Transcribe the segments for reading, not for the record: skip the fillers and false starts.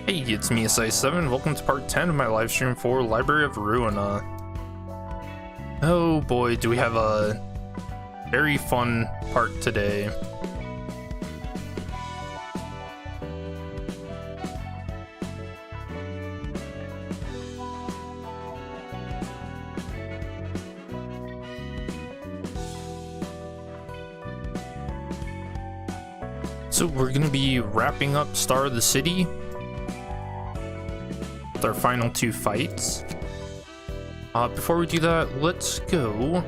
Hey, it's me, Si7. Welcome to part 10 of my live stream for Library of Ruina. Oh boy, do we have a very fun part today. So we're gonna be wrapping up Star of the City with our final two fights. Before we do that, let's go.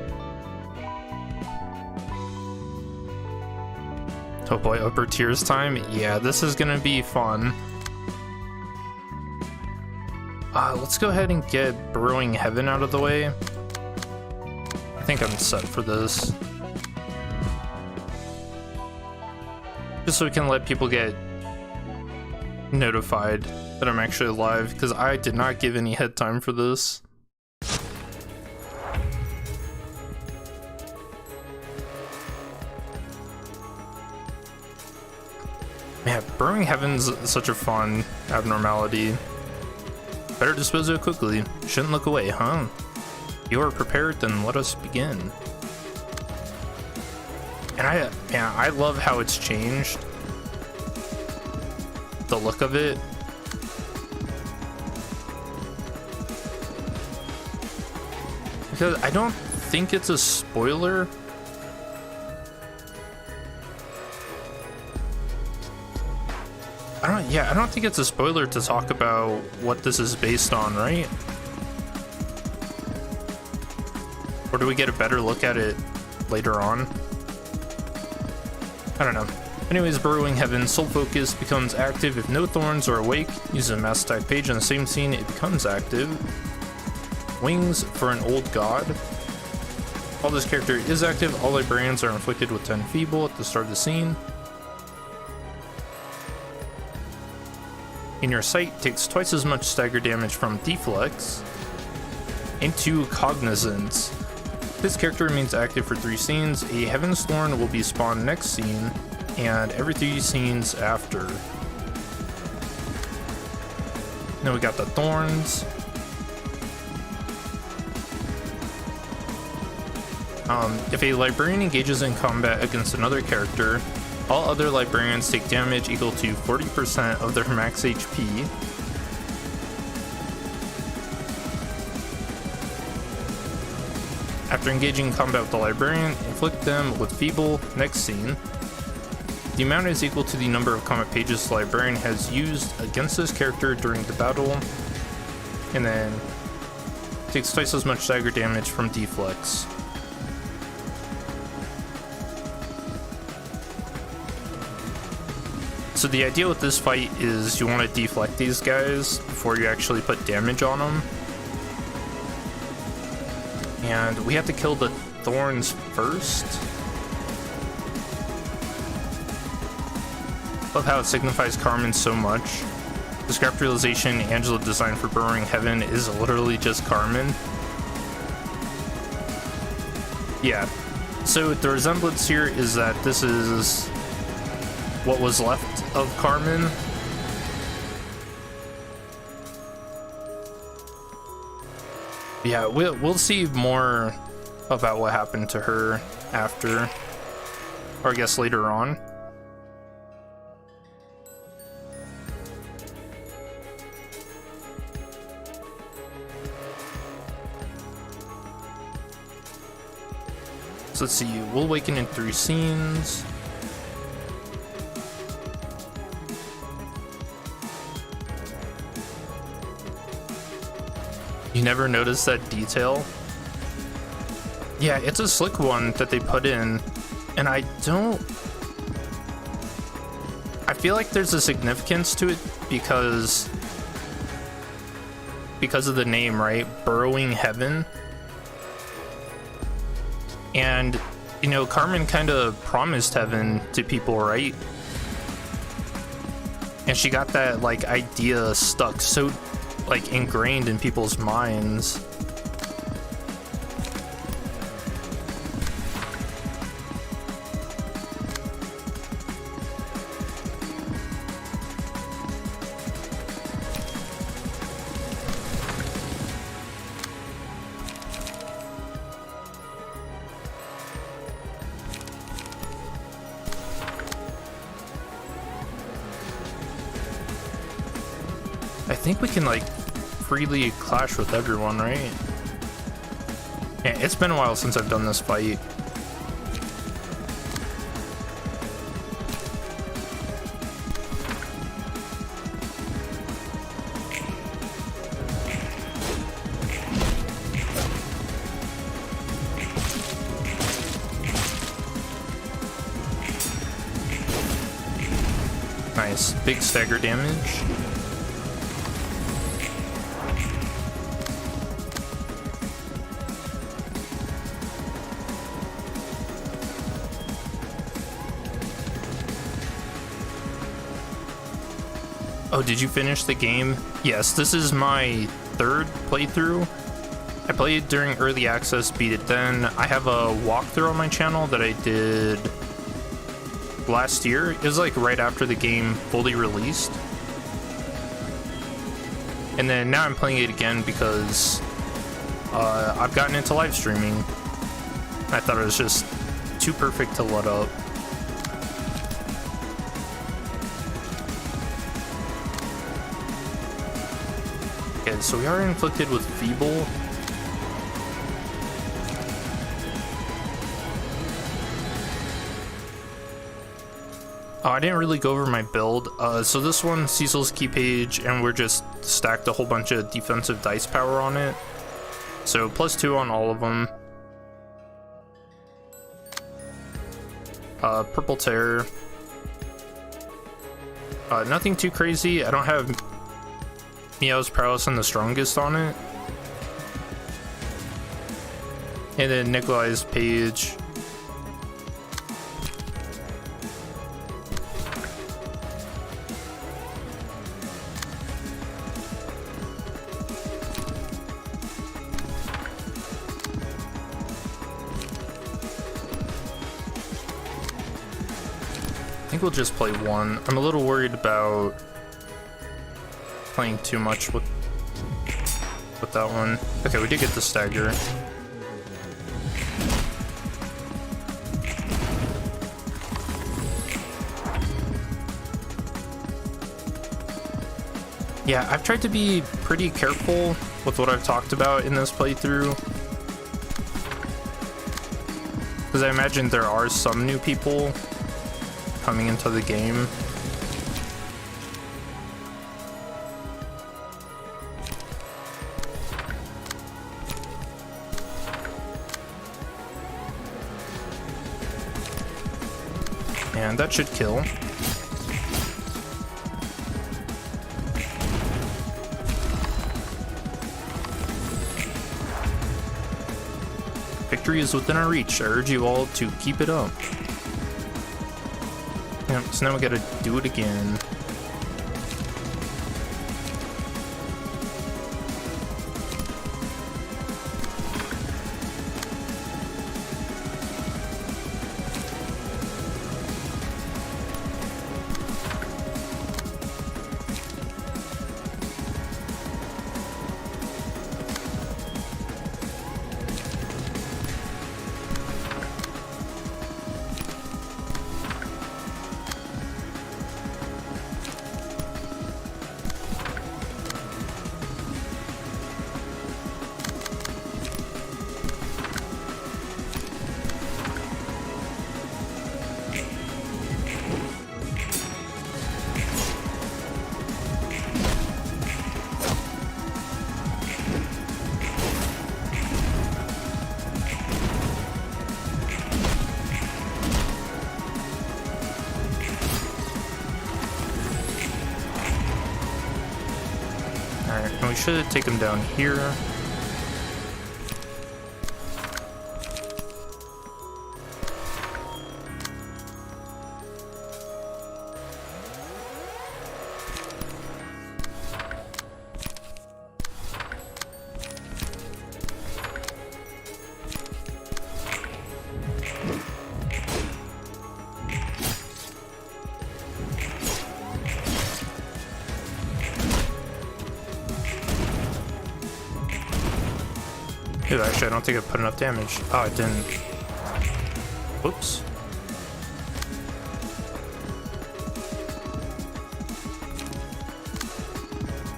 Oh boy, upper tiers time. Yeah, this is gonna be fun. Let's go ahead and get Burrowing Heaven out of the way. I think I'm set for this. Just so we can let people get notified that I'm actually live, because I did not give any head time for this. Man, Burrowing Heaven's such a fun abnormality. Better dispose of it quickly. Shouldn't look away, huh? You are prepared, then let us begin. And I love how it's changed. The look of it. Because I don't think it's a spoiler. I don't think it's a spoiler to talk about what this is based on, right? Or do we get a better look at it later on? I don't know. Anyways, Burrowing Heaven, Soul Focus becomes active if no thorns are awake. Uses a mass attack page on the same scene, it becomes active. Wings for an old god. While this character is active, all librarians are inflicted with 10 feeble at the start of the scene. In your sight, takes twice as much stagger damage from deflex. Into Cognizance. This character remains active for 3 scenes. A Heaven's Thorn will be spawned next scene, and every 3 scenes after. Then we got the Thorns. If a librarian engages in combat against another character, all other librarians take damage equal to 40% of their max HP. After engaging in combat with the librarian, inflict them with feeble next scene. The amount is equal to the number of combat pages the librarian has used against this character during the battle, and then takes twice as much stagger damage from deflex. So the idea with this fight is you want to deflect these guys before you actually put damage on them. And we have to kill the thorns first. Love how it signifies Carmen so much. The scrapped realization Angela designed for Burrowing Heaven is literally just Carmen. Yeah. So the resemblance here is that this is what was left of Carmen. Yeah, we'll see more about what happened to her after, or I guess later on. So let's see, we'll awaken in 3 scenes. You never noticed that detail? Yeah, it's a slick one that they put in, and I feel like there's a significance to it because of the name, right? Burrowing Heaven. And, you know, Carmen kind of promised heaven to people, right? And she got that, like, idea stuck so like ingrained in people's minds. think we can like freely clash with everyone, right? Yeah, it's been a while since I've done this fight. Nice, big stagger damage. Oh, did you finish the game? Yes, this is my third playthrough. I played during early access, beat it then. I have a walkthrough on my channel that I did last year. It was like right after the game fully released. And then now I'm playing it again because I've gotten into live streaming. I thought it was just too perfect to let up. Okay, so we are inflicted with Feeble. Oh, I didn't really go over my build. So this one, Cecil's key page, and we're just stacked a whole bunch of defensive dice power on it. So +2 on all of them. Purple Terror. Nothing too crazy. I don't have Meow's Prowess and the strongest on it. And then Nikolai's page. I think we'll just play one. I'm a little worried about playing too much with that one. Okay, we did get the stagger. Yeah, I've tried to be pretty careful with what I've talked about in this playthrough, because I imagine there are some new people coming into the game. And that should kill. Victory is within our reach. I urge you all to keep it up. Yep, so now we gotta do it again. Alright, and we should take him down here. Dude, actually, I don't think I put enough damage. Oh, I didn't. Whoops.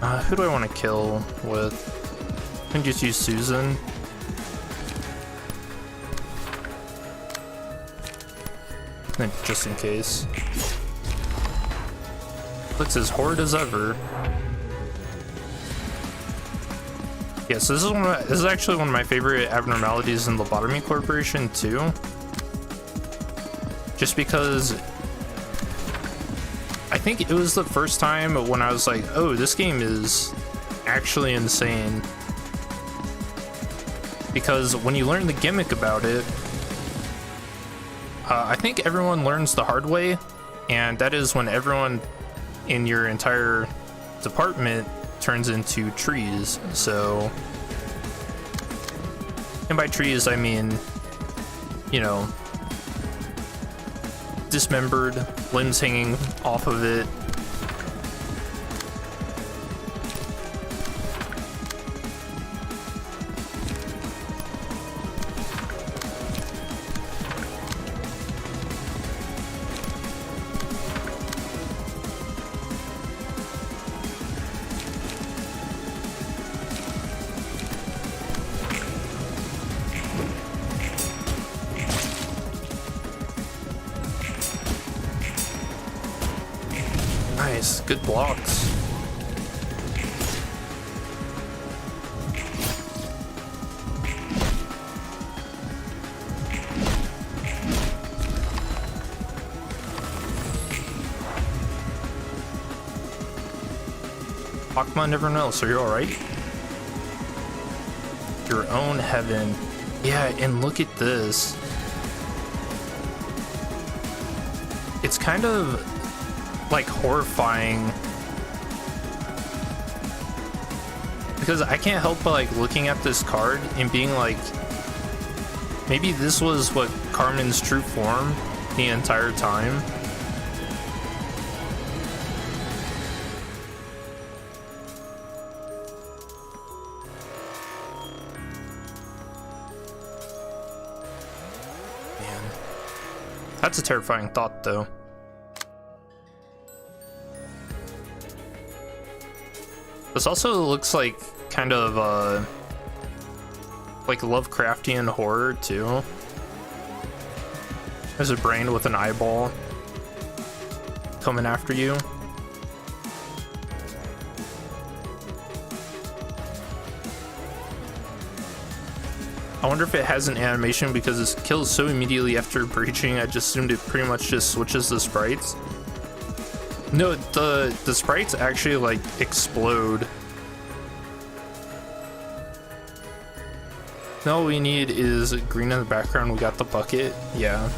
Who do I want to kill with? I can just use Susan. Just in case. Looks as horrid as ever. Yes, this is actually one of my favorite abnormalities in Lobotomy Corporation too. Just because I think it was the first time when I was like, oh, this game is actually insane. Because when you learn the gimmick about it, I think everyone learns the hard way, and that is when everyone in your entire department turns into trees. So, and by trees I mean, you know, dismembered, limbs hanging off of it. Nice, good blocks. Akma never knows, are you alright? Your own heaven. Yeah, and look at this. It's kind of like horrifying because I can't help but like looking at this card and being like, maybe this was what Carmen's true form the entire time. Man, that's a terrifying thought though. This also looks like kind of like Lovecraftian horror too. There's a brain with an eyeball coming after you. I wonder if it has an animation because it kills so immediately after breaching. I just assumed it pretty much just switches the sprites. No, the sprites actually like explode. Now all we need is green in the background. We got the bucket. Yeah.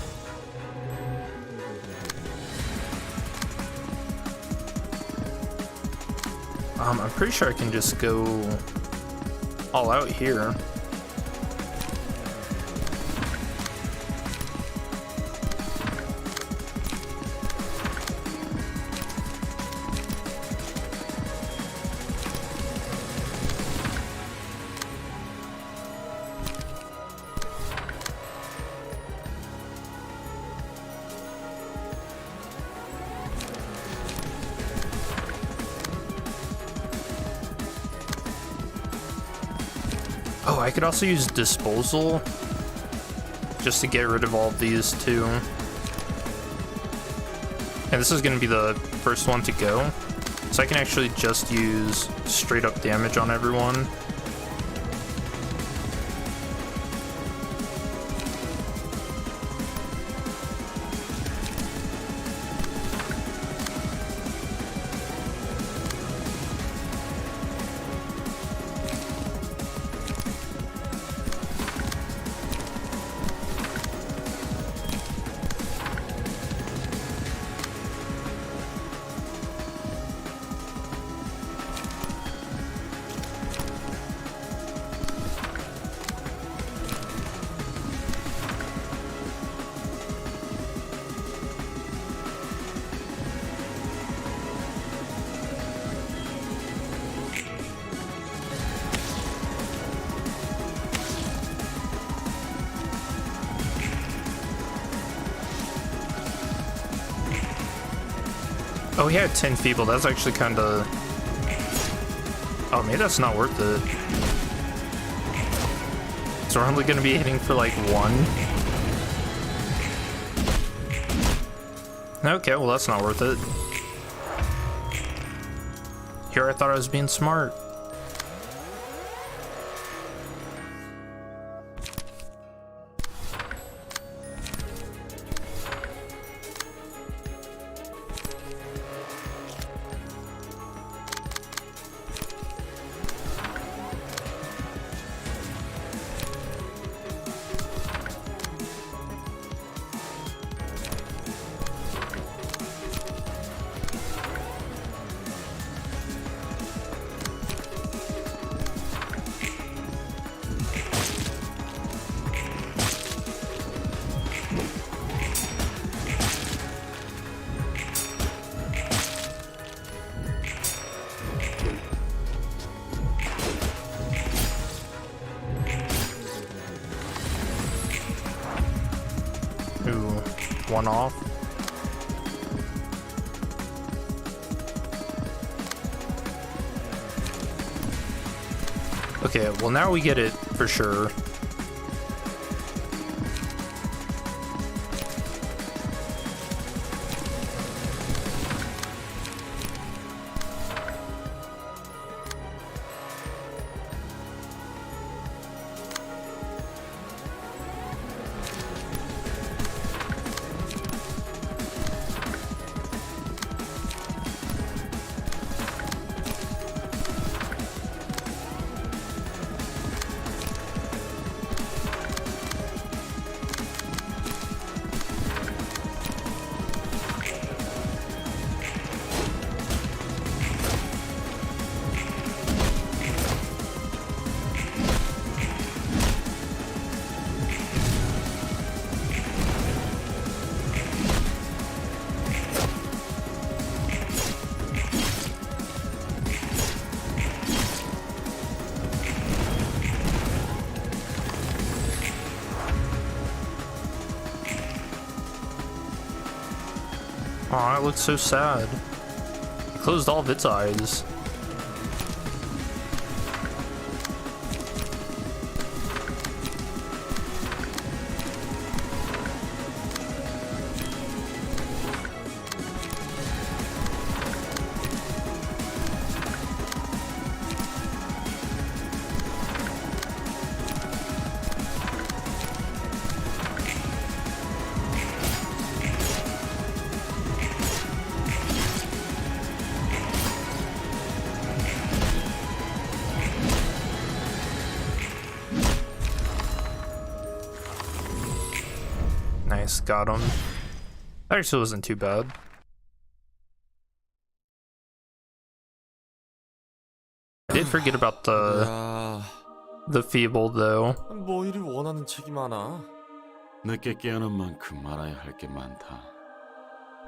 I'm pretty sure I can just go all out here. Oh, I could also use disposal just to get rid of all of these too. And this is going to be the first one to go, so I can actually just use straight up damage on everyone. Oh, he had 10 feeble. That's actually kind of Oh, maybe that's not worth it. So we're only gonna be hitting for like 1. Okay, well that's not worth it. Here I thought I was being smart. Ooh, 1 off. Okay, well now we get it for sure. Aw, it looks so sad. It closed all of its eyes. Nice, got him. That actually wasn't too bad. I did forget about the feeble though. 뭐 이리 원하는 책이 많아. 늦게 깨어난 만큼 알아야 할 게 많다.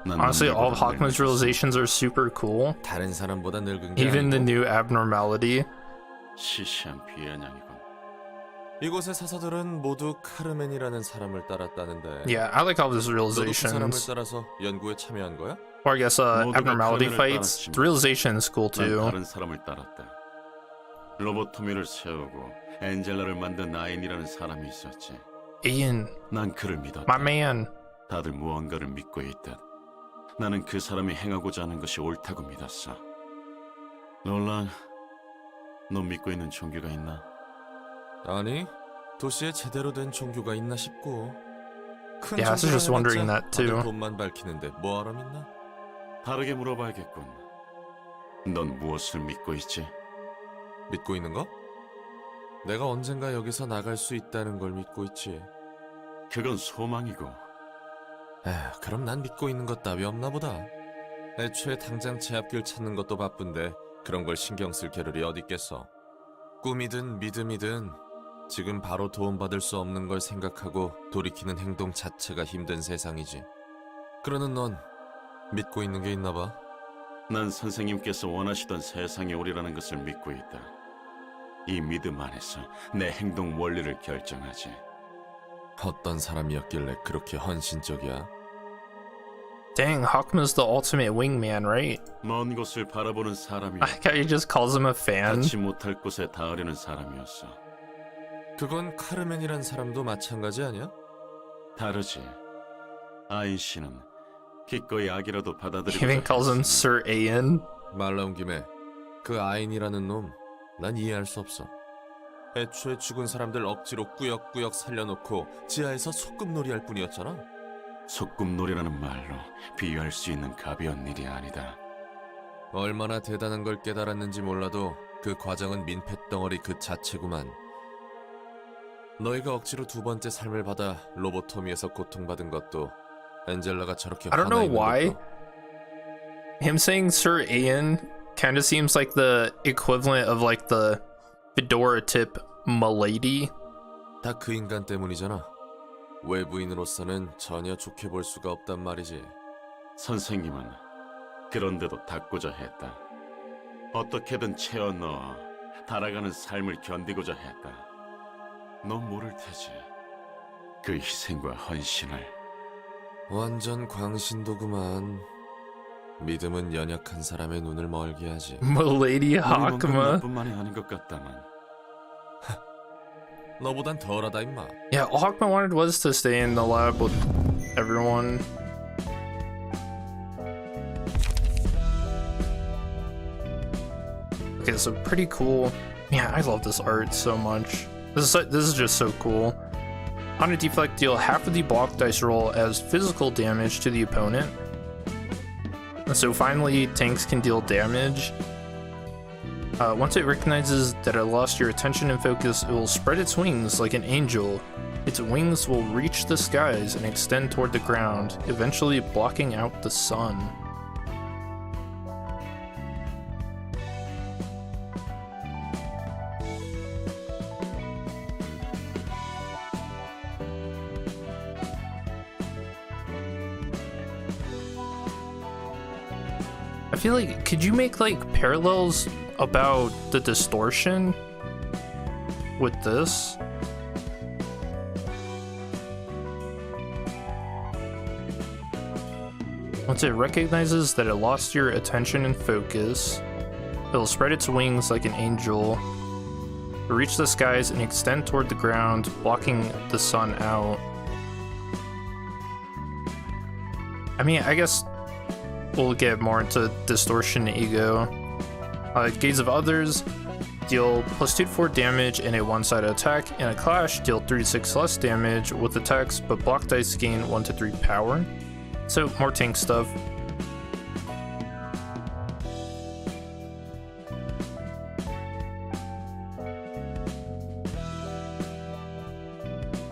Honestly, all of Hawkman's realizations are super cool. 다른 사람보다 늙은 게 Even the 아니고. new abnormality. 시시한 비아냥이군. 이곳의 사서들은 모두 카르멘이라는 사람을 따랐다는데. Yeah, I like all of his 너도 그 사람을 realizations. 따라서 연구에 참여한 거야? Or I guess abnormality fights. The realization is cool 난 too. 다른 사람을 따랐다. 로보토미를 세우고 엔젤라를 만든 아인이라는 사람이 있었지. Ian, 난 그를 믿었다. my man. 다들 무언가를 믿고 있듯 나는 그 사람이 행하고자 하는 것이 옳다고 믿었어. 롤랑, 너 믿고 있는 종교가 있나? 아니, 도시에 제대로 된 종교가 있나 싶고. 큰 Yeah, I was just 종교라 wondering 해봤자 that too. 다들 돈만 밝히는데 뭐하러 믿나? 다르게 물어봐야겠군. 넌 무엇을 믿고 있지? 믿고 있는 거? 내가 언젠가 여기서 나갈 수 있다는 걸 믿고 있지. 그건 소망이고. 에휴, 그럼 난 믿고 있는 것 따위 없나 보다. 애초에 당장 제 앞길 찾는 것도 바쁜데 그런 걸 신경 쓸 겨를이 어딨겠어. 꿈이든 믿음이든 지금 바로 도움받을 수 없는 걸 생각하고 돌이키는 행동 자체가 힘든 세상이지. 그러는 넌 믿고 있는 게 있나 봐. 난 선생님께서 원하시던 세상이 오리라는 것을 믿고 있다. 이 믿음 안에서 내 행동 원리를 결정하지. 어떤 사람이었길래 그렇게 헌신적이야? Dang, Hawkman's the ultimate wingman, right? 먼 곳을 바라보는 사람이 I like how he just calls him a fan. 닿지 못할 곳에 닿으려는 사람이었어. 그건 카르멘이란 사람도 마찬가지 아니야? 다르지. 아인 씨는 기꺼이 악이라도 He 받아들이고 even calls him Sir Ayan. 말 나온 김에 그 아인이라는 놈 난 이해할 수 없어. 애초에 죽은 사람들 억지로 꾸역꾸역 살려놓고 지하에서 소꿉놀이 할 뿐이었잖아. 소꿉놀이라는 말로 비유할 수 있는 가벼운 일이 아니다. 얼마나 대단한 걸 깨달았는지 몰라도 그 과정은 민폐덩어리 그 자체구만. 너희가 억지로 두 번째 삶을 받아 로보토미에서 고통받은 것도 엔젤라가 저렇게 I don't know 화나 있는 why. 것도 Him saying Sir Ayan kind of seems like the equivalent of like the fedora tip milady. 다 그 인간 때문이잖아. 외부인으로서는 전혀 좋게 볼 수가 없단 말이지. 선생님은 그런데도 닿고자 했다. 어떻게든 채워 넣어 달아가는 삶을 견디고자 했다. 넌 모를 테지. 그 희생과 헌신을. 완전 광신도구만. 믿음은 연약한 사람의 눈을 멀게 하지. Milady 뭔가 Hawkma. 나뿐만이 아닌 것 같다만. 너보단 덜하다 임마. Yeah, all Hawkman wanted was to stay in the lab with everyone. Okay, so pretty cool. Yeah, I love this art so much. This is just so cool. On a deflect, deal half of the block dice roll as physical damage to the opponent. So finally, tanks can deal damage. Once it recognizes that it lost your attention and focus, it will spread its wings like an angel. Its wings will reach the skies and extend toward the ground, eventually blocking out the sun. I feel like, could you make like parallels about the distortion with this? Once it recognizes that it lost your attention and focus, it'll spread its wings like an angel, reach the skies and extend toward the ground, blocking the sun out. I mean, I guess we'll get more into distortion ego. Gaze of others deal +2 to 4 damage in a one-sided attack, and a clash deal 3 to 6 less damage with attacks, but block dice gain 1 to 3 power. So more tank stuff.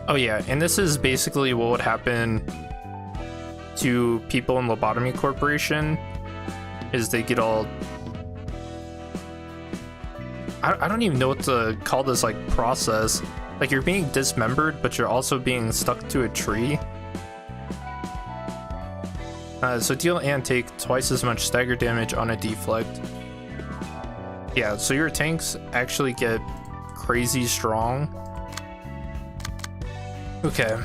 Oh yeah, and this is basically what would happen to people in Lobotomy Corporation, is they get all... I don't even know what to call this like process. Like you're being dismembered, but you're also being stuck to a tree. So deal and take twice as much stagger damage on a deflect. Yeah, so your tanks actually get crazy strong. Okay,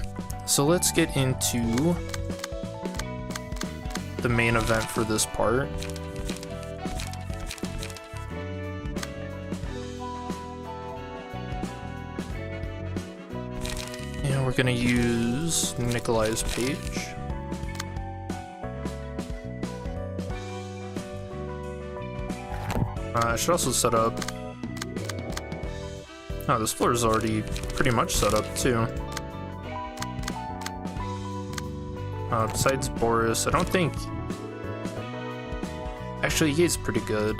so let's get into the main event for this part. And we're gonna use Nikolai's page. I should also set up... Oh, this floor is already pretty much set up too. Besides Boris, I don't think... Actually, he's pretty good.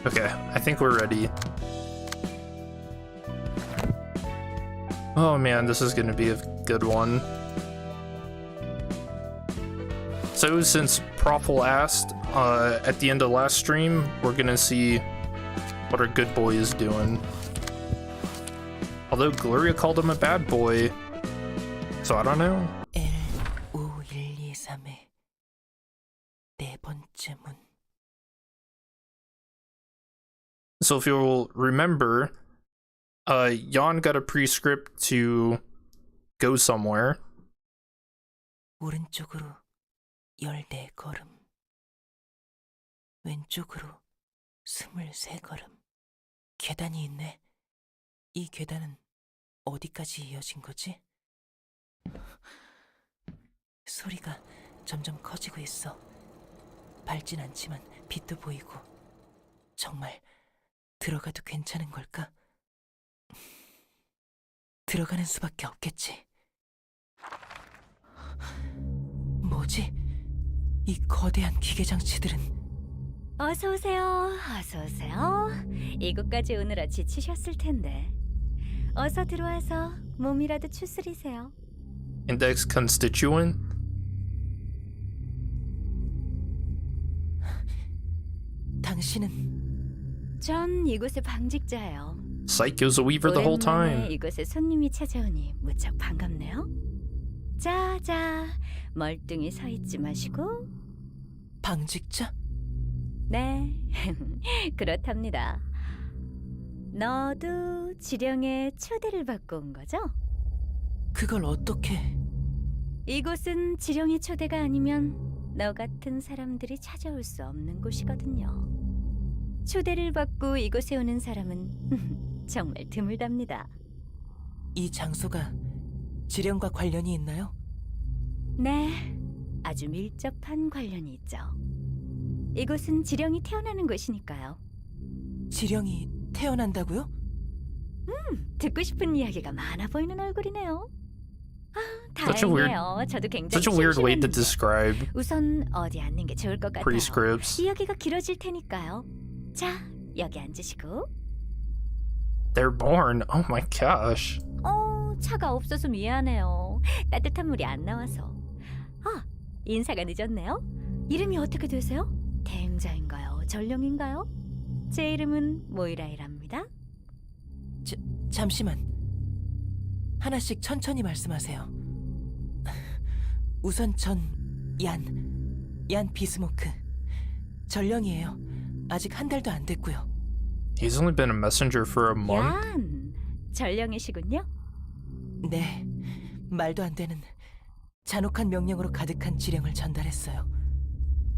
Okay, I think we're ready. Oh man, this is gonna be a good one. So since Profil asked at the end of last stream, we're gonna see what our good boy is doing. Although Gloria called him a bad boy, so I don't know. So if you'll remember, Jan got a prescript to go somewhere. 오른쪽으로 14걸음, 왼쪽으로 23걸음. 계단이 있네. 이 계단은 어디까지 이어진 거지? 소리가 점점 커지고 있어. 밝진 않지만 빛도 보이고. 정말 들어가도 괜찮은 걸까? 들어가는 수밖에 없겠지. 뭐지? 이 거대한 기계 장치들은. 어서 오세요. 어서 오세요. 이곳까지 오느라 지치셨을 텐데. 어서 들어와서 몸이라도 추스리세요. Index constituent. 당신은 전 이곳의 방직자예요. Psycho's a weaver the whole 오랜만에 time. 이곳에 손님이 찾아오니 무척 반갑네요. 자, 멀뚱히 서 있지 마시고. 방직자? 네, 그렇답니다. 너도 지령의 초대를 받고 온 거죠? 그걸 어떻게... 이곳은 지령의 초대가 아니면 너 같은 사람들이 찾아올 수 없는 곳이거든요. 초대를 받고 이곳에 오는 사람은 정말 드물답니다. 이 장소가 지령과 관련이 있나요? 네, 아주 밀접한 관련이 있죠. 이곳은 지령이 태어나는 곳이니까요. 지령이 태어난다고요? 듣고 싶은 이야기가 많아 보이는 얼굴이네요. 아, Such a weird- 다행이에요. 저도 굉장히 Such a weird way to 심심했는데. describe 우선 어디 앉는 게 좋을 것 같아요. prescripts. 이야기가 길어질 테니까요. 자, 여기 앉으시고. They're born. Oh my gosh. 차가 없어서 미안해요. 따뜻한 물이 안 나와서. 아, 인사가 늦었네요. 이름이 어떻게 되세요? 대행자인가요? 전령인가요? 제 이름은 모이라이랍니다. 잠시만. 하나씩 천천히 말씀하세요. 우선 얀 비스모크. 전령이에요. 아직 한 달도 안 됐고요. He's only been a messenger for a month. 얀, 전령이시군요. 네, 말도 안 되는 잔혹한 명령으로 가득한 지령을 전달했어요.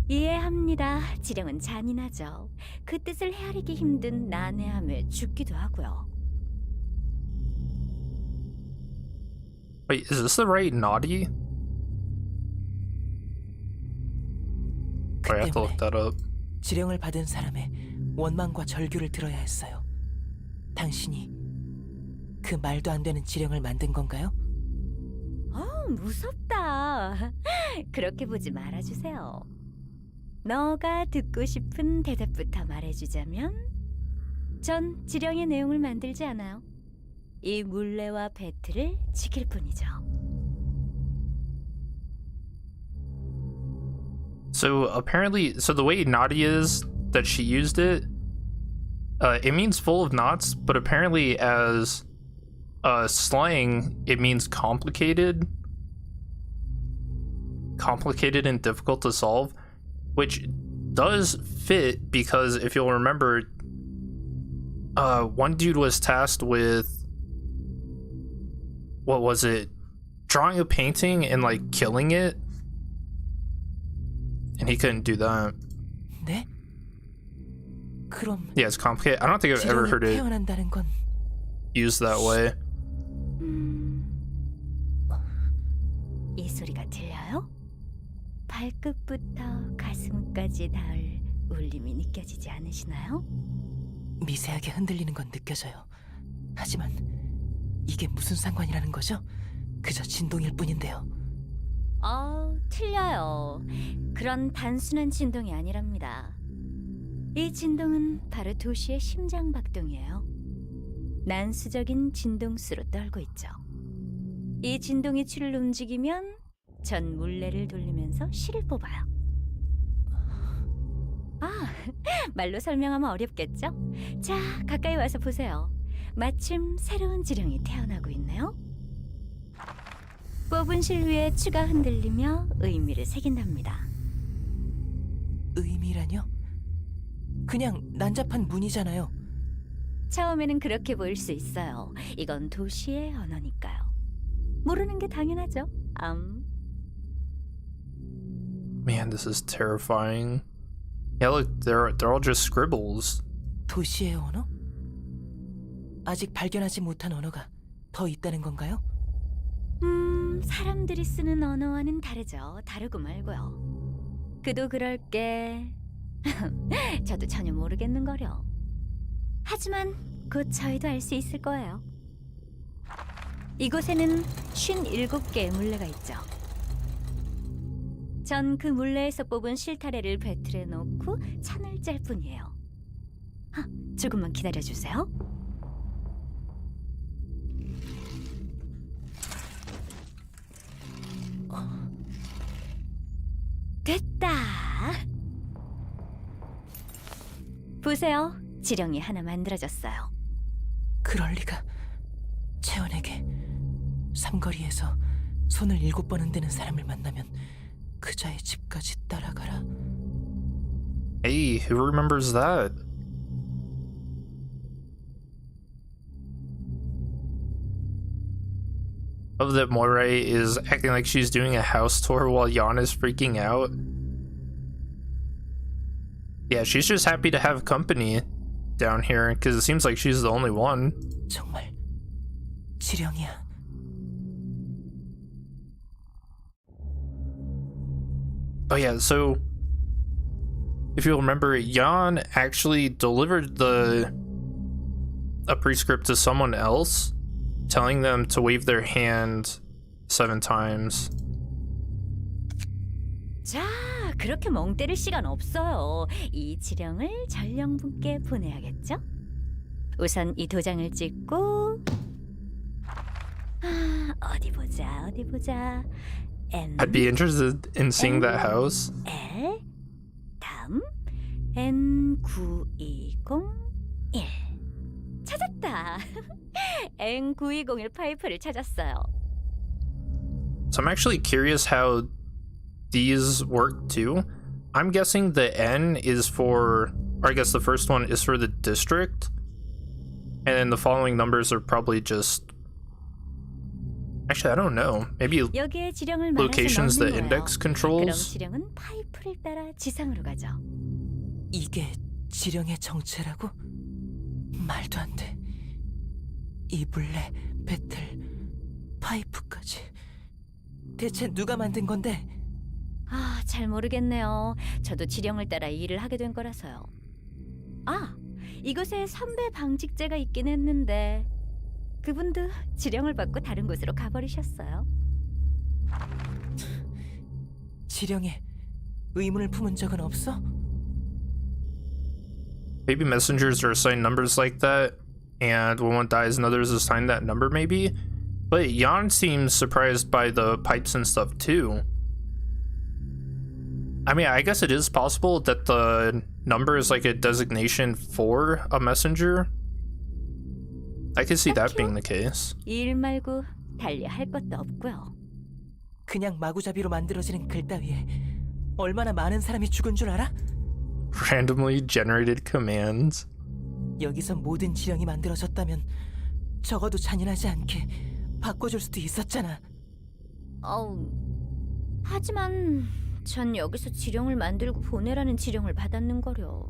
이해합니다. 지령은 잔인하죠. 그 뜻을 헤아리기 힘든 난해함에 죽기도 하고요. Wait, is this the right naughty? 그 I have to look 때문에 that up. 지령을 받은 사람의 원망과 절규를 들어야 했어요. 당신이 그 말도 안 되는 지령을 만든 건가요? 무섭다. 그렇게 보지 말아주세요. 너가 듣고 싶은 대답부터 말해주자면, 전 지령의 내용을 만들지 않아요. 이 물레와 배틀을 지킬 뿐이죠. So apparently, so the way naughty is that she used it, it means full of knots, but apparently as slang, it means complicated and difficult to solve, which does fit because if you'll remember, one dude was tasked with, what was it, drawing a painting and like killing it, and he couldn't do that. 네? 그럼 Yeah, it's complicated. I don't think I've ever 지령이 heard it 태어난다는 건 used that way. 이 소리가 들려요? 발끝부터 가슴까지 닿을 울림이 느껴지지 않으시나요? 미세하게 흔들리는 건 느껴져요. 하지만 이게 무슨 상관이라는 거죠? 그저 진동일 뿐인데요. 틀려요. 그런 단순한 진동이 아니랍니다. 이 진동은 바로 도시의 심장 박동이에요. 난수적인 진동수로 떨고 있죠. 이 진동이 추를 움직이면 전 물레를 돌리면서 실을 뽑아요. 말로 설명하면 어렵겠죠? 자, 가까이 와서 보세요. 마침 새로운 지령이 태어나고 있네요. 뽑은 실 위에 추가 흔들리며 의미를 새긴답니다. 의미라뇨? 그냥 난잡한 문이잖아요. 처음에는 그렇게 보일 수 있어요. 이건 도시의 언어니까요. 모르는 게 당연하죠. Man, this is terrifying. Yeah, look, they're all just scribbles. 도시의 언어? 아직 발견하지 못한 언어가 더 있다는 건가요? 사람들이 쓰는 언어와는 다르죠. 다르고 말고요. 그도 그럴 게 저도 전혀 모르겠는거려. 하지만 곧 저희도 알 수 있을 거예요. 이곳에는 57개의 물레가 있죠. 전 그 물레에서 뽑은 실타래를 배틀에 놓고 찬을 짤 뿐이에요. 조금만 기다려주세요. 됐다. 보세요. 지령이 하나 만들어졌어요. 그럴 리가. 채원에게 삼거리에서 손을 7번 흔드는 사람을 만나면 그자의 집까지 따라가라. Hey, who remembers that? Love that Moray is acting like she's doing a house tour while Jan is freaking out. Yeah, she's just happy to have company down here because it seems like she's the only one. 정말 지령이야. Oh yeah, so if you'll remember, Jan actually delivered a prescript to someone else, telling them to wave their hand 7 times. 자, 그렇게 멍 때릴 시간 없어요. 이 지령을 전령분께 보내야겠죠? 우선 이 도장을 찍고 어디 보자. N I'd be interested in seeing that house. L 다음 N9201 찾았다. N9201 파이프를 찾았어요. So I'm actually curious how these work too. I'm guessing the N is for, or I guess the first one is for the district, and then the following numbers are probably just, actually I don't know, maybe 여기에 지령을 말아서 locations 넣는 the 거예요. index 그럼 controls. 지령은 파이프를 따라 지상으로 가죠. 이게 지령의 정체라고? 말도 안 돼. 이 물레, 배틀, 파이프까지. 대체 누가 만든 건데? 잘 모르겠네요. 저도 지령을 따라 일을 하게 된 거라서요. 이곳에 선배 방직제가 있긴 했는데 그분도 지령을 받고 다른 곳으로 가버리셨어요. 지령에 의문을 품은 적은 없어? Maybe messengers are assigned numbers like that, and when one dies, another is assigned that number, maybe? But Jan seems surprised by the pipes and stuff, too. I mean, I guess it is possible that the number is like a designation for a messenger. I could see that being the case. 일 말고 달리 할 것도 없고요. 그냥 마구잡이로 만들어지는 글 따위에 얼마나 많은 사람이 죽은 줄 알아? Randomly generated commands. 여기서 모든 지령이 만들어졌다면 적어도 잔인하지 않게 바꿔줄 수도 있었잖아. 하지만 전 여기서 지령을 만들고 보내라는 지령을 받았는거려.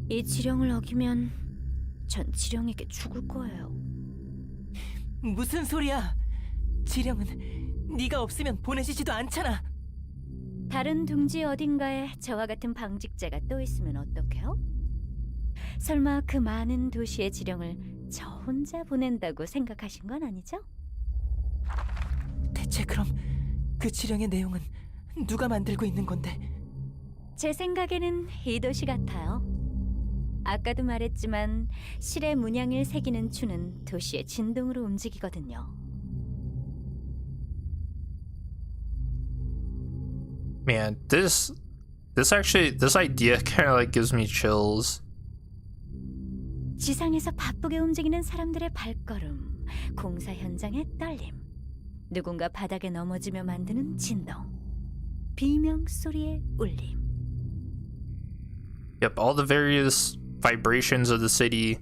이 지령을 어기면 전 지령에게 죽을 거예요. 무슨 소리야? 지령은 네가 없으면 보내지지도 않잖아. 다른 둥지 어딘가에 저와 같은 방직자가 또 있으면 어떡해요? 설마 그 많은 도시의 지령을 저 혼자 보낸다고 생각하신 건 아니죠? 대체 그럼 그 지령의 내용은 누가 만들고 있는 건데? 제 생각에는 이 도시 같아요. 아까도 말했지만 실의 문양을 새기는 추는 도시의 진동으로 움직이거든요. Man, this idea kind of like gives me chills. 지상에서 바쁘게 움직이는 사람들의 발걸음, 공사 현장의 떨림, 누군가 바닥에 넘어지며 만드는 진동, 비명 소리의 울림. Yep, all the various vibrations of the city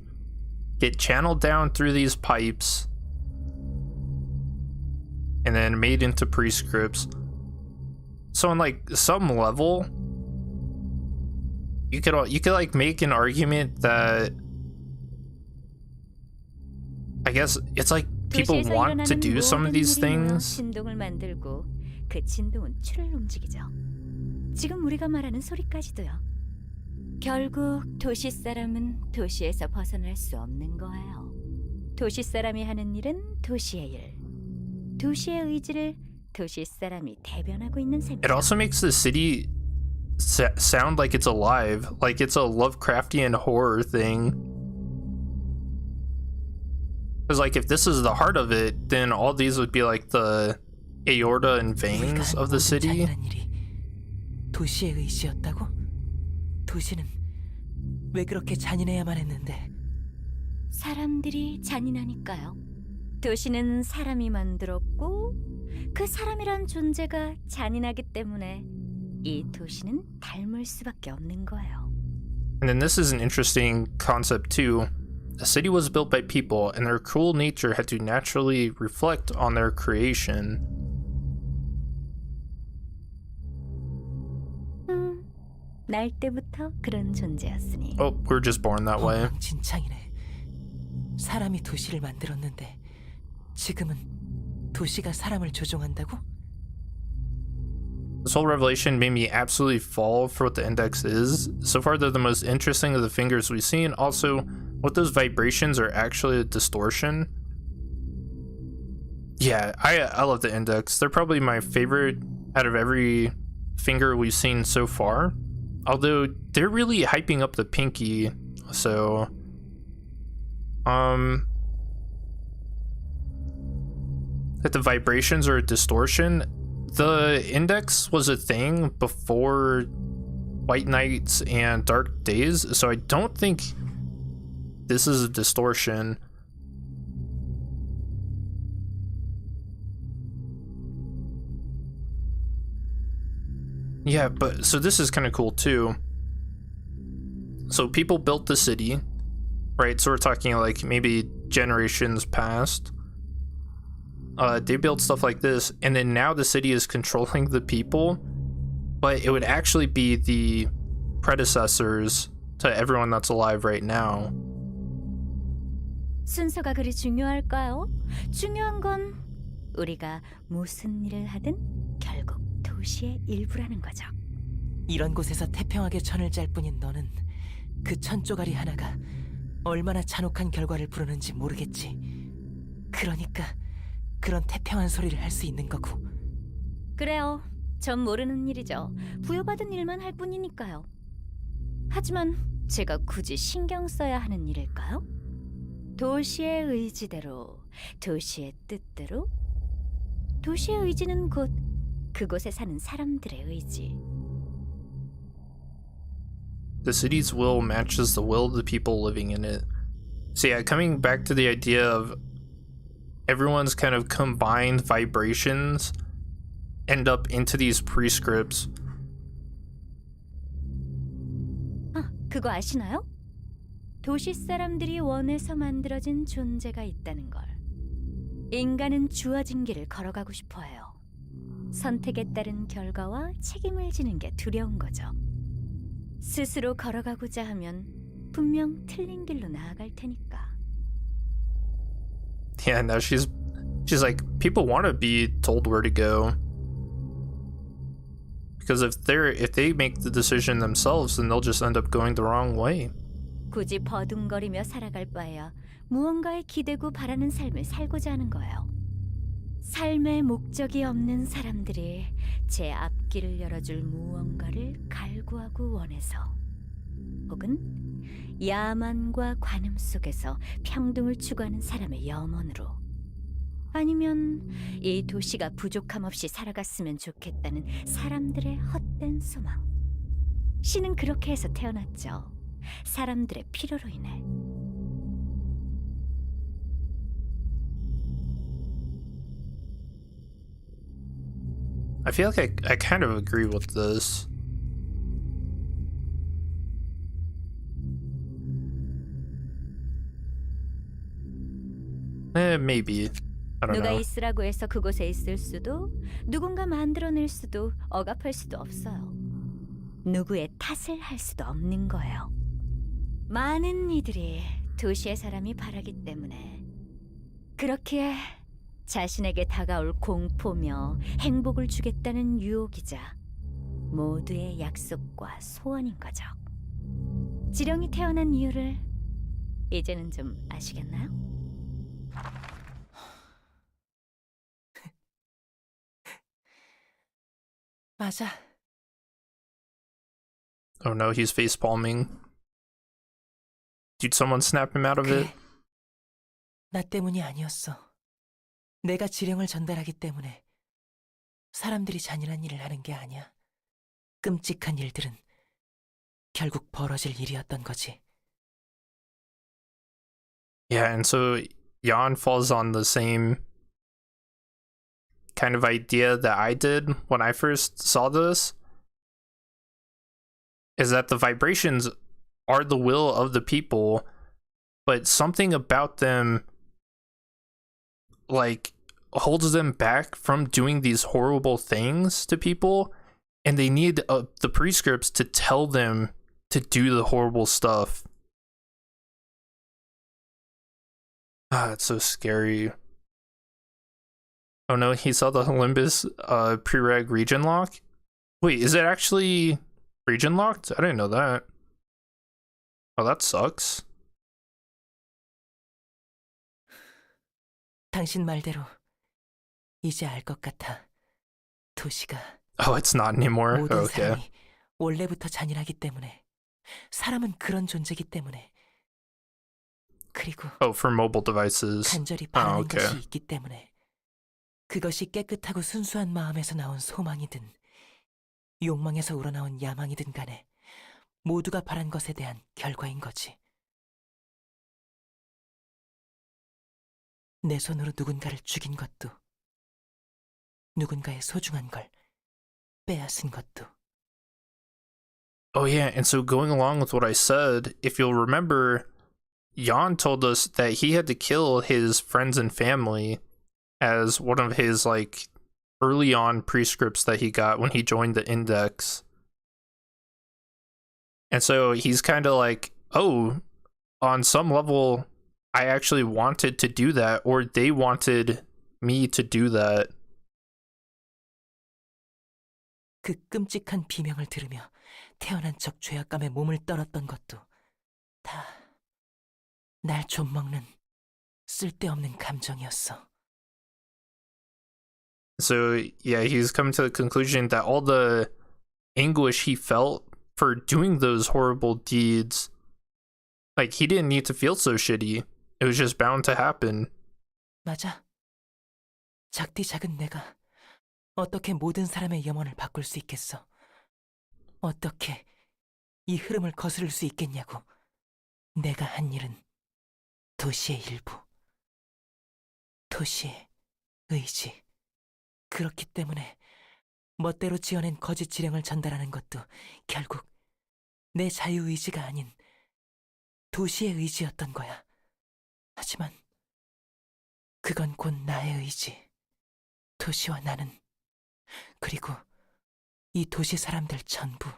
get channeled down through these pipes and then made into prescripts. So on like some level, you could like make an argument that I guess it's like people 도시에서 want to 일어나는 do some of 모든 these 일이며 things. 진동을 만들고 그 진동은 추를 움직이죠. 지금 우리가 말하는 소리까지도요. 결국 도시 사람은 도시에서 벗어날 수 없는 거예요. 도시 사람이 하는 일은 도시의 일. 도시의 의지를 도시 사람이 대변하고 있는 셈이죠. It also makes the city sound like it's alive, like it's a Lovecraftian horror thing. Because like if this is the heart of it, then all these would be like the aorta and veins of the city. 잔인한 일이 도시의 의지였다고? 도시는 왜 그렇게 잔인해야만 했는데? 사람들이 잔인하니까요. 도시는 사람이 만들었고 그 사람이란 존재가 잔인하기 때문에 이 도시는 닮을 수밖에 없는 거예요. And then this is an interesting concept too. A city was built by people, and their cruel nature had to naturally reflect on their creation. 날 때부터 그런 존재였으니. Oh, we're just born that way. 엉망진창이네. 사람이 도시를 만들었는데 지금은 도시가 사람을 조종한다고? This whole revelation made me absolutely fall for what the index is. So far, they're the most interesting of the fingers we've seen. Also, what those vibrations are actually a distortion. Yeah, I love the index. They're probably my favorite out of every finger we've seen so far. Although they're really hyping up the pinky, so that the vibrations are a distortion. The index was a thing before White Nights and Dark Days, so I don't think this is a distortion. Yeah, but so this is kind of cool too. So people built the city, right? So we're talking like maybe generations past. They built stuff like this, and then now the city is controlling the people, but it would actually be the predecessors to everyone that's alive right now. 순서가 그리 중요할까요? 중요한 건 우리가 무슨 일을 하든 결국 도시의 일부라는 거죠. 이런 곳에서 태평하게 천을 짤 뿐인 너는 그 천 쪼가리 하나가 얼마나 잔혹한 결과를 부르는지 모르겠지. 그러니까 그런 태평한 소리를 할 수 있는 거고. 그래요. 전 모르는 일이죠. 부여받은 일만 할 뿐이니까요. 하지만 제가 굳이 신경 써야 하는 일일까요? 도시의 의지대로, 도시의 뜻대로. 도시의 의지는 곧 그곳에 사는 사람들의 의지. The city's will matches the will of the people living in it. So yeah, coming back to the idea of everyone's kind of combined vibrations end up into these prescripts. 아, 그거 아시나요? 도시 사람들이 원해서 만들어진 존재가 있다는 걸. 인간은 주어진 길을 걸어가고 싶어 해요. 선택에 따른 결과와 책임을 지는 게 두려운 거죠. 스스로 걸어가고자 하면 분명 틀린 길로 나아갈 테니까. Yeah, now she's like, people want to be told where to go. Because if they make the decision themselves, then they'll just end up going the wrong way. 굳이 버둥거리며 살아갈 바에야 무언가에 기대고 바라는 삶을 살고자 하는 거예요. 삶의 목적이 없는 사람들이 제 앞길을 열어줄 무언가를 갈구하고 원해서, 혹은 야만과 관음 속에서 평등을 추구하는 사람의 염원으로, 아니면 이 도시가 부족함 없이 살아갔으면 좋겠다는 사람들의 헛된 소망. 신은 그렇게 해서 태어났죠. 사람들의 필요로 인해. I feel like I kind of agree with this. Maybe. I don't 누가 know. 있으라고 해서 그곳에 있을 수도, 누군가 만들어낼 수도, 억압할 수도 없어요. 누구의 탓을 할 수도 없는 거예요. 많은 이들이 도시의 사람이 바라기 때문에 그렇게 자신에게 다가올 공포며 행복을 주겠다는 유혹이자 모두의 약속과 소원인 거죠. 지령이 태어난 이유를 이제는 좀 아시겠나요? 맞아. Oh no, he's face palming. Did someone snap him out of it? 그래. 나 때문이 아니었어. 내가 지령을 전달하기 때문에 사람들이 잔인한 일을 하는 게 아니야. 끔찍한 일들은 결국 벌어질 일이었던 거지. Yeah, and so Jan falls on the same kind of idea that I did when I first saw this. Is that the vibrations are the will of the people, but something about them like holds them back from doing these horrible things to people, and they need the prescripts to tell them to do the horrible stuff. It's so scary. Oh no, he saw the Olympus prereg region lock. Wait, is it actually region locked? I didn't know that. Oh, that sucks. 당신 말대로 이제 알 것 같아. 도시가 Oh, it's not anymore. 모든 Okay. 사람이 원래부터 잔인하기 때문에 사람은 그런 존재이기 때문에 그리고 Oh, for mobile devices. 간절히 바라는 okay. 것이 있기 때문에 그것이 깨끗하고 순수한 마음에서 나온 소망이든 욕망에서 우러나온 야망이든 간에 모두가 바란 것에 대한 결과인 거지. 내 손으로 누군가를 죽인 것도 누군가의 소중한 걸 빼앗은 것도. Oh yeah, and so going along with what I said, if you'll remember, Jan told us that he had to kill his friends and family as one of his like early on prescripts that he got when he joined the Index. And so he's kind of like, oh, on some level, I actually wanted to do that, or they wanted me to do that. 그 끔찍한 비명을 들으며 태어난 척 죄악감에 몸을 떨었던 것도 다 날 좀먹는 쓸데없는 감정이었어. So yeah, he's come to the conclusion that all the anguish he felt for doing those horrible deeds, like he didn't need to feel so shitty. It was just bound to happen. 맞아. 작디 작은 내가 어떻게 모든 사람의 영혼을 바꿀 수 있겠어? 어떻게 이 흐름을 거스를 수 있겠냐고. 내가 한 일은 도시의 일부, 도시의 의지. 그렇기 때문에 멋대로 지어낸 거짓 지령을 전달하는 것도 결국 내 자유의지가 아닌 도시의 의지였던 거야. 하지만 그건 곧 나의 의지. 도시와 나는, 그리고 이 도시 사람들 전부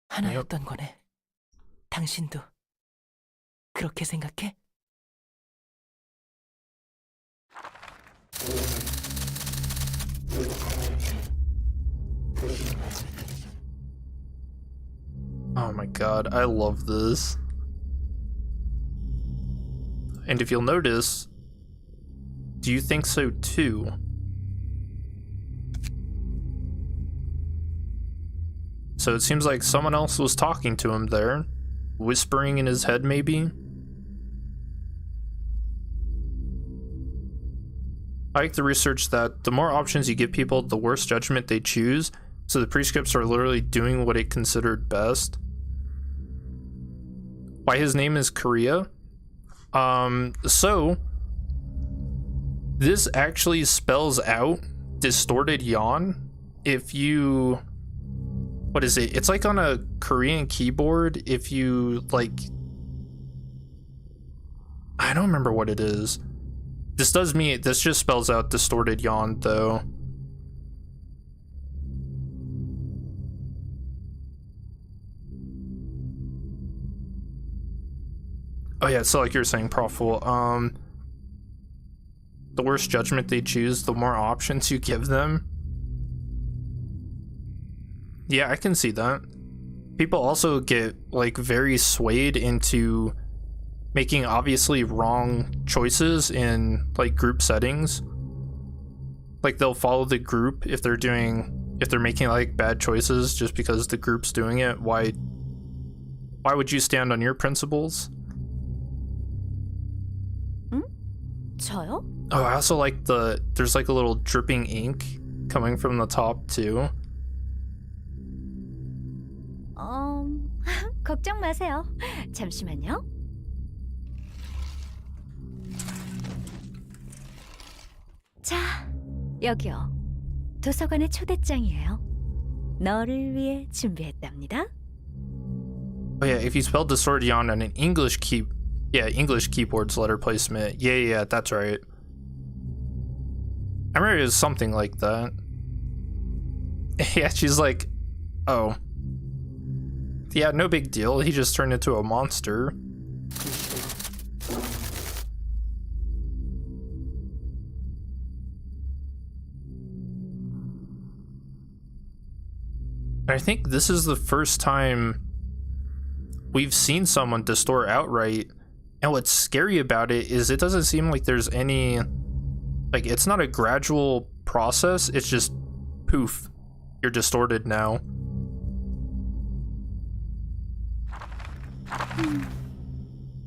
하나였던 거네. 당신도 그렇게 생각해? Oh my god, I love this. And if you'll notice, do you think so too? So it seems like someone else was talking to him there, whispering in his head maybe? I like the research that the more options you give people, the worse judgment they choose, so the prescripts are literally doing what it considered best. Why his name is Korea? So this actually spells out distorted yawn. If you, what is it? It's like on a Korean keyboard. If you like, I don't remember what it is. This just spells out distorted yawn though. Oh yeah, so like you were saying, Proful, the worse judgment they choose, the more options you give them. Yeah, I can see that. People also get like very swayed into making obviously wrong choices in like group settings. Like they'll follow the group if they're making like bad choices just because the group's doing it. Why would you stand on your principles? 저요? Oh, I also like there's like a little dripping ink coming from the top too. 걱정 마세요. 잠시만요. 자, 여기요. 도서관의 초대장이에요. 너를 위해 준비했답니다. Oh yeah, if you spell distorted yawn on an English keyboard's letter placement. Yeah, that's right. I remember it was something like that. Yeah, she's like, oh. Yeah, no big deal. He just turned into a monster. I think this is the first time we've seen someone distort outright. And what's scary about it is it doesn't seem like there's any, like, it's not a gradual process. It's just poof, you're distorted now.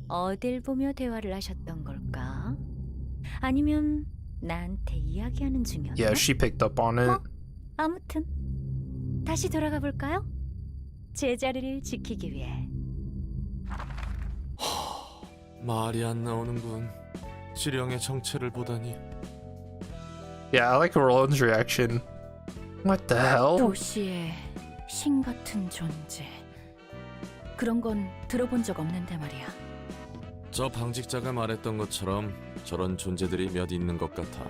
어딜 보며 대화를 하셨던 걸까? 아니면 나한테 이야기하는 중이었나? Yeah, she picked up on it. 아무튼 다시 돌아가 볼까요? 제 자리를 지키기 위해. 말이 안 나오는군. 지령의 정체를 보다니. Yeah, I like Roland's reaction. What the hell? 도시의 신 같은 존재. 그런 건 들어본 적 없는데 말이야. 저 방직자가 말했던 것처럼 저런 존재들이 몇 있는 것 같아.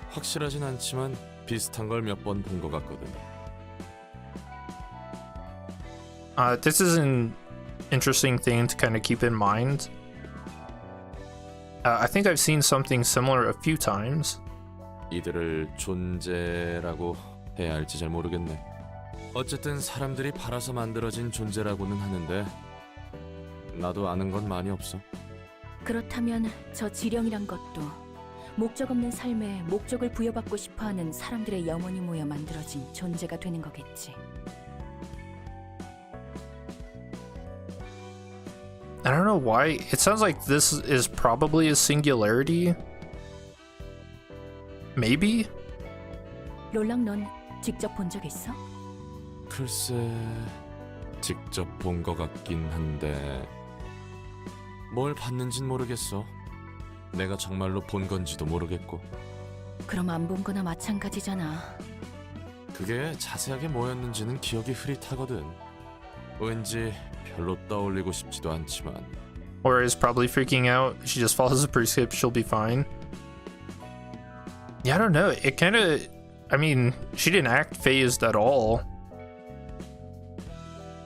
확실하진 않지만 비슷한 걸 몇 번 본 것 같거든. This is an interesting thing to kind of keep in mind. I think I've seen something similar a few times. 이들을 존재라고 해야 할지 잘 모르겠네. 어쨌든 사람들이 팔아서 만들어진 존재라고는 하는데 나도 아는 건 많이 없어. 그렇다면 저 지령이란 것도 목적 없는 삶에 목적을 부여받고 싶어하는 사람들의 영혼이 모여 만들어진 존재가 되는 거겠지. I don't know why. It sounds like this is probably a singularity. Maybe? 롤랑 넌 직접 본 적 있어? 글쎄, 직접 본 것 같긴 한데 뭘 봤는진 모르겠어. 내가 정말로 본 건지도 모르겠고. 그럼 안 본 거나 마찬가지잖아. 그게 자세하게 뭐였는지는 기억이 흐릿하거든. 왠지 별로 떠올리고 싶지도 않지만. Or is probably freaking out. She just follows the prescript, she'll be fine. Yeah, I don't know. It kind of, I mean, she didn't act phased at all.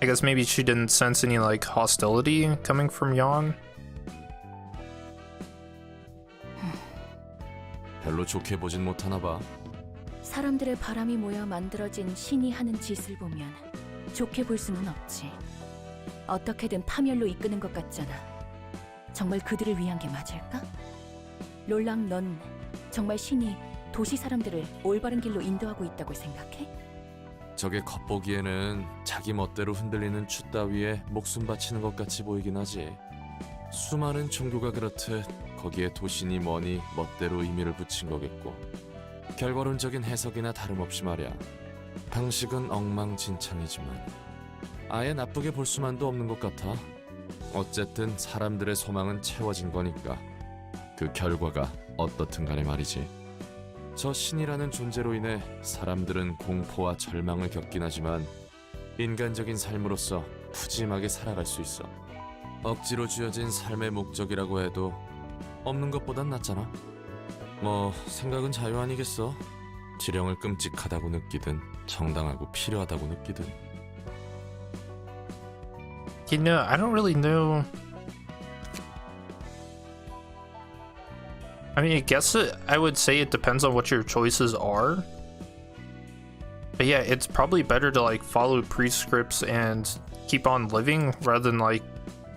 I guess maybe she didn't sense any like hostility coming from Yon. 별로 좋게 보진 못하나 봐. 사람들의 바람이 모여 만들어진 신이 하는 짓을 보면 좋게 볼 수는 없지. 어떻게든 파멸로 이끄는 것 같잖아. 정말 그들을 위한 게 맞을까? 롤랑, 넌 정말 신이 도시 사람들을 올바른 길로 인도하고 있다고 생각해? 저게 겉보기에는 자기 멋대로 흔들리는 추 따위에 목숨 바치는 것 같이 보이긴 하지. 수많은 종교가 그렇듯 거기에 도시니 뭐니 멋대로 의미를 붙인 거겠고. 결과론적인 해석이나 다름없이 말이야. 방식은 엉망진창이지만 아예 나쁘게 볼 수만도 없는 것 같아. 어쨌든 사람들의 소망은 채워진 거니까 그 결과가 어떻든 간에 말이지. 저 신이라는 존재로 인해 사람들은 공포와 절망을 겪긴 하지만 인간적인 삶으로서 푸짐하게 살아갈 수 있어. 억지로 주어진 삶의 목적이라고 해도 없는 것보단 낫잖아. 뭐 생각은 자유 아니겠어. 지령을 끔찍하다고 느끼든 정당하고 필요하다고 느끼든. You know, I don't really know. I mean, I guess I would say it depends on what your choices are. But yeah, it's probably better to like follow prescripts and keep on living rather than like,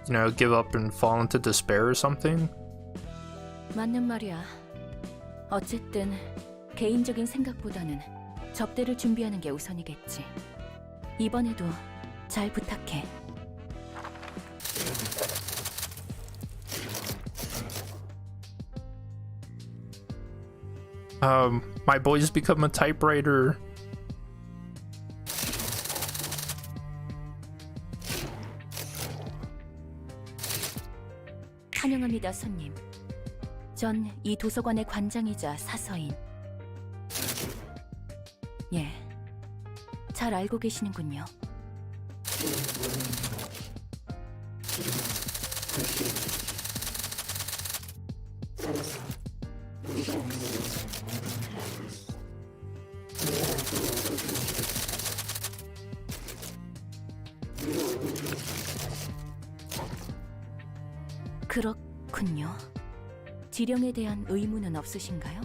you know, give up and fall into despair or something. 맞는 말이야. 어쨌든 개인적인 생각보다는 접대를 준비하는 게 우선이겠지. 이번에도 잘 부탁해. My boy's become a typewriter. 환영합니다, 손님. 전 이 도서관의 관장이자 사서인. 예, 잘 알고 계시는군요. 그렇군요. 지령에 대한 의무는 없으신가요?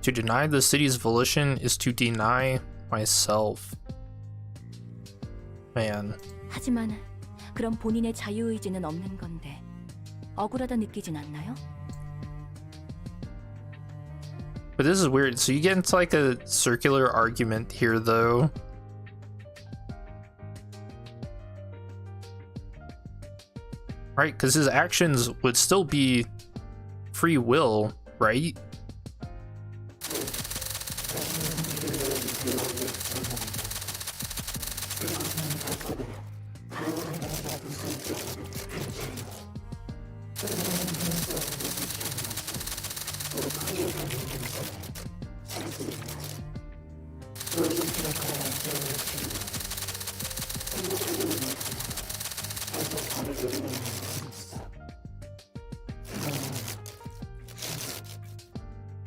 To deny the city's volition is to deny myself. Man. 하지만 그럼 본인의 자유의지는 없는 건데 억울하다 느끼진 않나요? But this is weird. So you get into like a circular argument here, though. Right? Because his actions would still be free will, right?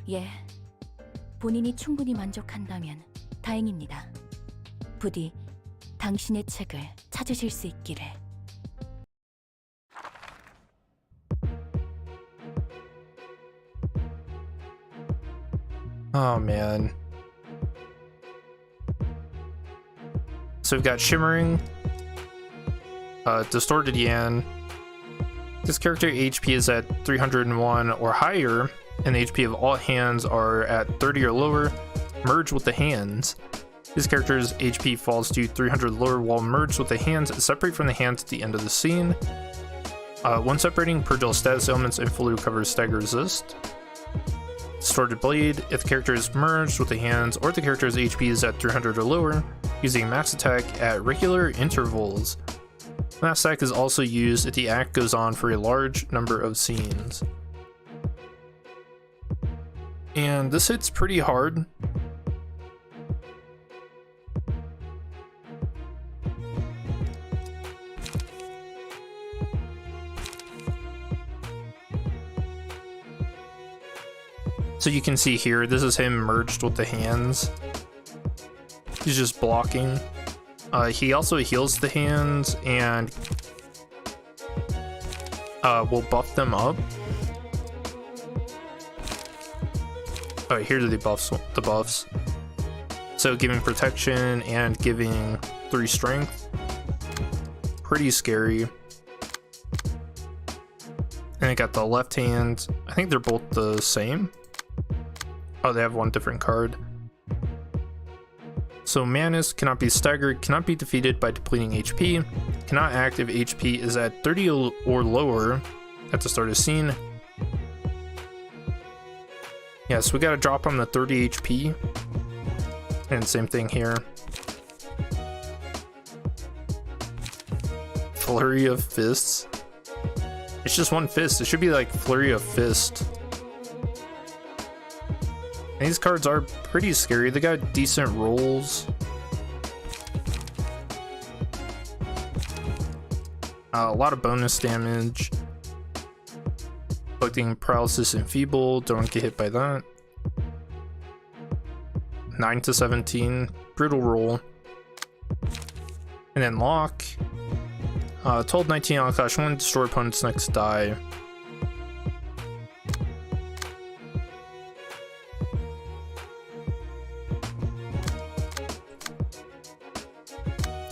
예, 본인이 충분히 만족한다면 다행입니다. 부디 당신의 책을 찾으실 수 있기를. Oh man. So we've got Shimmering, Distorted Yan. This character HP is at 301 or higher, and the HP of all hands are at 30 or lower, merged with the hands. This character's HP falls to 300 lower while merged with the hands, separate from the hands at the end of the scene. When separating, purge all status elements and fully recover stagger resist. Distorted Blade, if the character is merged with the hands or the character's HP is at 300 or lower, using max attack at regular intervals. Max attack is also used if the act goes on for a large number of scenes. And this hits pretty hard. So you can see here, this is him merged with the hands. He's just blocking. He also heals the hands and will buff them up. Alright, here are the buffs. So giving protection and giving 3 strength. Pretty scary. And I got the left hand. I think they're both the same. Oh, they have one different card. So Manus cannot be staggered, cannot be defeated by depleting HP, cannot act if HP is at 30 or lower at the start of scene. Yeah, so we gotta drop on the 30 HP. And same thing here. Flurry of Fists. It's just one fist. It should be like Flurry of Fist. These cards are pretty scary. They got decent rolls. A lot of bonus damage. Inflicting paralysis and feeble. Don't get hit by that. 9 to 17. Brutal roll. And then lock. 12, 19 on clash 1. Destroy opponent's next die.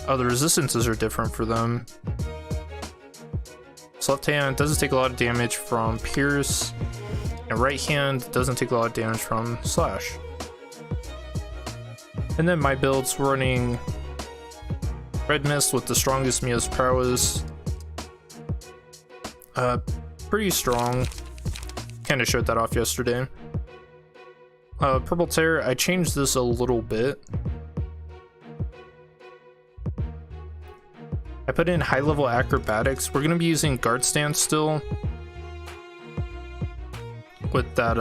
Oh, the resistances are different for them. So left hand doesn't take a lot of damage from Pierce, and right hand doesn't take a lot of damage from Slash. And then my build's running Red Mist with the strongest Mio's prowess. Pretty strong. Kinda showed that off yesterday. Purple Tear, I changed this a little bit. I put in high level acrobatics. We're gonna be using guard stance still. With that,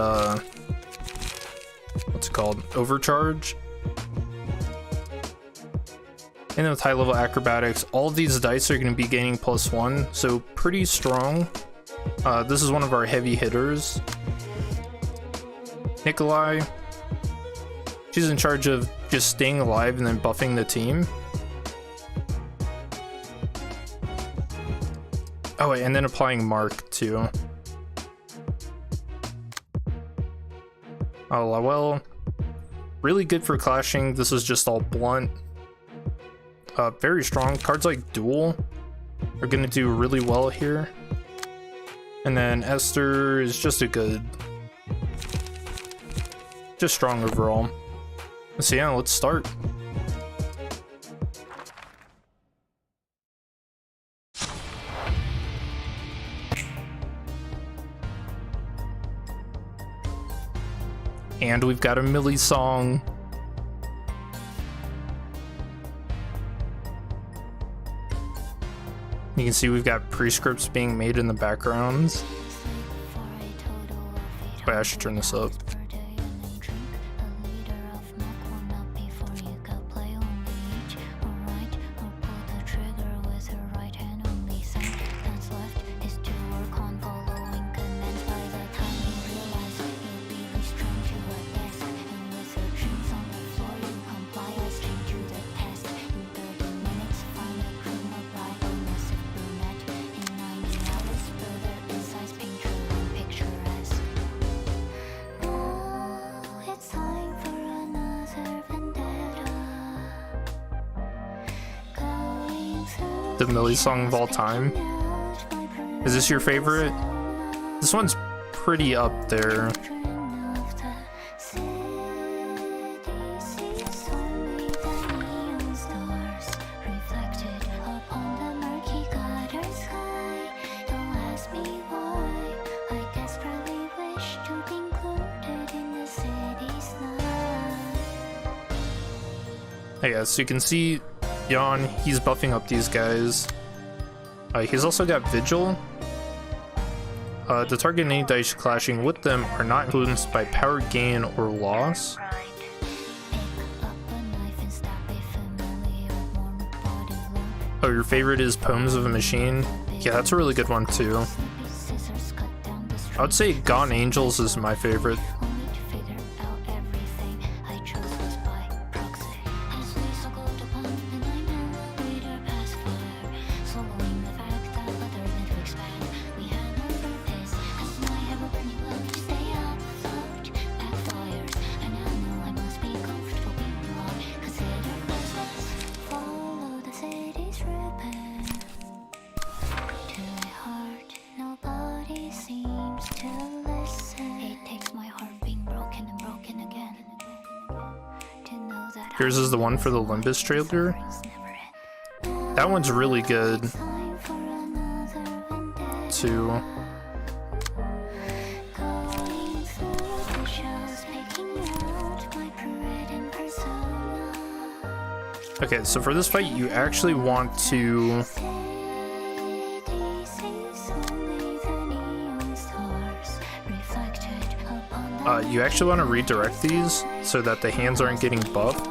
what's it called? Overcharge. And then with high level acrobatics, all of these dice are gonna be gaining +1, so pretty strong. This is one of our heavy hitters. Nikolai. She's in charge of just staying alive and then buffing the team. Oh wait, and then applying Mark too. Oh, well, really good for clashing. This is just all blunt. Very strong. Cards like Duel are gonna do really well here. And then Esther is just a good, just strong overall. So yeah, let's start. And we've got a Millie song. You can see we've got prescripts being made in the backgrounds. Wait, I should turn this up. The Millie song of all time. Is this your favorite? This one's pretty up there. Hey guys, so you can see Jan, he's buffing up these guys. He's also got Vigil. The target and any dice clashing with them are not influenced by power gain or loss. Oh, your favorite is Poems of a Machine? Yeah, that's a really good one too. I would say Gone Angels is my favorite. Here's is the one for the Limbus trailer. That one's really good too. Okay, so for this fight, you actually want to You actually want to redirect these so that the hands aren't getting buffed.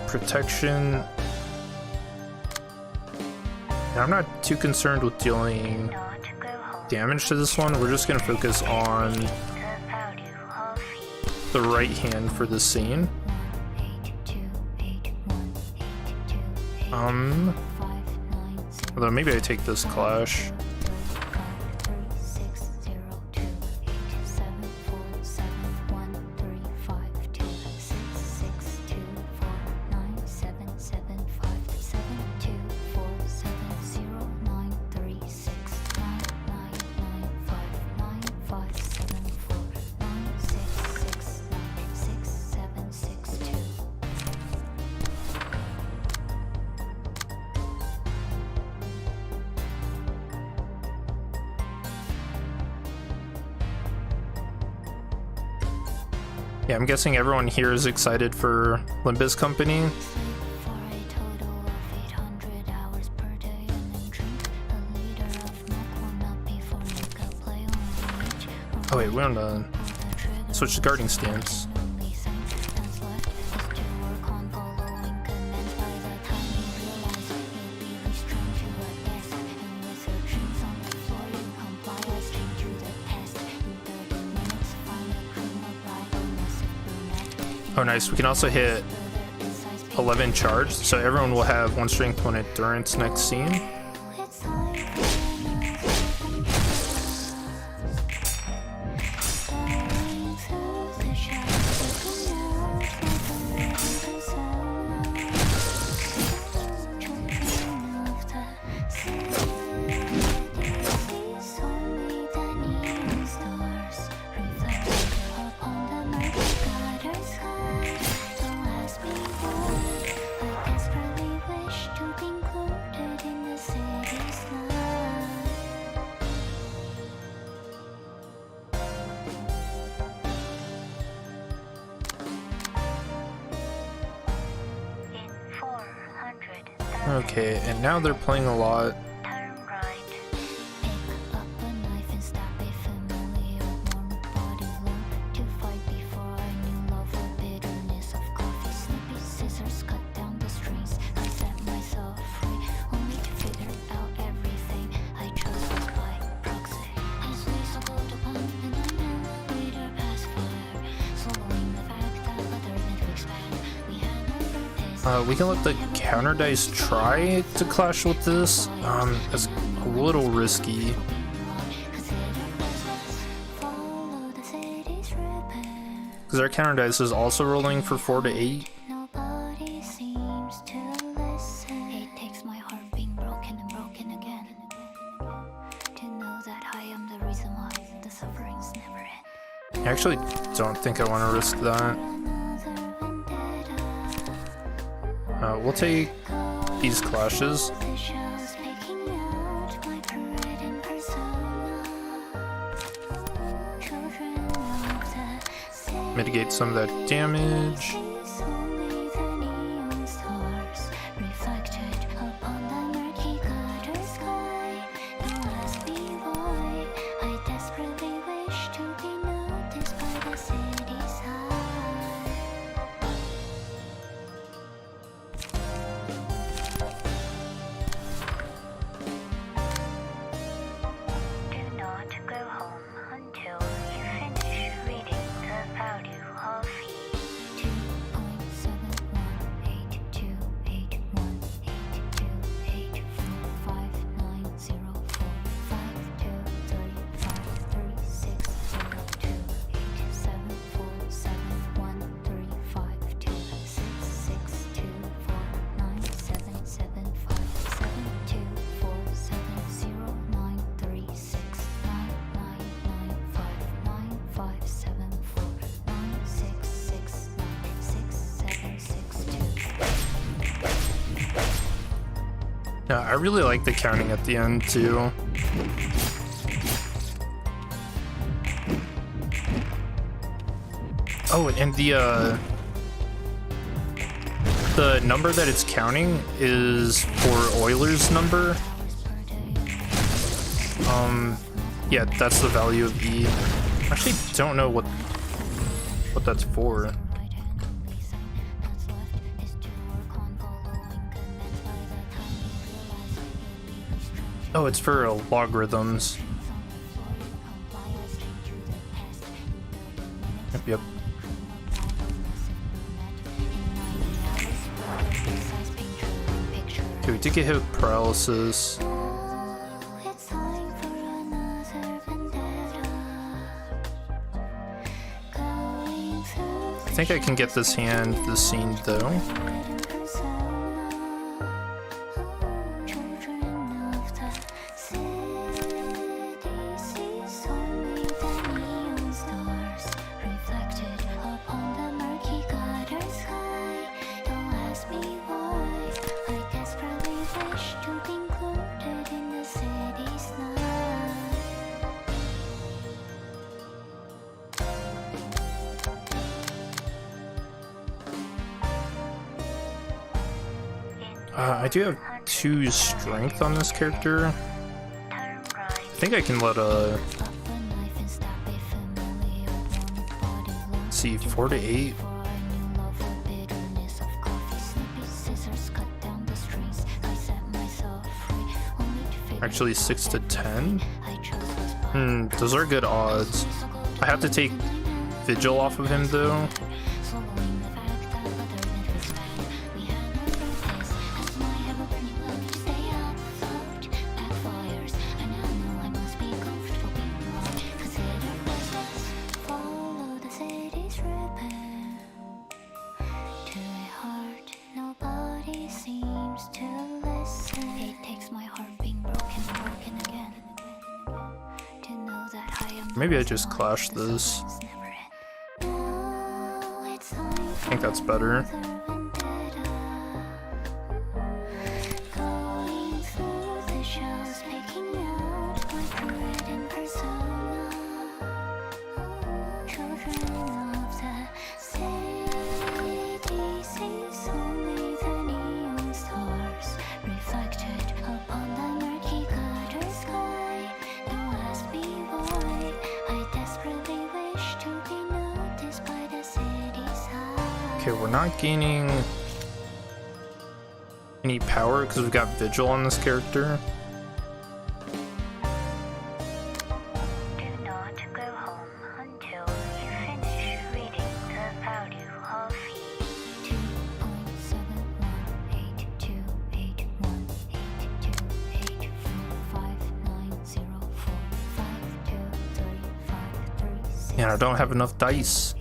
Protection. Now, I'm not too concerned with dealing damage to this one. We're just going to focus on the right hand for this scene. Although maybe I take this clash. Yeah, I'm guessing everyone here is excited for Limbus Company. Oh wait, we're on the switch to guarding stance. Oh nice, we can also hit 11 charge, so everyone will have 1 strength, 1 endurance next scene. Okay, and now they're playing a lot. We can let the counter dice try to clash with this. It's a little risky. Because our counter dice is also rolling for 4 to 8. I actually don't think I want to risk that. We'll take these clashes. Mitigate some of that damage. Yeah, I really like the counting at the end too. Oh, and the the number that it's counting is for Euler's number. Yeah, that's the value of E. I actually don't know what that's for. Oh, it's for logarithms. Yep. Okay, we did get hit with paralysis. I think I can get this hand, this scene though. I do have 2 strength on this character. I think I can let let's see, 4 to 8. Actually 6 to 10. Those are good odds. I have to take Vigil off of him though. Maybe I just clash this. I think that's better. Okay, we're not gaining any power because we've got Vigil on this character. Do not go home until you finish reading the value of E. 2.7182825904593. And I don't have enough dice.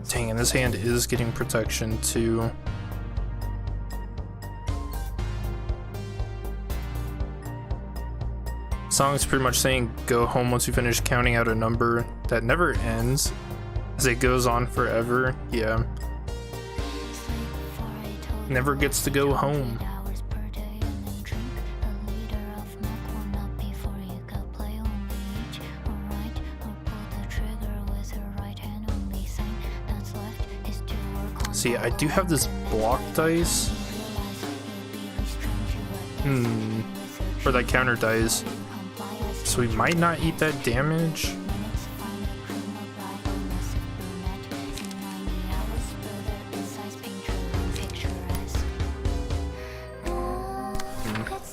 Dang, and this hand is getting protection too. Song's pretty much saying go home once you finish counting out a number that never ends as it goes on forever. Yeah. Never gets to go home. See, I do have this block dice. For that counter dice. So we might not eat that damage.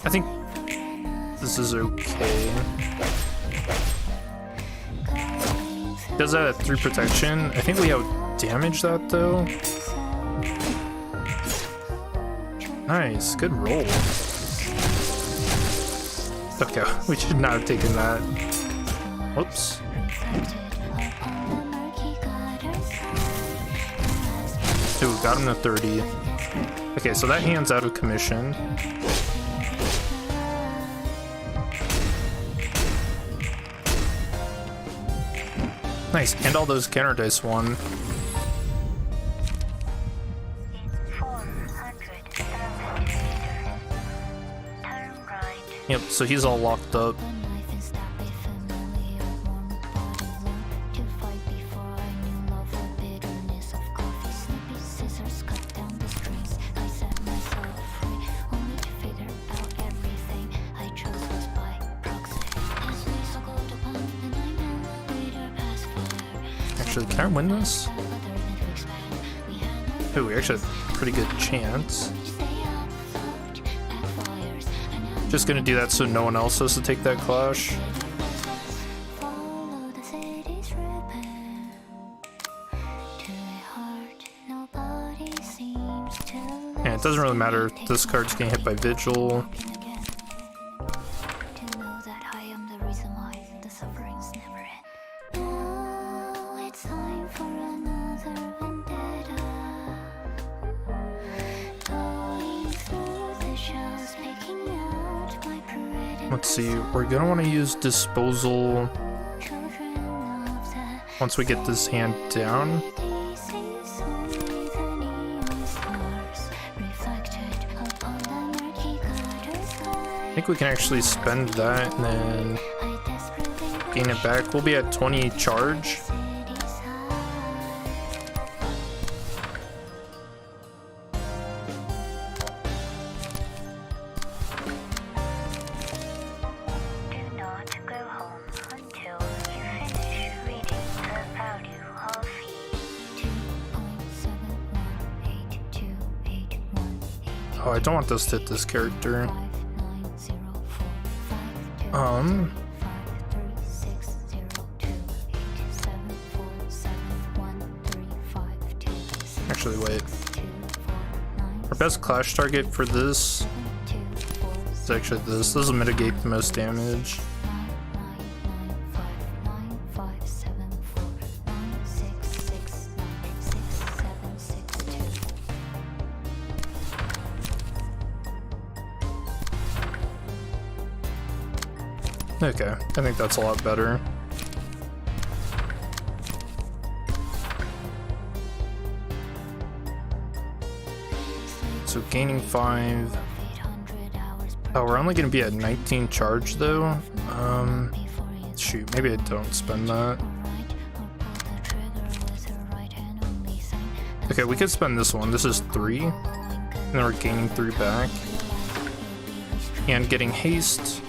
I think this is okay. Does that 3 protection? I think we out damage that though. Nice, good roll. Okay, we should not have taken that. Whoops. Ooh, got him to 30. Okay, so that hand's out of commission. Nice, and all those counter dice won. Yep, so he's all locked up. Actually, can I win this? Oh, we actually have a pretty good chance. Just gonna do that so no one else has to take that clash. And it doesn't really matter if this card's getting hit by Vigil. Let's see, we're gonna want to use Disposal once we get this hand down. I think we can actually spend that and then gain it back. We'll be at 20 charge. Oh, I don't want this to hit this character. Actually, wait. Our best clash target for this is actually this. This will mitigate the most damage. Okay, I think that's a lot better. So gaining 5. Oh, we're only gonna be at 19 charge though. Shoot, maybe I don't spend that. Okay, we could spend this one. This is 3. And then we're gaining 3 back. And getting haste.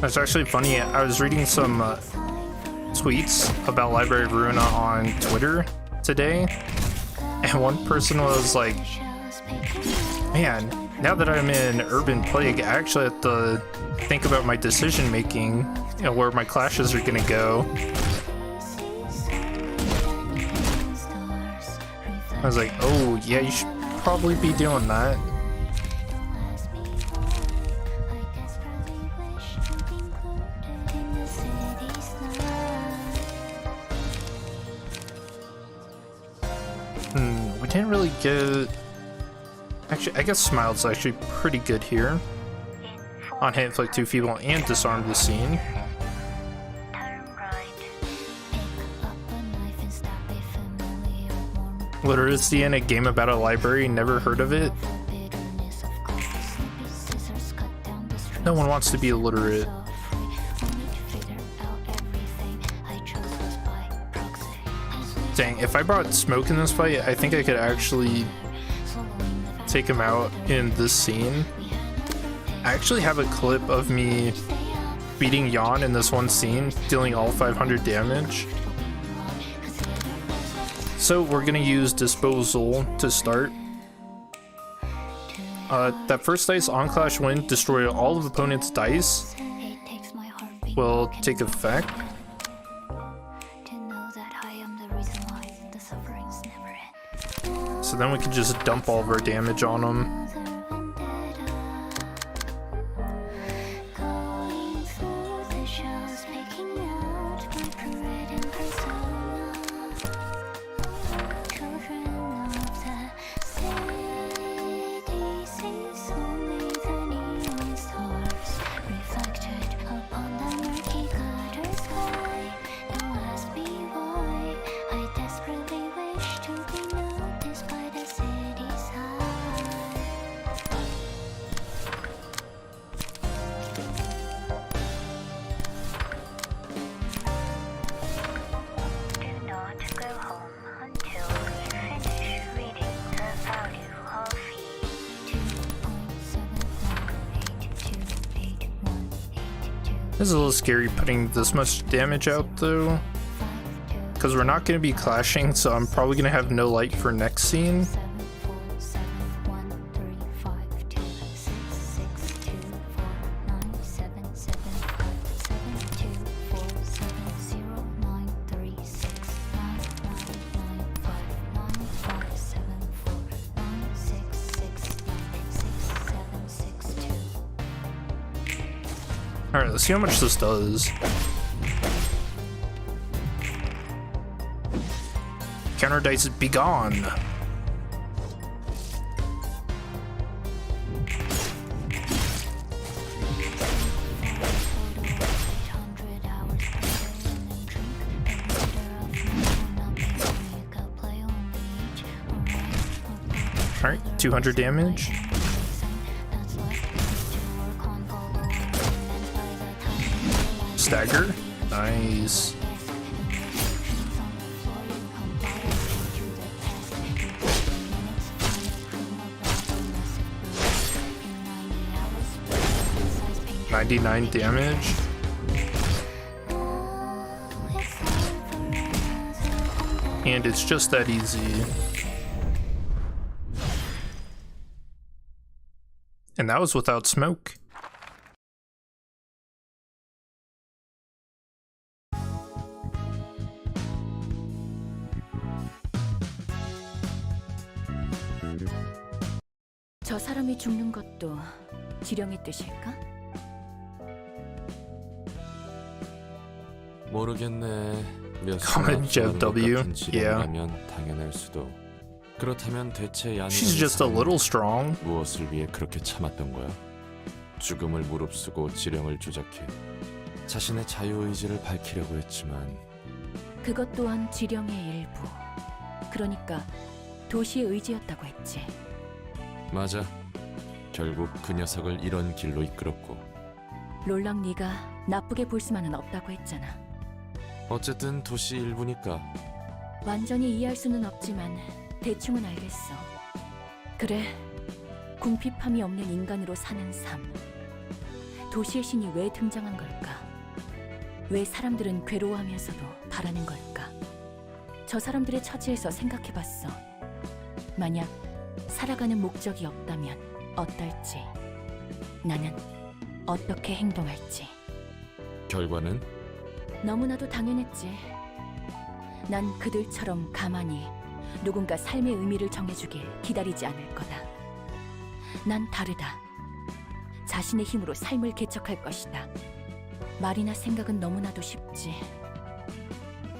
It's actually funny, I was reading some tweets about Library of Ruina on Twitter today, and one person was like, man, now that I'm in Urban Plague, I actually have to think about my decision making, you know, where my clashes are gonna go. I was like, oh yeah, you should probably be doing that. We didn't really get... Actually, I guess Smile's actually pretty good here. On hit, inflict 2 feeble and disarm the scene. Literacy in a game about a library, never heard of it? No one wants to be illiterate. Dang, if I brought Smoke in this fight, I think I could actually take him out in this scene. I actually have a clip of me beating Jan in this one scene, dealing all 500 damage. So we're gonna use Disposal to start. That first dice on Clash Win, destroy all of the opponent's dice, will take effect. So then we can just dump all of our damage on them. This is a little scary putting this much damage out though, because we're not going to be clashing, so I'm probably going to have no light for next scene. Alright, let's see how much this does. Counter dice, be gone. Alright, 200 damage. Stagger. Nice. $99 damage. And it's just that easy. And that was without smoke. 저 사람이 죽는 것도 지령의 뜻일까? 모르겠네. 몇 Comment Jeff W. Yeah. 지령이라면 당연할 수도. 그렇다면 대체 야는 She's just a little strong. 무엇을 위해 그렇게 참았던 거야? 죽음을 무릅쓰고 지령을 조작해 자신의 자유의지를 밝히려고 했지만 그것 또한 지령의 일부. 그러니까 도시의 의지였다고 했지. 맞아. 결국 그 녀석을 이런 길로 이끌었고 롤랑 네가 나쁘게 볼 수만은 없다고 했잖아. 어쨌든 도시 일부니까. 완전히 이해할 수는 없지만 대충은 알겠어. 그래, 궁핍함이 없는 인간으로 사는 삶. 도시의 신이 왜 등장한 걸까? 왜 사람들은 괴로워하면서도 바라는 걸까? 저 사람들의 처지에서 생각해봤어. 만약 살아가는 목적이 없다면 어떨지, 나는 어떻게 행동할지. 결과는? 너무나도 당연했지. 난 그들처럼 가만히 누군가 삶의 의미를 정해주길 기다리지 않을 거다. 난 다르다. 자신의 힘으로 삶을 개척할 것이다. 말이나 생각은 너무나도 쉽지.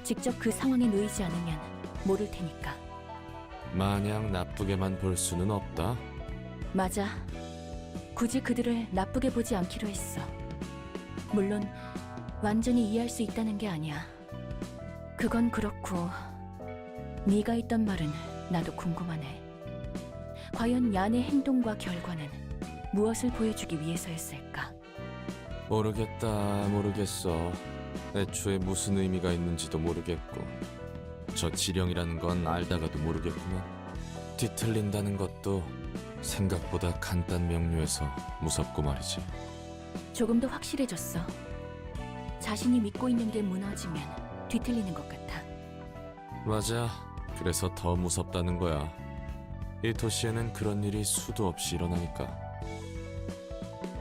직접 그 상황에 놓이지 않으면 모를 테니까. 마냥 나쁘게만 볼 수는 없다. 맞아. 굳이 그들을 나쁘게 보지 않기로 했어. 물론 완전히 이해할 수 있다는 게 아니야. 그건 그렇고 네가 했던 말은 나도 궁금하네. 과연 얀의 행동과 결과는 무엇을 보여주기 위해서였을까? 모르겠어. 애초에 무슨 의미가 있는지도 모르겠고 저 지령이라는 건 알다가도 모르겠구만. 뒤틀린다는 것도 생각보다 간단 명료해서 무섭고 말이지. 조금 더 확실해졌어. 자신이 믿고 있는 게 무너지면 뒤틀리는 것 같아. 맞아. 그래서 더 무섭다는 거야. 이 도시에는 그런 일이 수도 없이 일어나니까.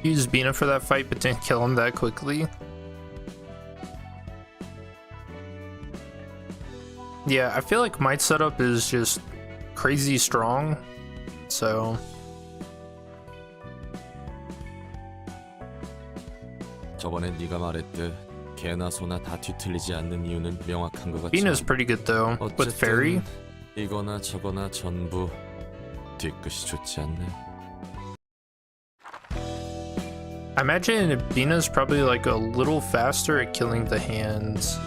Used Bina for that fight, but didn't kill him that quickly. Yeah, I feel like my setup is just crazy strong, so... 저번에 네가 말했듯 개나 소나 다 뒤틀리지 않는 이유는 명확한 것 같지. Bina's pretty good though, with Fairy. 이거나 저거나 전부 뒤끝이 좋지 않네. I imagine Bina's probably like a little faster at killing the hands.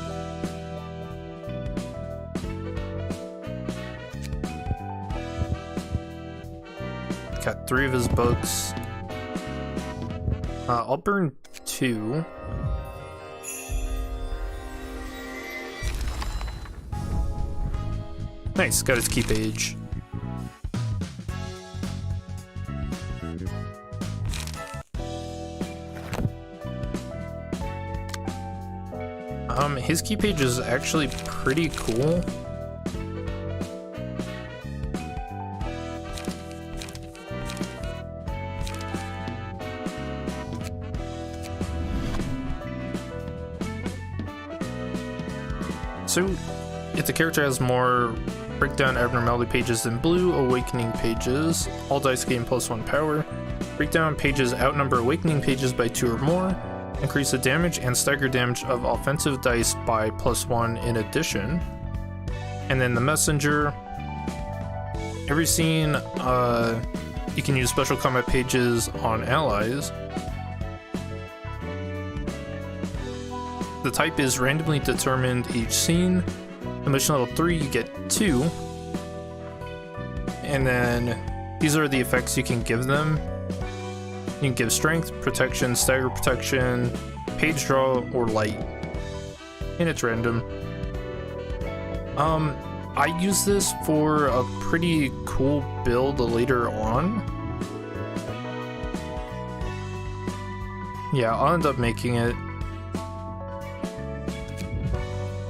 Got 3 of his books. I'll burn 2. Nice, got his key page. His key page is actually pretty cool. So, if the character has more breakdown abnormality pages than blue awakening pages, all dice gain +1 power. Breakdown pages outnumber awakening pages by 2 or more. Increase the damage and stagger damage of offensive dice by +1 in addition. And then the messenger. Every scene, you can use special combat pages on allies. The type is randomly determined each scene. Emotion level 3, you get 2. And then these are the effects you can give them. You can give strength, protection, stagger protection, page draw, or light. And it's random. I use this for a pretty cool build later on. Yeah, I'll end up making it.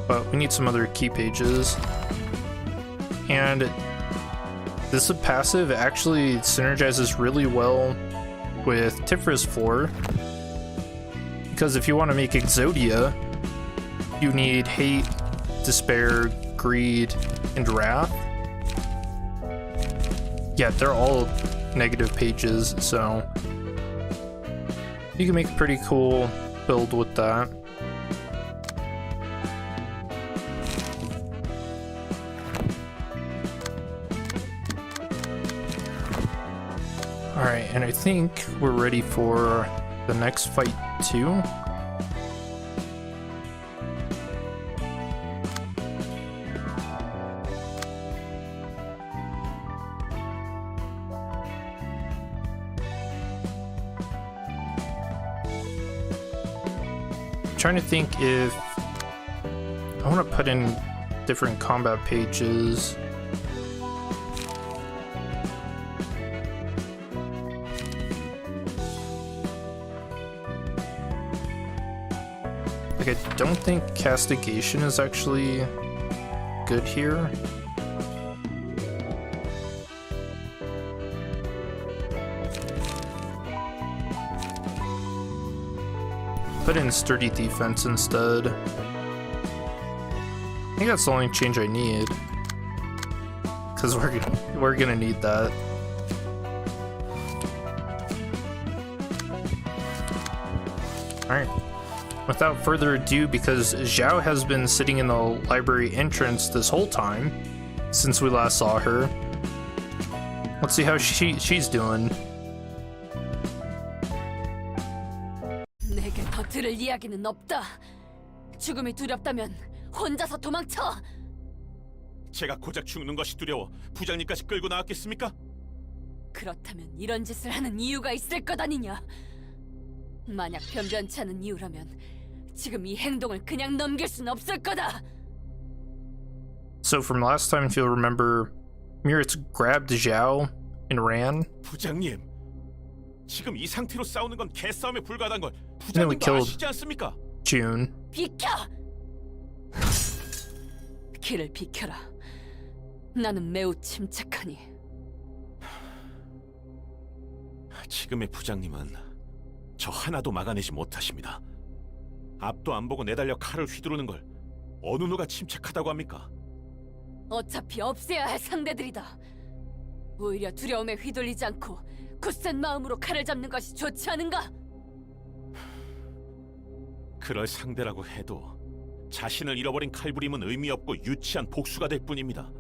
But we need some other key pages. And this passive actually synergizes really well with Tifra's 4. Because if you want to make Exodia, you need Hate, Despair, Greed, and Wrath. Yeah, they're all negative pages, so you can make a pretty cool build with that. Alright, and I think we're ready for the next fight too. I'm trying to think if I want to put in different combat pages. Like, I don't think castigation is actually good here. Put in sturdy defense instead. I think that's the only change I need, because we're gonna need that. All right. Without further ado, because Zhao has been sitting in the library entrance this whole time since we last saw her. Let's see how she's doing. 내게 더 들을 이야기는 없다. 죽음이 두렵다면 혼자서 도망쳐. 제가 고작 죽는 것이 두려워 부장님까지 끌고 나왔겠습니까? 그렇다면 이런 짓을 하는 이유가 있을 것 아니냐? 만약 변변치 않은 이유라면 지금 이 행동을 그냥 넘길 순 없을 거다. So from last time, if you'll remember, Miritz grabbed Zhao and ran. 부장님, 지금 이 상태로 싸우는 건 개싸움에 불과하다는 걸 then we 부장님도 killed 아시지 않습니까? June. 비켜! 길을 비켜라. 나는 매우 침착하니. 지금의 부장님은 저 하나도 막아내지 못하십니다. 앞도 안 보고 내달려 칼을 휘두르는 걸 어느 누가 침착하다고 합니까? 어차피 없애야 할 상대들이다. 오히려 두려움에 휘둘리지 않고 굳센 마음으로 칼을 잡는 것이 좋지 않은가? 그럴 상대라고 해도 자신을 잃어버린 칼부림은 의미 없고 유치한 복수가 될 뿐입니다.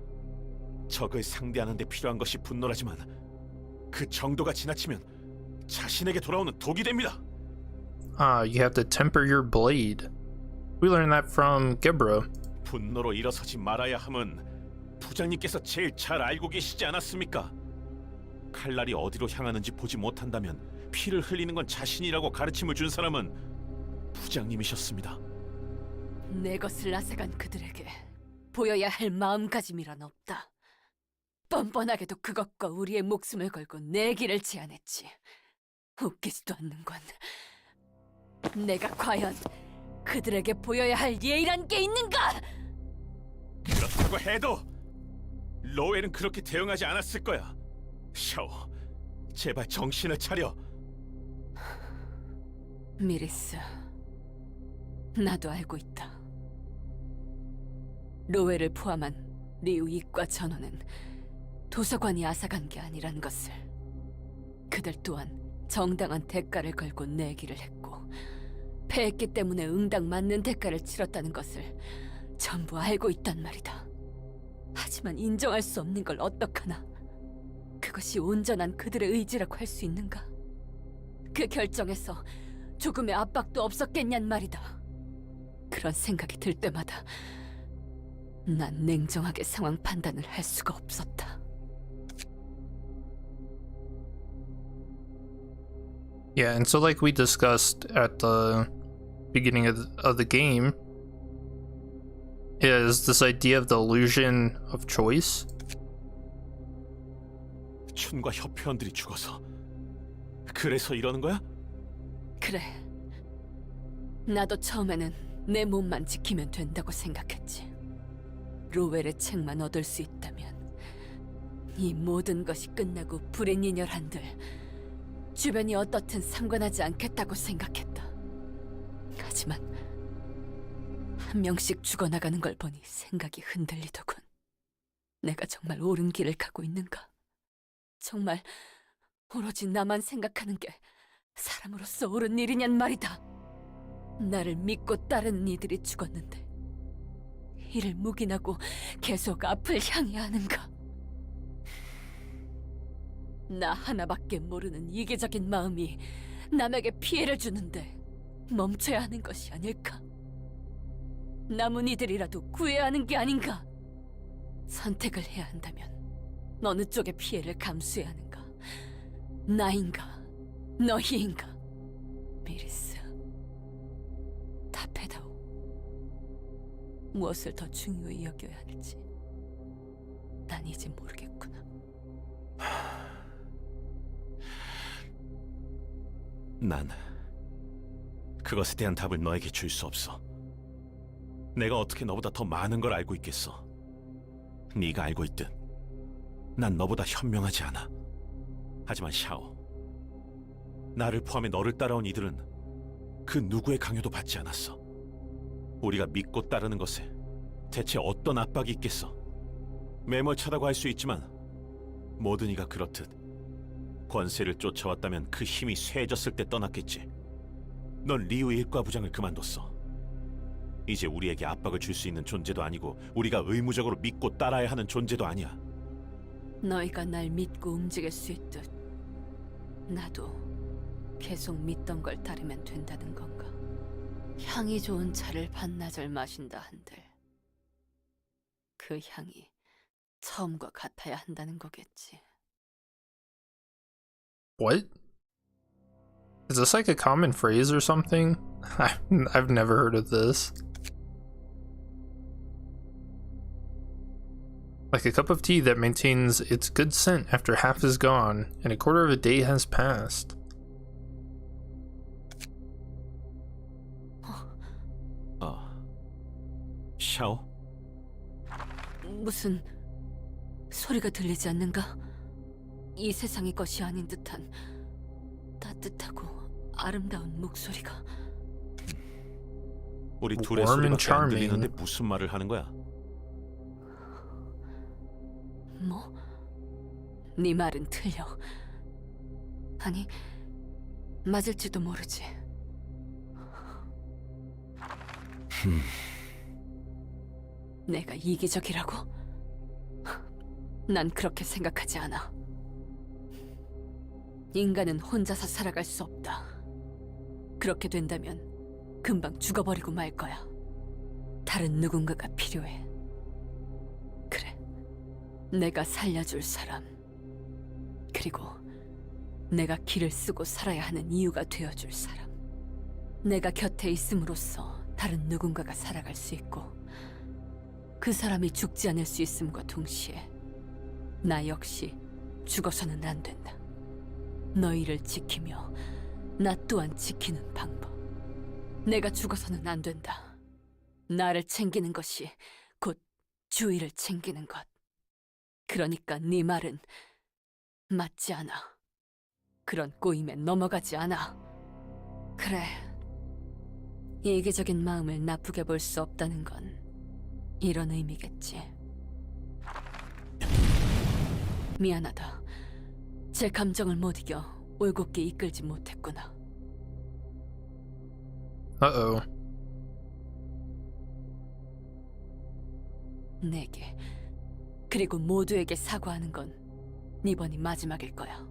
적을 상대하는 데 필요한 것이 분노라지만 그 정도가 지나치면 자신에게 돌아오는 독이 됩니다. You have to temper your blade. We learned that from Gebra. 분노로 일어서지 말아야 함은 부장님께서 제일 잘 알고 계시지 않았습니까? 칼날이 어디로 향하는지 보지 못한다면 피를 흘리는 건 자신이라고 가르침을 준 사람은 부장님이셨습니다. 내 것을 앗아간 그들에게 보여야 할 마음가짐이란 없다. 뻔뻔하게도 그것과 우리의 목숨을 걸고 내 길을 제안했지. 웃기지도 않는군. 내가 과연 그들에게 보여야 할 예의란 게 있는가? 그렇다고 해도 로엘은 그렇게 대응하지 않았을 거야. 샤오, 제발 정신을 차려. 미리스, 나도 알고 있다. 로웨를 포함한 리우 이과 전원은 도서관이 앗아간 게 아니란 것을, 그들 또한 정당한 대가를 걸고 내기를 했고 패했기 때문에 응당 맞는 대가를 치렀다는 것을 전부 알고 있단 말이다. 하지만 인정할 수 없는 걸 어떡하나? 그것이 온전한 그들의 의지라고 할 수 있는가? 그 결정에서 조금의 압박도 없었겠냔 말이다. 그런 생각이 들 때마다 난 냉정하게 상황 판단을 할 수가 없었다. Yeah, and so like we discussed at the beginning of the game, is this idea of the illusion of choice. 춘과 협회원들이 죽어서 그래서 이러는 거야? 그래. 나도 처음에는 내 몸만 지키면 된다고 생각했지. 로웰의 책만 얻을 수 있다면 이 모든 것이 끝나고 불행인열 한들 주변이 어떻든 상관하지 않겠다고 생각했다. 하지만 한 명씩 죽어나가는 걸 보니 생각이 흔들리더군. 내가 정말 옳은 길을 가고 있는가? 정말 오로지 나만 생각하는 게 사람으로서 옳은 일이냔 말이다. 나를 믿고 따르는 이들이 죽었는데 이를 묵인하고 계속 앞을 향해야 하는가? 나 하나밖에 모르는 이기적인 마음이 남에게 피해를 주는데 멈춰야 하는 것이 아닐까? 남은 이들이라도 구해야 하는 게 아닌가? 선택을 해야 한다면 어느 쪽의 피해를 감수해야 하는가? 나인가? 너희인가? 미리스, 답해다오. 무엇을 더 중요히 여겨야 할지 난 이제 모르겠구나. 난 그것에 대한 답을 너에게 줄 수 없어. 내가 어떻게 너보다 더 많은 걸 알고 있겠어. 네가 알고 있듯 난 너보다 현명하지 않아. 하지만 샤오, 나를 포함해 너를 따라온 이들은 그 누구의 강요도 받지 않았어. 우리가 믿고 따르는 것에 대체 어떤 압박이 있겠어. 매몰차다고 할 수 있지만 모든 이가 그렇듯 권세를 쫓아왔다면 그 힘이 쇠해졌을 때 떠났겠지. 넌 리우 일과 부장을 그만뒀어. 이제 우리에게 압박을 줄 수 있는 존재도 아니고 우리가 의무적으로 믿고 따라야 하는 존재도 아니야. 너희가 날 믿고 움직일 수 있듯 나도 계속 믿던 걸 따르면 된다는 건가? 향이 좋은 차를 반나절 마신다 한들 그 향이 처음과 같아야 한다는 거겠지. What? Is this like a common phrase or something? I've never heard of this. Like a cup of tea that maintains its good scent after half is gone and a quarter of a day has passed. 샤오? 무슨 소리가 들리지 않는가? 이 세상의 것이 아닌 듯한 따뜻하고 아름다운 목소리가. 우리 둘의 Warm and 소리밖에 안 charming. 들리는데 무슨 말을 하는 거야? 뭐? 네 말은 틀려. 아니, 맞을지도 모르지. 내가 이기적이라고? 난 그렇게 생각하지 않아. 인간은 혼자서 살아갈 수 없다. 그렇게 된다면 금방 죽어버리고 말 거야. 다른 누군가가 필요해. 그래, 내가 살려줄 사람. 그리고 내가 길을 쓰고 살아야 하는 이유가 되어줄 사람. 내가 곁에 있음으로써 다른 누군가가 살아갈 수 있고 그 사람이 죽지 않을 수 있음과 동시에 나 역시 죽어서는 안 된다. 너희를 지키며 나 또한 지키는 방법. 내가 죽어서는 안 된다. 나를 챙기는 것이 곧 주위를 챙기는 것. 그러니까 네 말은 맞지 않아. 그런 꼬임에 넘어가지 않아. 그래. 이기적인 마음을 나쁘게 볼 수 없다는 건 이런 의미겠지. 미안하다. 제 감정을 못 이겨 올곧게 이끌지 못했구나. Uh-oh. 내게 그리고 모두에게 사과하는 건 이번이 마지막일 거야.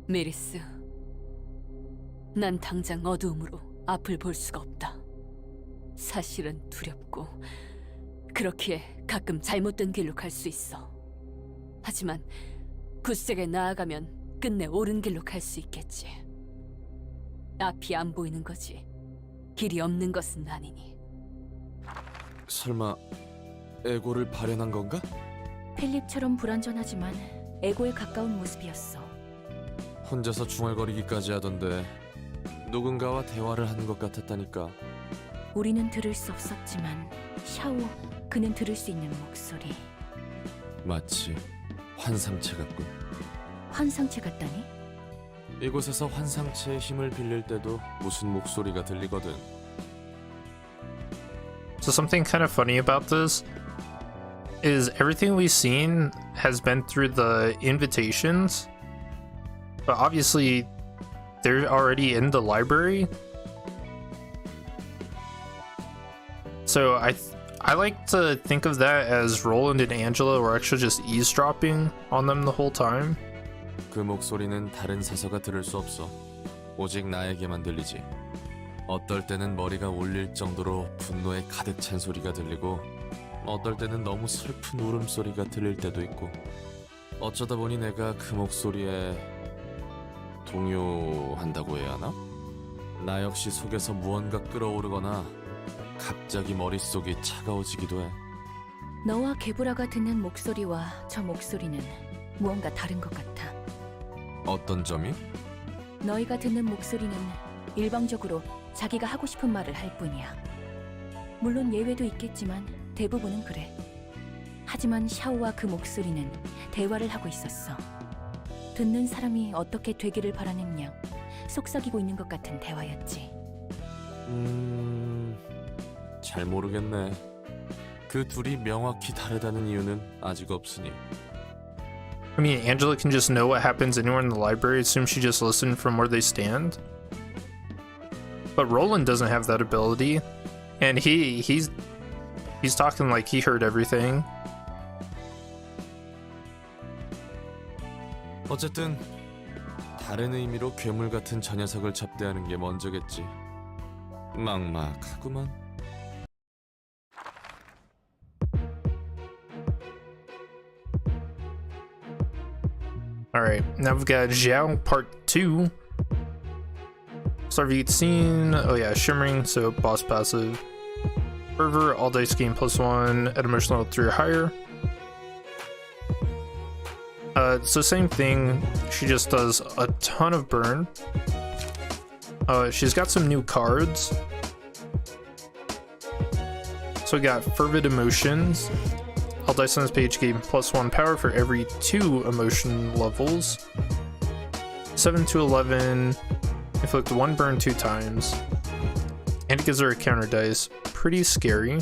메리스, 난 당장 어두움으로 앞을 볼 수가 없다. 사실은 두렵고 그렇기에 가끔 잘못된 길로 갈 수 있어. 하지만 굳세게 나아가면 끝내 옳은 길로 갈 수 있겠지. 앞이 안 보이는 거지 길이 없는 것은 아니니. 설마 에고를 발현한 건가? 필립처럼 불완전하지만 에고에 가까운 모습이었어. 혼자서 중얼거리기까지 하던데 누군가와 대화를 하는 것 같았다니까. 우리는 들을 수 없었지만 샤오, 그는 들을 수 있는 목소리. 마치 환상체 같군. 환상체 같다니? 이곳에서 환상체의 힘을 빌릴 때도 무슨 목소리가 들리거든. So something kind of funny about this is everything we've seen has been through the invitations, but obviously they're already in the library. So I like to think of that as Roland and Angela were actually just eavesdropping on them the whole time. 그 목소리는 다른 사서가 들을 수 없어. 오직 나에게만 들리지. 어떨 때는 머리가 울릴 정도로 분노에 가득 찬 소리가 들리고, 어떨 때는 너무 슬픈 울음소리가 들릴 때도 있고, 어쩌다 보니 내가 그 목소리에 동요한다고 해야 하나? 나 역시 속에서 무언가 끓어오르거나 갑자기 머릿속이 차가워지기도 해. 너와 게브라가 듣는 목소리와 저 목소리는 무언가 다른 것 같아. 어떤 점이? 너희가 듣는 목소리는 일방적으로 자기가 하고 싶은 말을 할 뿐이야. 물론 예외도 있겠지만 대부분은 그래. 하지만 샤오와 그 목소리는 대화를 하고 있었어. 듣는 사람이 어떻게 되기를 바라는 양 속삭이고 있는 것 같은 대화였지. 잘 모르겠네. 그 둘이 명확히 다르다는 이유는 아직 없으니. I mean, Angela can just know what happens anywhere in the library, assume she just listened from where they stand. But Roland doesn't have that ability, and he's talking like he heard everything. 어쨌든 다른 의미로 괴물 같은 저 녀석을 접대하는 게 먼저겠지. 막막하구만. Alright, now we've got Xiao Part 2. Starvate Scene, oh yeah, Shimmering, so boss passive. Fervor, all dice gain +1 at emotional 3 or higher. So same thing, she just does a ton of burn. She's got some new cards. So we got Fervid Emotions. All dice on this page gain +1 power for every 2 emotion levels. 7 to 11, inflict 1 burn 2 times. And it gives her a counter dice. Pretty scary.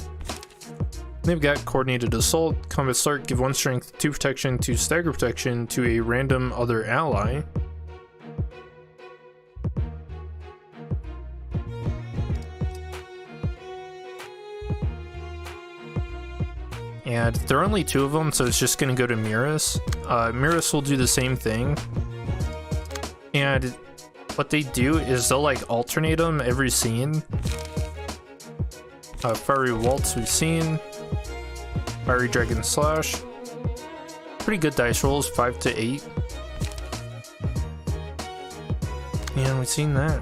They've got Coordinated Assault, Combat Start, give 1 strength, 2 protection, 2 stagger protection to a random other ally. And there are only 2 of them, so it's just going to go to Miras. Miras will do the same thing. And what they do is they'll like alternate them every scene. Fiery Waltz we've seen. Fiery Dragon Slash. Pretty good dice rolls, 5 to 8. Yeah, we've seen that.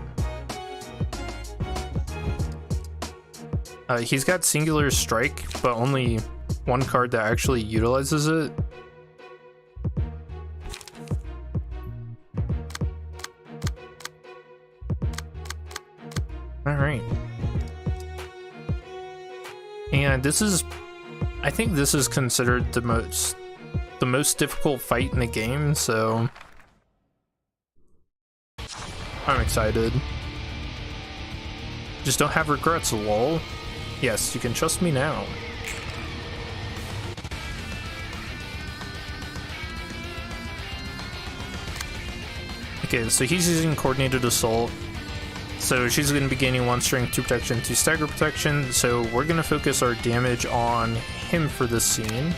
He's got Singular Strike, but only 1 card that actually utilizes it. Alright. And this is, I think this is considered the most difficult fight in the game, so I'm excited. Just don't have regrets, lol. Yes, you can trust me now. Okay, so he's using coordinated assault. So she's going to be gaining 1 strength, 2 protection, 2 stagger protection. So we're going to focus our damage on him for this scene.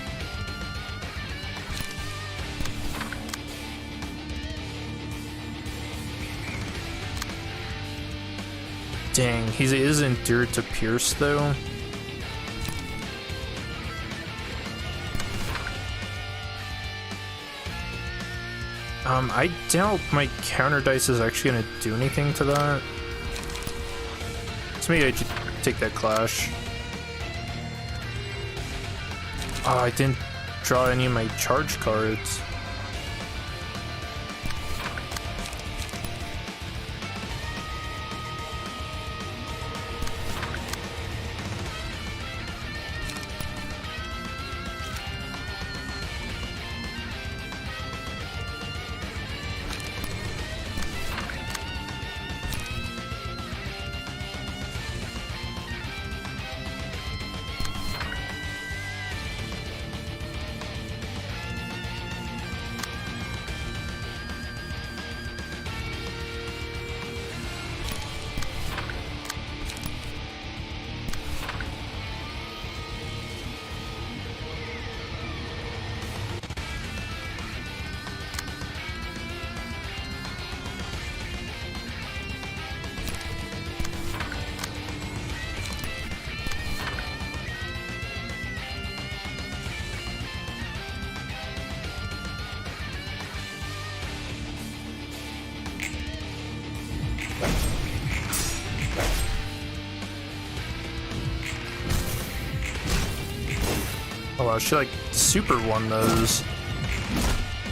Dang, he is endured to pierce though. I doubt my counter dice is actually going to do anything to that. So maybe I should take that clash. Oh, I didn't draw any of my charge cards. Oh wow, she like super won those.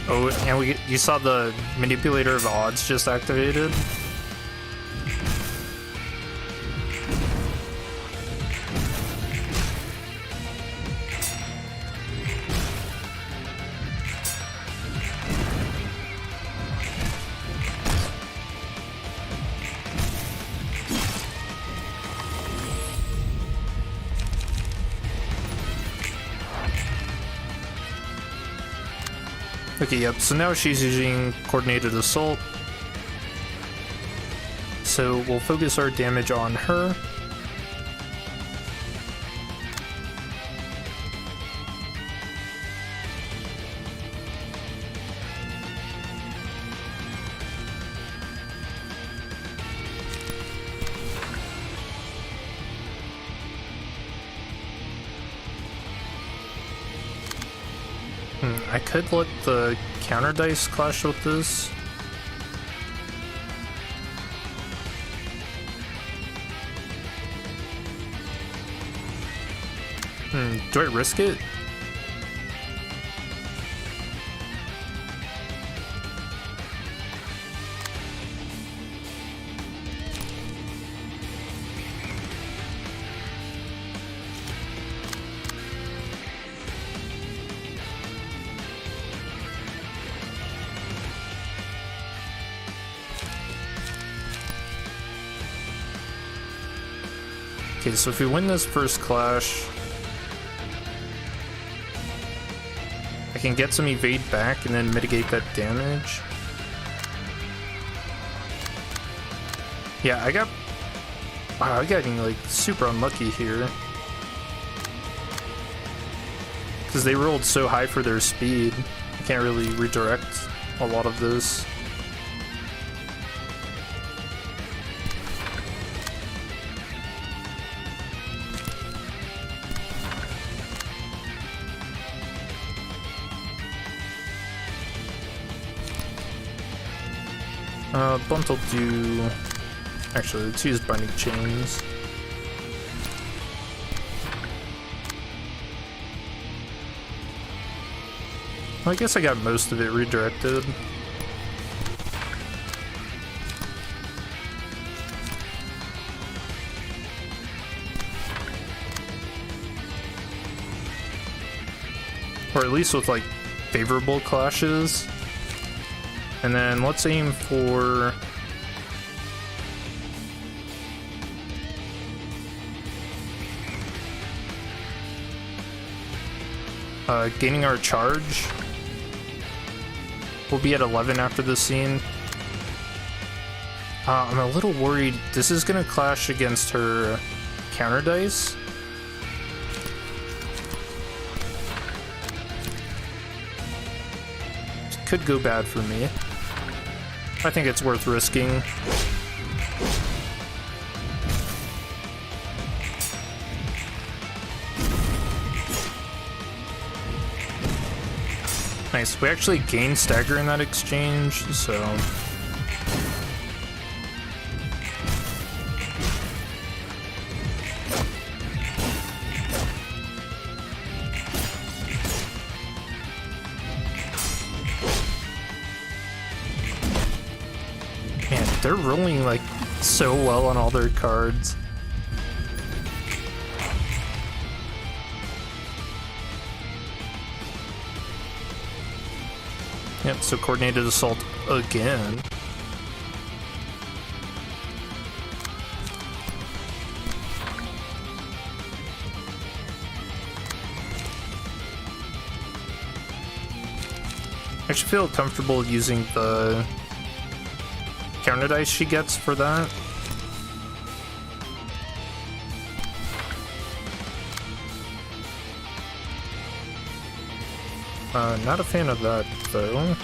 Oh, and you saw the manipulator of odds just activated. Okay, yep, so now she's using coordinated assault. So we'll focus our damage on her. I could let the counter dice clash with this. Do I risk it? Okay, so if we win this first clash, I can get some evade back and then mitigate that damage. Yeah, I got like super unlucky here. Because they rolled so high for their speed, I can't really redirect a lot of this. Blunt will do... Actually, let's use Binding Chains. Well, I guess I got most of it redirected. Or at least with like favorable clashes. And then let's aim for gaining our charge. We'll be at 11 after this scene. I'm a little worried. This is gonna clash against her counter dice. Could go bad for me. I think it's worth risking. Nice. We actually gained stagger in that exchange, so... Man, they're rolling like so well on all their cards. Yep, so coordinated assault again. I actually feel comfortable using the counter dice she gets for that. Not a fan of that, though.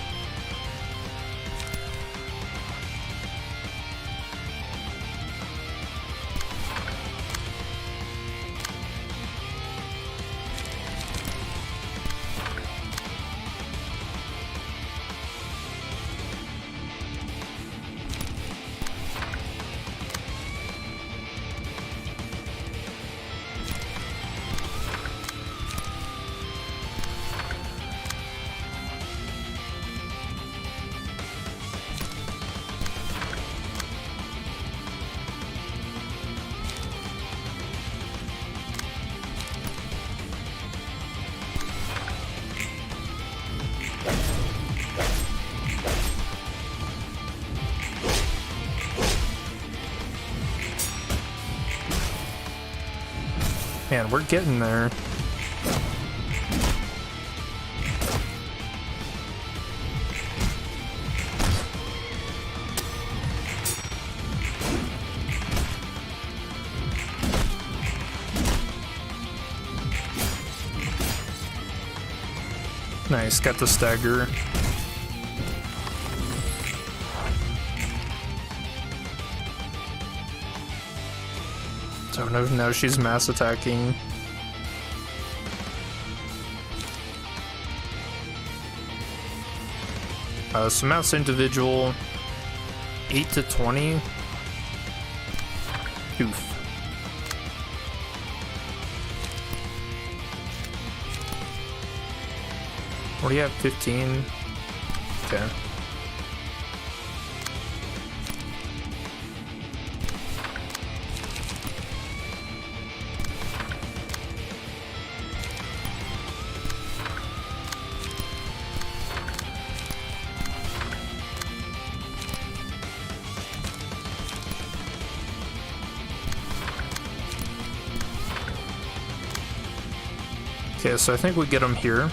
Man, we're getting there. Nice, got the stagger. So now she's mass attacking. So mouse individual, 8 to 20. Oof. What do you have? 15? Okay. Okay, so I think we get him here.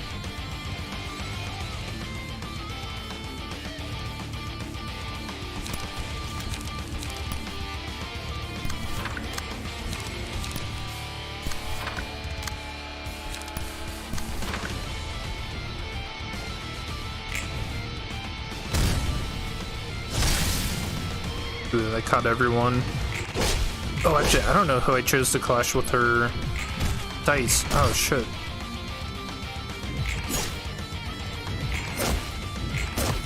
Ooh, I caught everyone. Oh, actually, I don't know who I chose to clash with her dice. Oh, shit.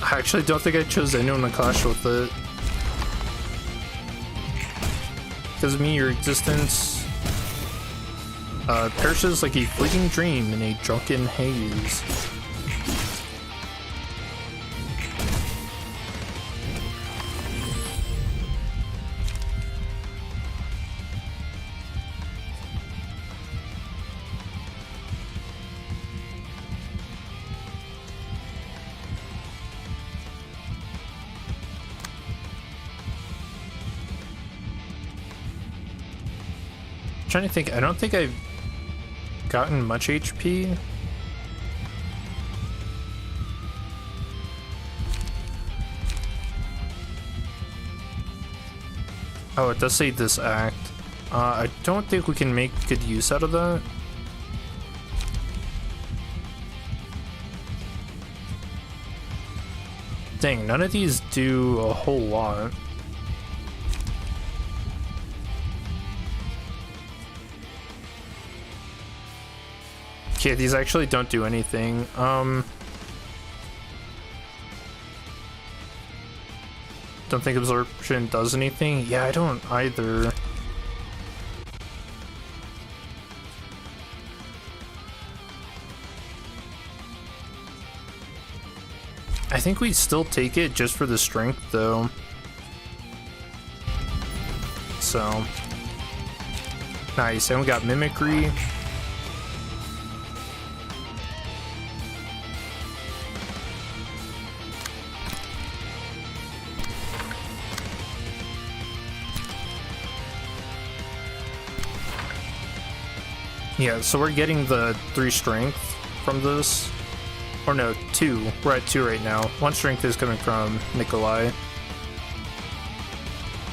I actually don't think I chose anyone to clash with it. Because of me, your existence perishes like a fleeting dream in a drunken haze. Trying to think, I don't think I've gotten much HP. Oh, it does say this act. I don't think we can make good use out of that. Dang, none of these do a whole lot. Okay, these actually don't do anything. Don't think absorption does anything. Yeah, I don't either. I think we still take it just for the strength though. So nice, and we got mimicry. Yeah, so we're getting the 3 strength from this. Or no, 2. We're at 2 right now. 1 strength is coming from Nikolai.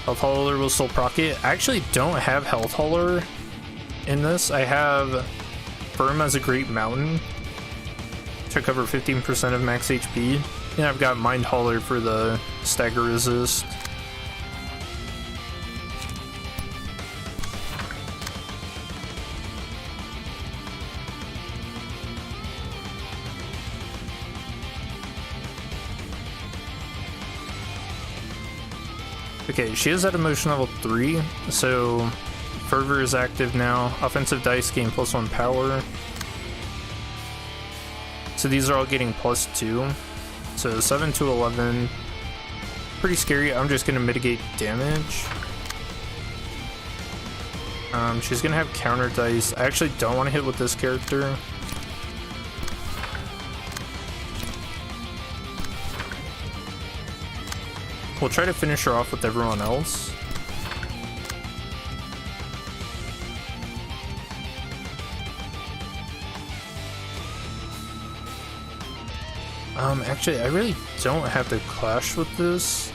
Health Hauler will still proc it. I actually don't have Health Hauler in this. I have Firm as a Great Mountain to cover 15% of max HP. And I've got Mind Hauler for the stagger resist. Okay, she is at emotion level 3, so Fervor is active now. Offensive dice gain +1 power. So these are all getting +2. So 7 to 11. Pretty scary. I'm just gonna mitigate damage. She's gonna have counter dice. I actually don't want to hit with this character. We'll try to finish her off with everyone else. Actually, I really don't have to clash with this.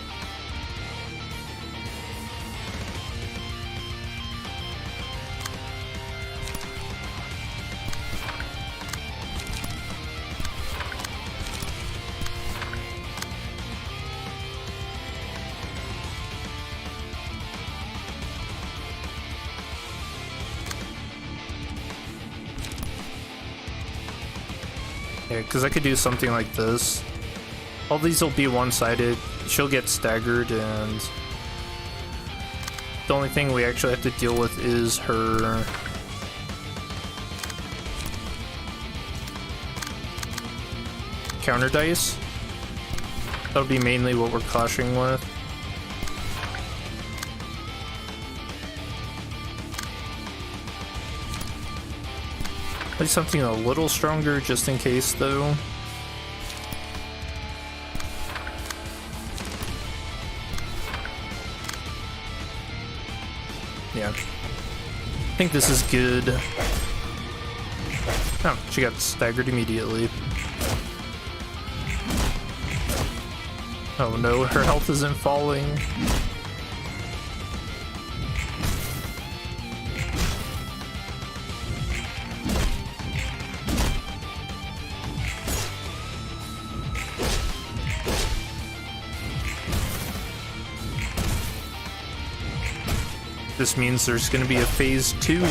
Yeah, because I could do something like this. All these will be one-sided. She'll get staggered, and the only thing we actually have to deal with is her counter dice. That'll be mainly what we're clashing with. Play something a little stronger just in case, though. Yeah. I think this is good. Oh, she got staggered immediately. Oh no, her health isn't falling. This means there's going to be a phase 2.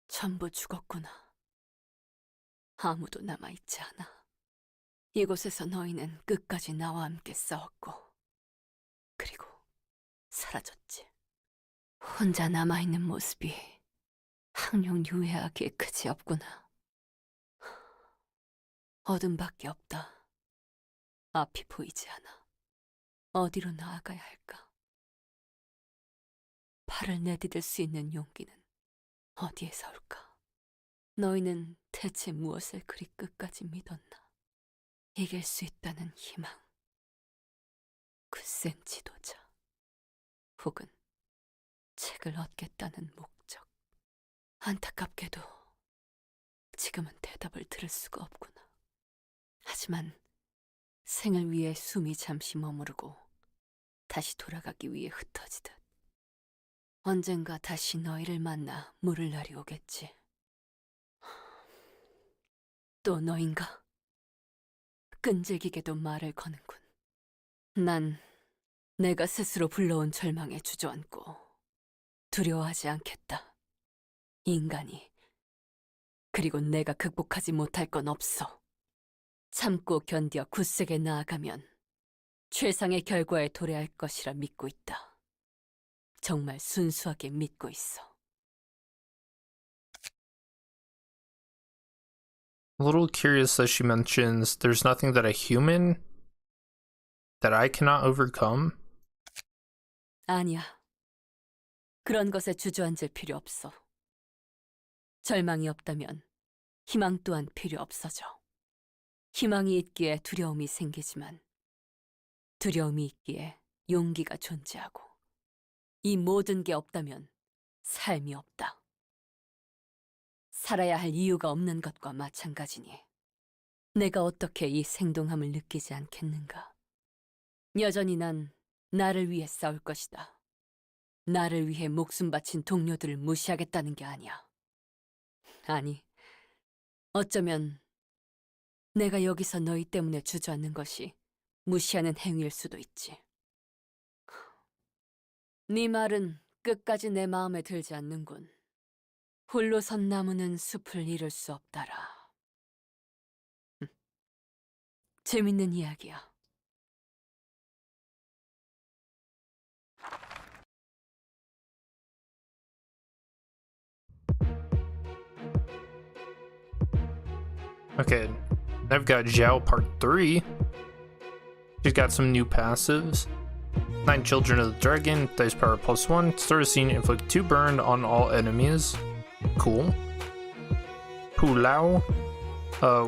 전부 죽었구나. 아무도 남아있지 않아. 이곳에서 너희는 끝까지 나와 함께 싸웠고, 그리고 사라졌지. 혼자 남아있는 모습이 항룡유해하기에 그지없구나. 어둠밖에 없다. 앞이 보이지 않아. 어디로 나아가야 할까? 발을 내디딜 수 있는 용기는 어디에서 올까? 너희는 대체 무엇을 그리 끝까지 믿었나? 이길 수 있다는 희망, 굳센 지도자, 혹은 책을 얻겠다는 목적. 안타깝게도 지금은 대답을 들을 수가 없구나. 하지만 생을 위해 숨이 잠시 머무르고 다시 돌아가기 위해 흩어지듯 언젠가 다시 너희를 만나 물을 날이 오겠지. 또 너인가? 끈질기게도 말을 거는군. 난 내가 스스로 불러온 절망에 주저앉고 두려워하지 않겠다. 인간이. 그리고 내가 극복하지 못할 건 없어. 참고 견뎌 굳세게 나아가면 최상의 결과에 도래할 것이라 믿고 있다. 정말 순수하게 믿고 있어. A little curious that she mentions there's nothing that a human that I cannot overcome. 아니야. 그런 것에 주저앉을 필요 없어. 절망이 없다면 희망 또한 필요 없어져. 희망이 있기에 두려움이 생기지만 두려움이 있기에 용기가 존재하고 이 모든 게 없다면 삶이 없다. 살아야 할 이유가 없는 것과 마찬가지니 내가 어떻게 이 생동함을 느끼지 않겠는가? 여전히 난 나를 위해 싸울 것이다. 나를 위해 목숨 바친 동료들을 무시하겠다는 게 아니야. 아니, 어쩌면 내가 여기서 너희 때문에 주저앉는 것이 무시하는 행위일 수도 있지. 네 말은 끝까지 내 마음에 들지 않는군. 홀로 선 나무는 숲을 이룰 수 없다라. 재밌는 이야기야. Okay, I've got Zhao Part 3. She's got some new passives. 9 Children of the Dragon, dice power +1, start a scene, inflict 2 burn on all enemies. Cool. Pulao.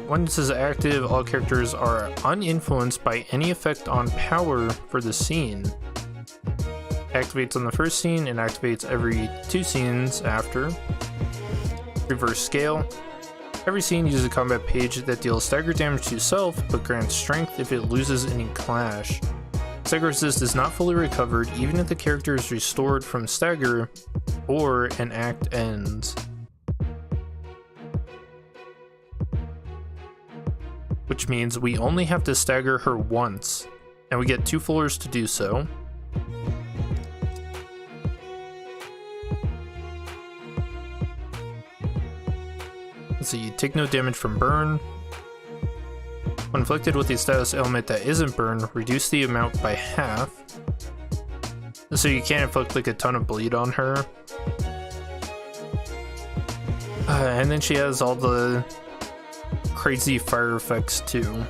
When this is active, all characters are uninfluenced by any effect on power for the scene. Activates on the first scene and activates every 2 scenes after. Reverse scale. Every scene uses a combat page that deals stagger damage to self, but grants strength if it loses any clash. Stagger resist is not fully recovered even if the character is restored from stagger or an act ends. Which means we only have to stagger her once, and we get 2 floors to do so. Let's see, you take no damage from burn. When inflicted with a status element that isn't burn, reduce the amount by half. So you can't inflict like a ton of bleed on her. And then she has all the crazy fire effects too.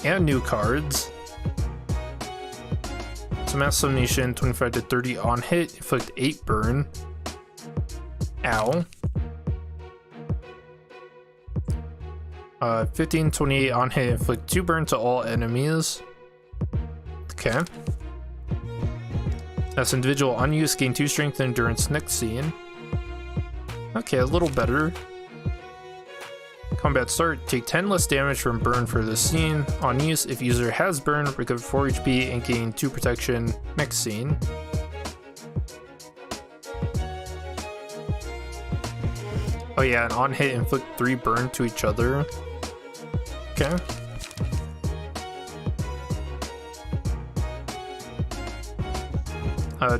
And new cards. So mass summation, 25 to 30 on hit, inflict 8 burn. Ow. 15, 28 on hit, inflict 2 burn to all enemies. Okay. As individual unused, gain 2 strength and endurance next scene. Okay, a little better. Combat start, take 10 less damage from burn for this scene. On use, if user has burn, recover 4 HP and gain 2 protection next scene. Oh yeah, and on hit, inflict 3 burn to each other. Okay.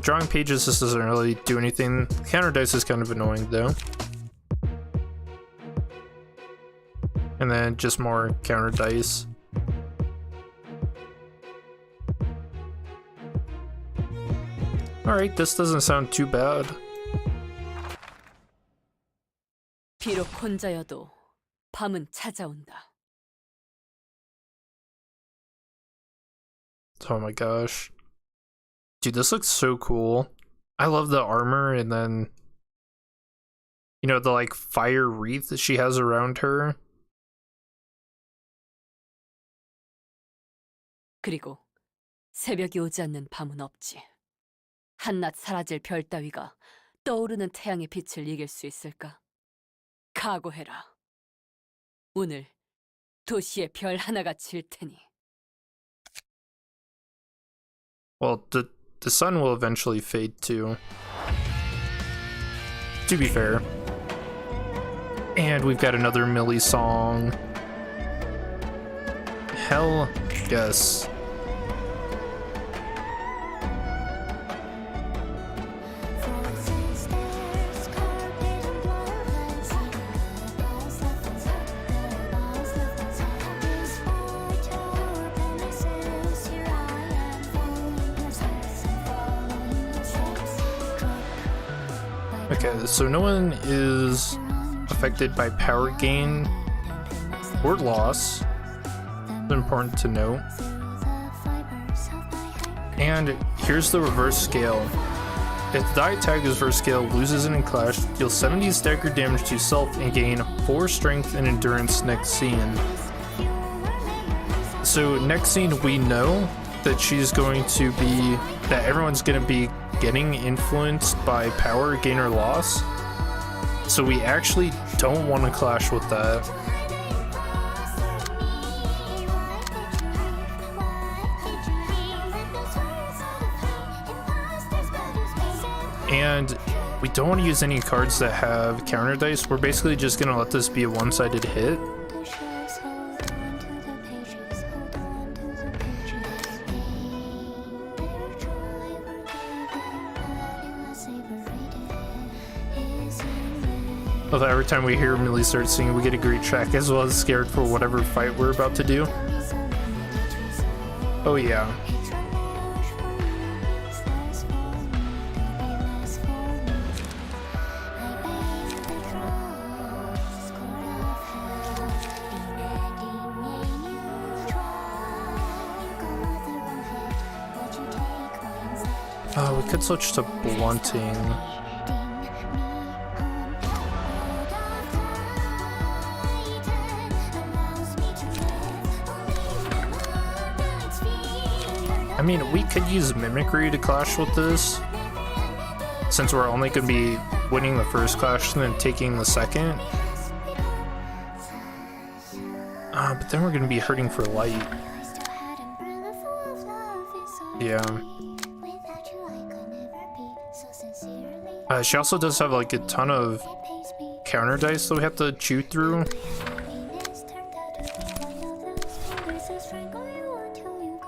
Drawing pages, this doesn't really do anything. Counter dice is kind of annoying though. And then just more counter dice. Alright, this doesn't sound too bad. 비록 혼자여도 밤은 찾아온다. Oh my gosh. Dude, this looks so cool. I love the armor and then You know, the like fire wreath that she has around her. 그리고 새벽이 오지 않는 밤은 없지. 한낮 사라질 별 따위가 떠오르는 태양의 빛을 이길 수 있을까? 각오해라. 오늘 도시에 별 하나가 질 테니. Well, the sun will eventually fade too. To be fair. And we've got another Millie song. Hell yes. Okay, so no one is affected by power gain or loss. It's important to note. And here's the reverse scale. If the die tag is reverse scale loses in a clash, deal 70 staggered damage to yourself and gain 4 strength and endurance next scene. So next scene we know that she's going to be, that everyone's going to be getting influenced by power gain or loss. So we actually don't want to clash with that. And we don't want to use any cards that have counter dice. We're basically just going to let this be a one-sided hit. Although every time we hear Millie start singing, we get a great track, as well as scared for whatever fight we're about to do. Oh yeah. We could switch to blunting. I mean, we could use Mimicry to clash with this, since we're only going to be winning the first clash and then taking the second. But then we're going to be hurting for light. Yeah. She also does have like a ton of counter dice that we have to chew through.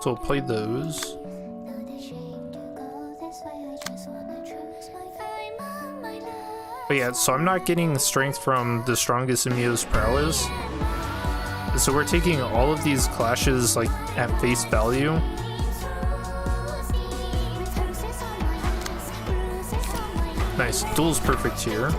So we'll play those. But yeah, so I'm not getting strength from the strongest Emio's prowess. So we're taking all of these clashes like at face value. Nice, duel's perfect here.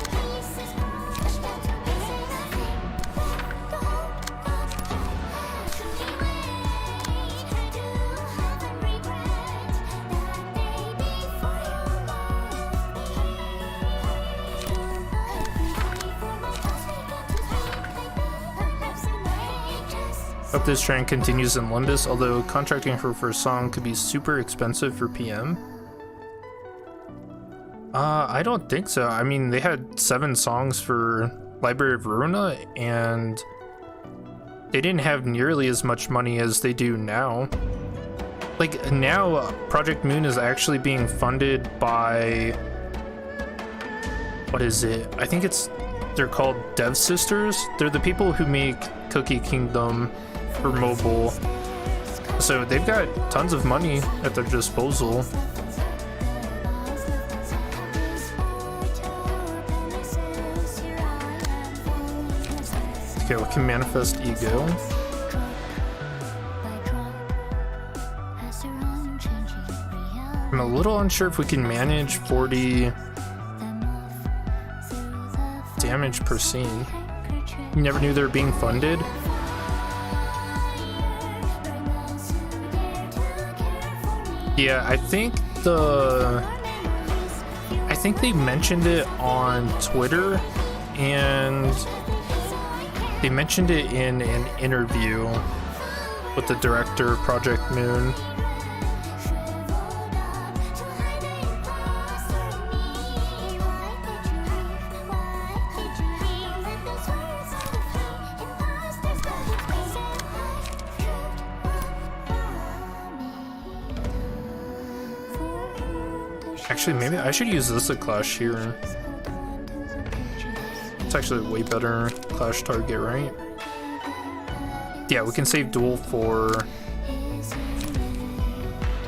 Hope this trend continues in Limbus, although contracting her for a song could be super expensive for PM. I don't think so. I mean, they had 7 songs for Library of Ruina, and they didn't have nearly as much money as they do now. Like, now, Project Moon is actually being funded by... what is it? I think they're called Dev Sisters. They're the people who make Cookie Kingdom for mobile. So they've got tons of money at their disposal. Okay, we can manifest ego. I'm a little unsure if we can manage 40 damage per scene. You never knew they were being funded. Yeah, I think they mentioned it on Twitter and they mentioned it in an interview with the director of Project Moon. Actually, maybe I should use this at Clash here. It's actually a way better Clash target, right? Yeah, we can save Duel for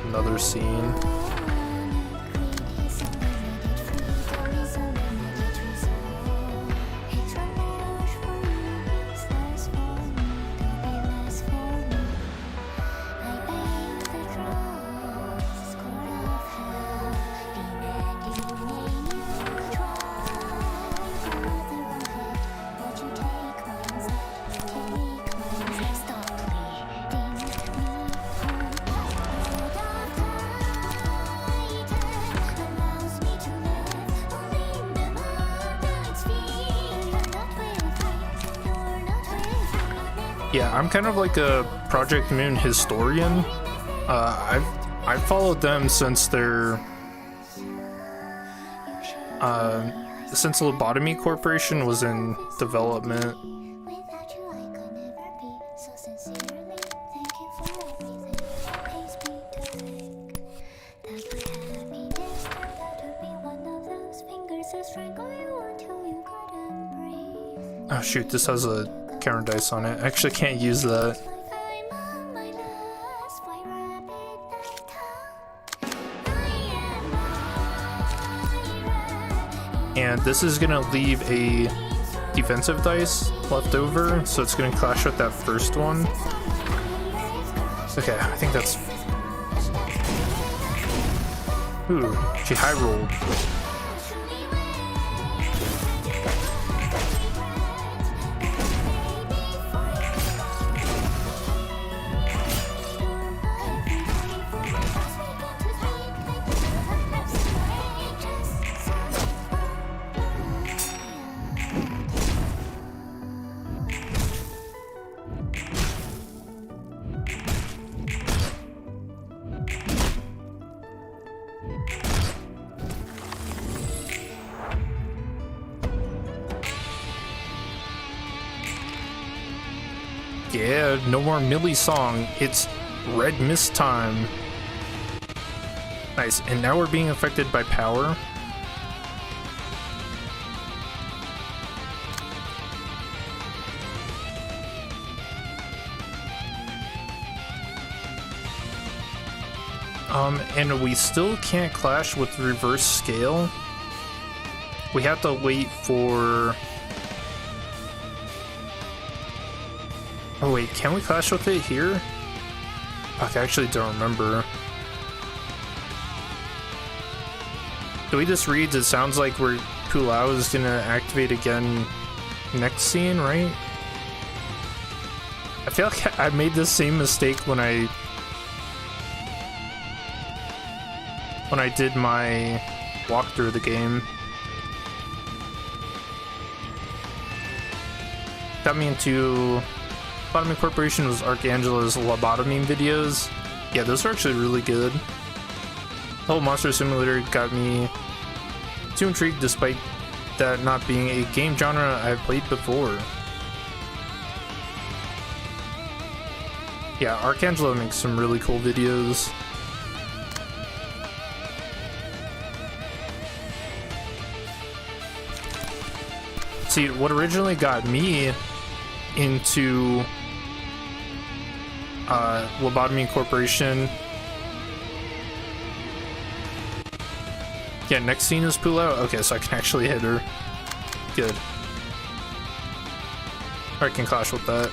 another scene. Yeah, I'm kind of like a Project Moon historian. I've followed them since their since Lobotomy Corporation was in development. Oh shoot, this has a counter dice on it. I actually can't use that. And this is gonna leave a defensive dice left over, so it's gonna clash with that first one. Okay, I think that's... Ooh, she high rolled. Yeah, no more Millie song. It's Red Mist time. Nice, and now we're being affected by power. And we still can't clash with reverse scale. We have to wait for... Oh wait, can we clash with it here? Fuck, I actually don't remember. The way this reads, it sounds like Pulau is gonna activate again next scene, right? I feel like I made the same mistake when I did my walkthrough of the game. Got me into Lobotomy Corporation was Archangela's lobotomy videos. Yeah, those are actually really good. The whole Monster Simulator got me too intrigued despite that not being a game genre I've played before. Yeah, Archangela makes some really cool videos. See, what originally got me into Lobotomy Corporation. Yeah, next scene is Pulau. Okay, so I can actually hit her. Good. Or I can clash with that.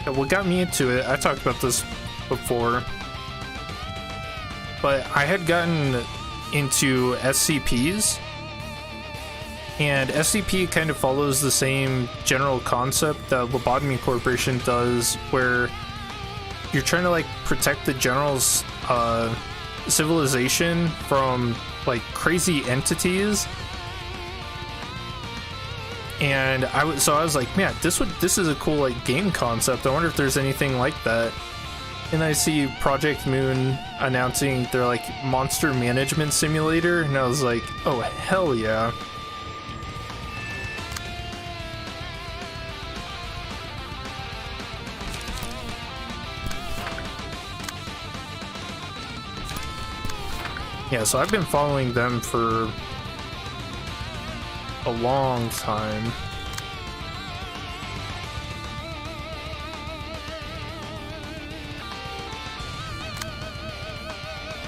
Yeah, what got me into it, I talked about this before, but I had gotten into SCPs, and SCP kind of follows the same general concept that Lobotomy Corporation does, where you're trying to like protect the general's civilization from like crazy entities. And I was like, man, this is a cool like game concept. I wonder if there's anything like that. And I see Project Moon announcing their like monster management simulator, and I was like, oh hell yeah. Yeah, so I've been following them for a long time.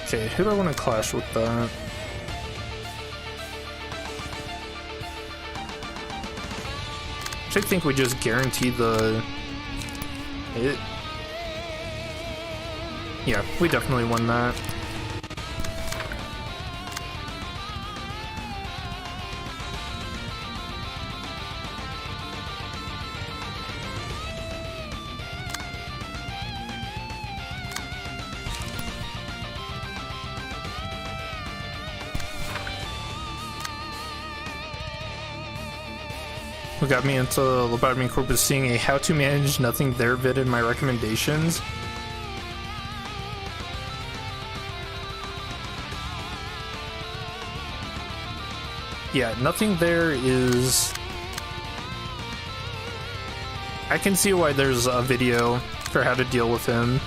Okay, who do I want to clash with that? I think we just guarantee the hit. Yeah, we definitely won that. What got me into Lobotomy Corp is seeing a how to manage nothing there vid in my recommendations. Yeah, nothing there is... I can see why there's a video for how to deal with him.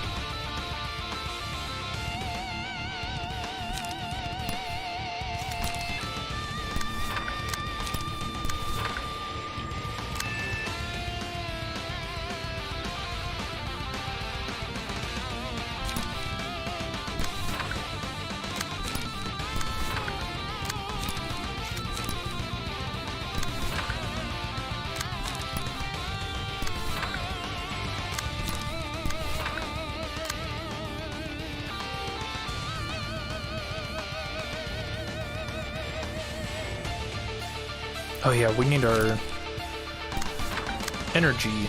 Oh yeah, we need our energy.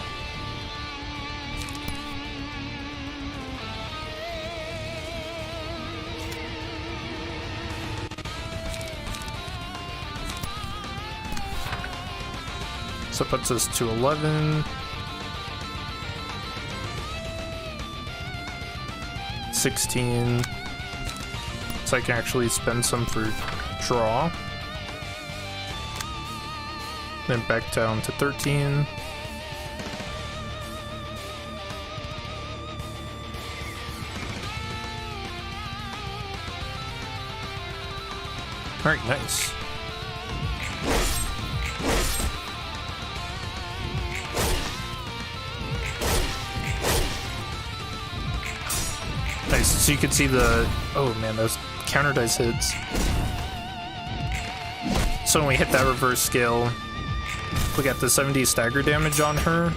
So it puts us to 11. 16. So I can actually spend some for draw. Then back down to 13. Alright, nice. Nice, so you can see the... Oh man, those counter dice hits. So when we hit that reverse scale, we got the 70 stagger damage on her.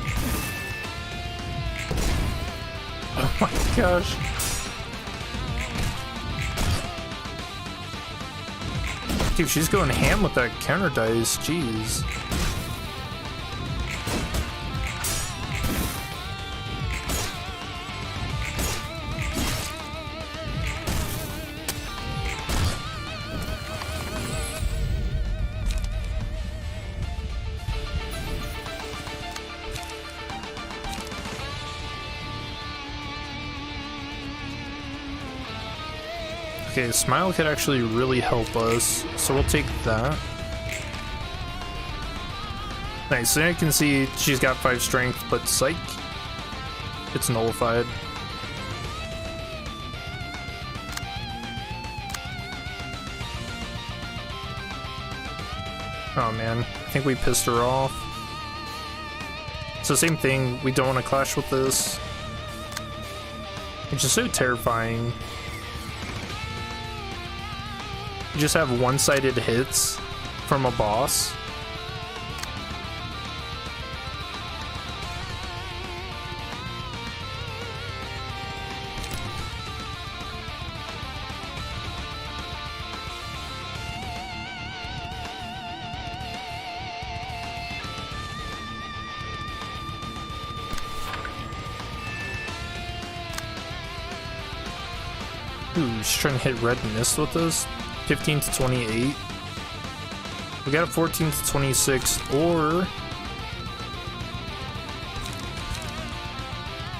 Oh my gosh. Dude, she's going ham with that counter dice, jeez. Okay, Smile could actually really help us, so we'll take that. Nice, so now you can see she's got 5 strength, but psych, it's nullified. Oh man, I think we pissed her off. So same thing, we don't want to clash with this. It's just so terrifying. You just have one-sided hits from a boss. Ooh, she's trying to hit red mist with this. 15 to 28. We got a 14 to 26, or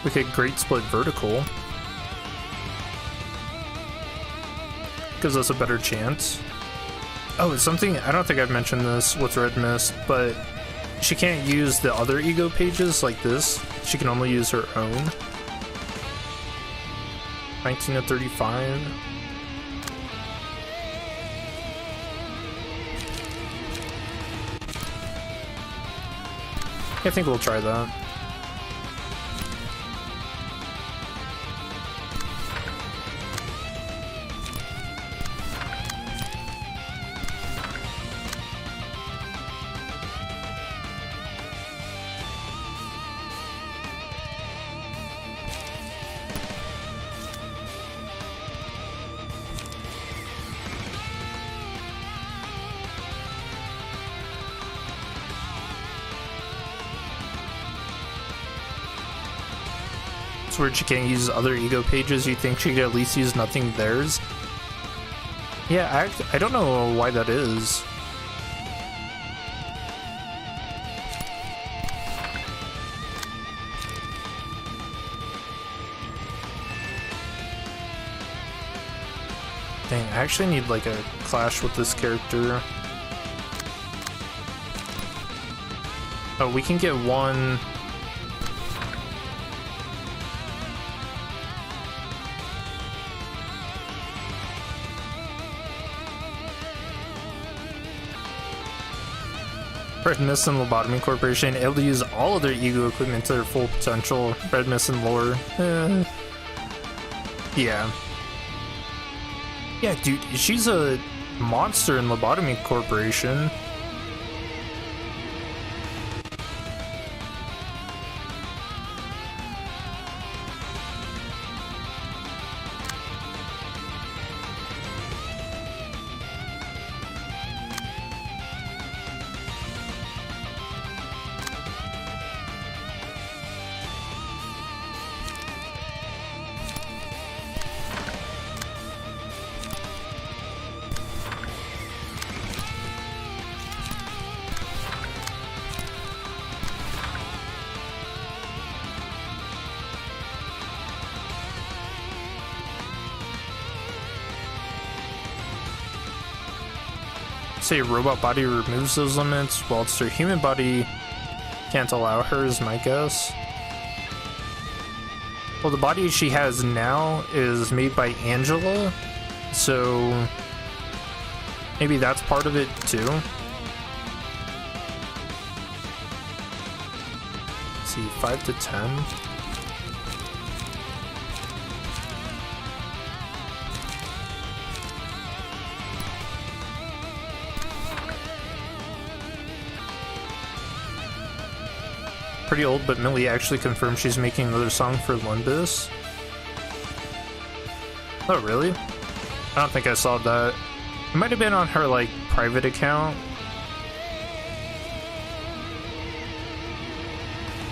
we could great split vertical. Gives us a better chance. Oh, it's something, I don't think I've mentioned this with red mist, but she can't use the other ego pages like this. She can only use her own. 19 to 35. I think we'll try that. It's weird she can't use other ego pages. You think she could at least use nothing theirs? Yeah, I don't know why that is. Dang, I actually need like a clash with this character. Oh, we can get one. Red Mist and Lobotomy Corporation able to use all of their ego equipment to their full potential. Red Mist and Lore. Yeah. Yeah, dude, she's a monster in Lobotomy Corporation. Say robot body removes those limits, whilst her human body can't allow her, is my guess. Well, the body she has now is made by Angela, so maybe that's part of it too. Let's see, 5 to 10. Pretty old, but Millie actually confirmed she's making another song for Limbus. Oh, really? I don't think I saw that. It might have been on her, like, private account.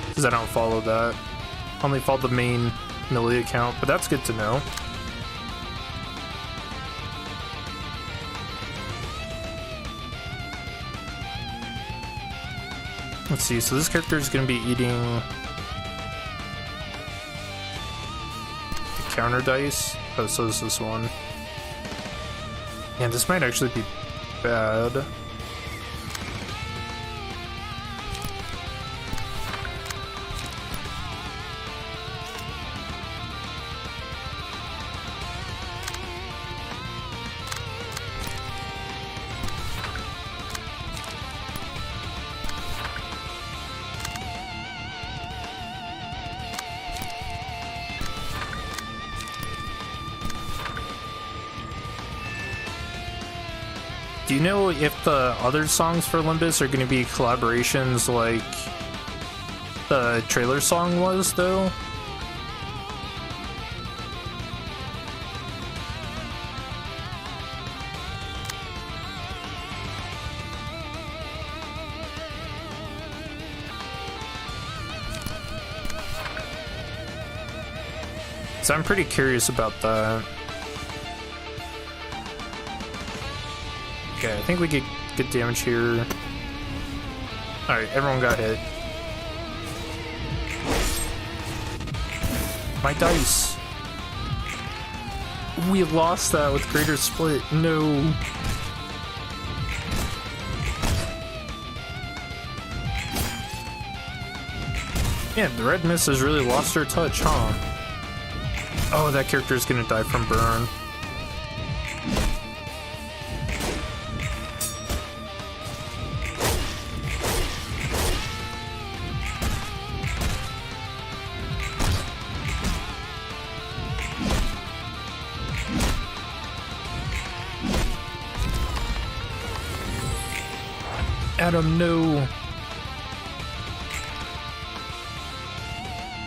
Because I don't follow that. Only follow the main Millie account, but that's good to know. Let's see, so this character is going to be eating the counter dice. Oh, so is this one. And this might actually be bad. Do you know if the other songs for Limbus are going to be collaborations like the trailer song was, though? So I'm pretty curious about that. think we get good damage here. Alright, everyone got hit. My dice! We lost that with greater split. No. Yeah, the red mist has really lost her touch, huh? Oh, that character is gonna die from burn. Adam, no.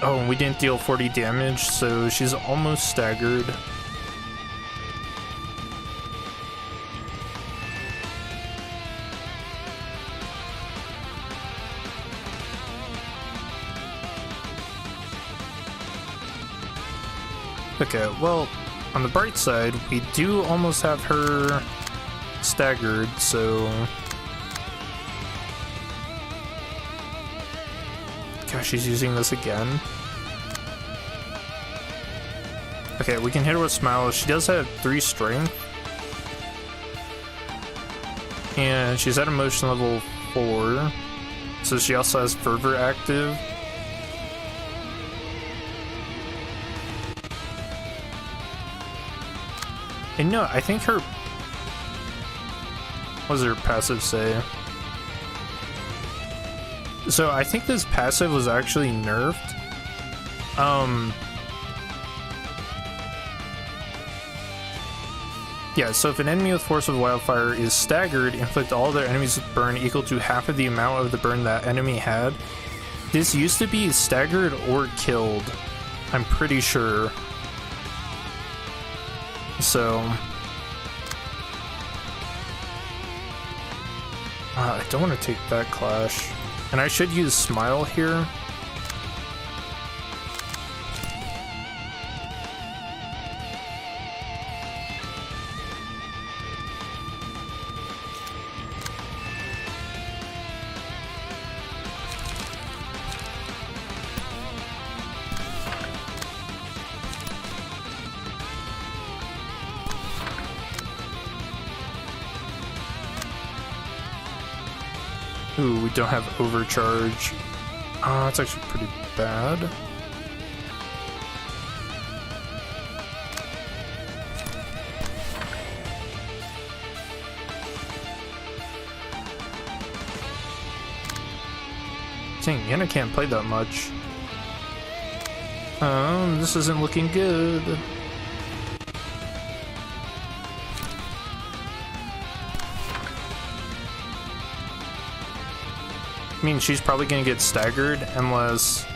Oh, and we didn't deal 40 damage, so she's almost staggered. Okay, well, on the bright side, we do almost have her staggered, so... Gosh, she's using this again. Okay, we can hit her with Smile. She does have 3 strength. And she's at emotion level 4. So she also has Fervor active. And no, I think her... What does her passive say? So I think this passive was actually nerfed. Yeah, so if an enemy with Force of Wildfire is staggered, inflict all their enemies with burn equal to half of the amount of the burn that enemy had. This used to be staggered or killed, I'm pretty sure. So... I don't want to take that clash. And I should use Smile here. Ooh, we don't have overcharge. That's actually pretty bad. Dang, Yana can't play that much. This isn't looking good. I mean, she's probably gonna get staggered unless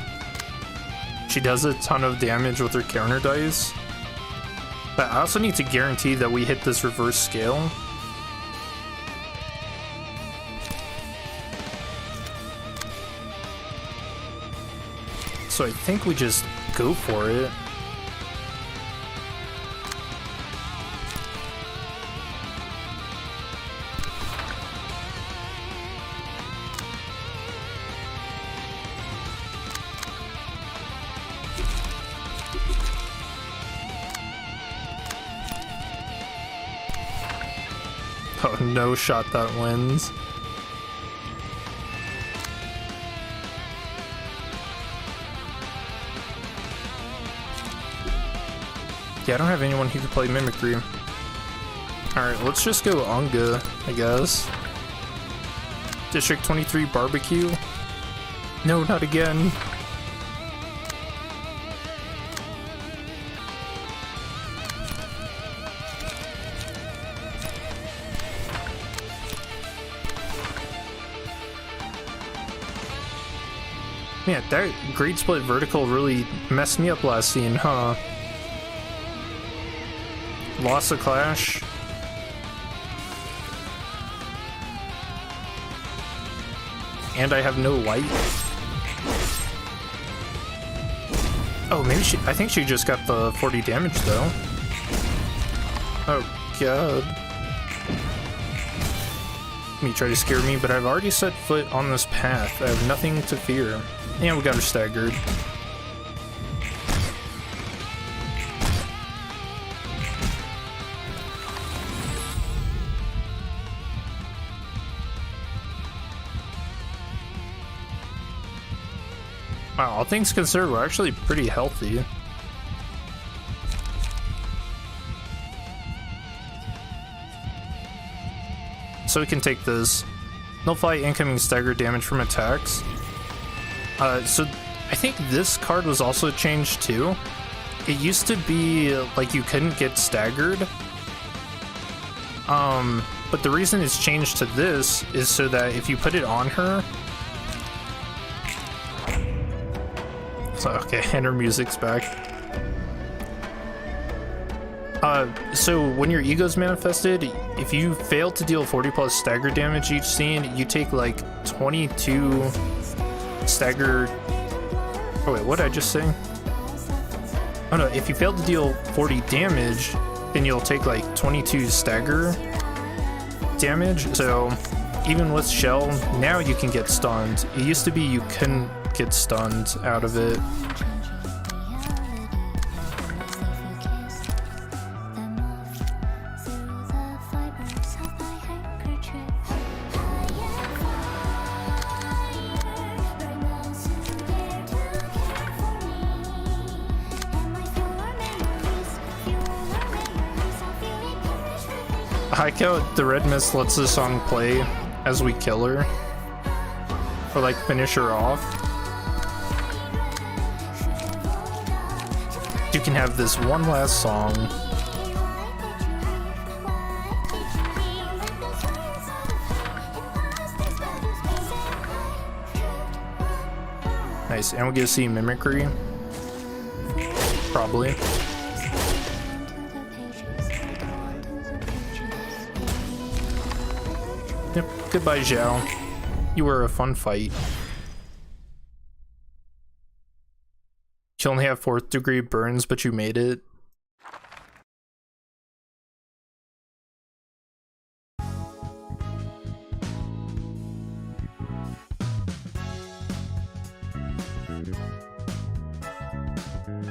she does a ton of damage with her counter dice. But I also need to guarantee that we hit this reverse scale. So I think we just go for it. Oh, no shot that wins. Yeah, I don't have anyone who can play Mimicry. Alright, let's just go Anga, I guess. District 23 Barbecue? No, not again. Yeah, that Great Split Vertical really messed me up last scene, huh? Lost a clash. And I have no light. Oh, maybe she... I think she just got the 40 damage, though. Oh, God. me try to scare me, but I've already set foot on this path. I have nothing to fear. And we got her staggered. Wow, all things considered, we're actually pretty healthy. So we can take this. Nullify incoming stagger damage from attacks. So I think this card was also changed too. It used to be like you couldn't get staggered. But the reason it's changed to this is so that if you put it on her. So, okay, and her music's back. So when your ego's manifested, if you fail to deal 40 plus stagger damage each scene, you take like 22 stagger. Oh wait, what did I just say? Oh no, if you fail to deal 40 damage, then you'll take like 22 stagger damage. So even with Shell, now you can get stunned. It used to be you couldn't get stunned out of it. I like how the red mist lets the song play as we kill her, or like finish her off. You can have this one last song. Nice, and we get to see mimicry. Probably. Yep, goodbye, Zhao. You were a fun fight. You only have 4th degree burns, but you made it.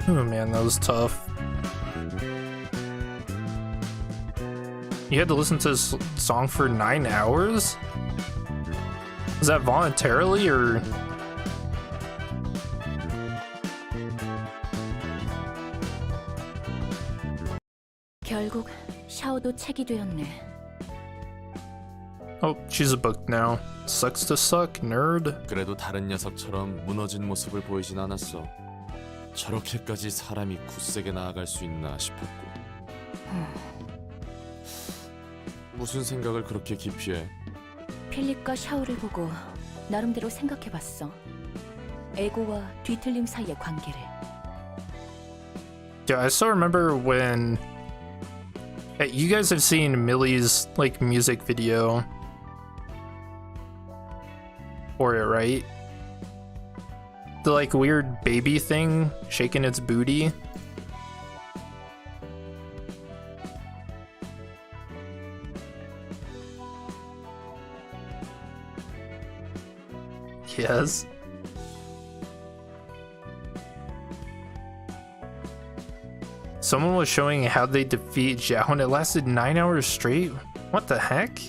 Oh man, that was tough. You had to listen to this song for 9 hours? Is that voluntarily or? 결국 샤오도 책이 되었네. Oh, she's a book now. Sucks to suck, nerd. 그래도 다른 녀석처럼 무너진 모습을 보이진 않았어. 저렇게까지 사람이 굳세게 나아갈 수 있나 싶었고. 무슨 생각을 그렇게 깊이 해? 필립과 샤오를 보고 나름대로 생각해봤어. 에고와 뒤틀림 사이의 관계를. Yeah, I still remember when you guys have seen Millie's like music video for it, right? The like weird baby thing shaking its booty. Yes. Someone was showing how they defeat Zhao and it lasted 9 hours straight? What the heck?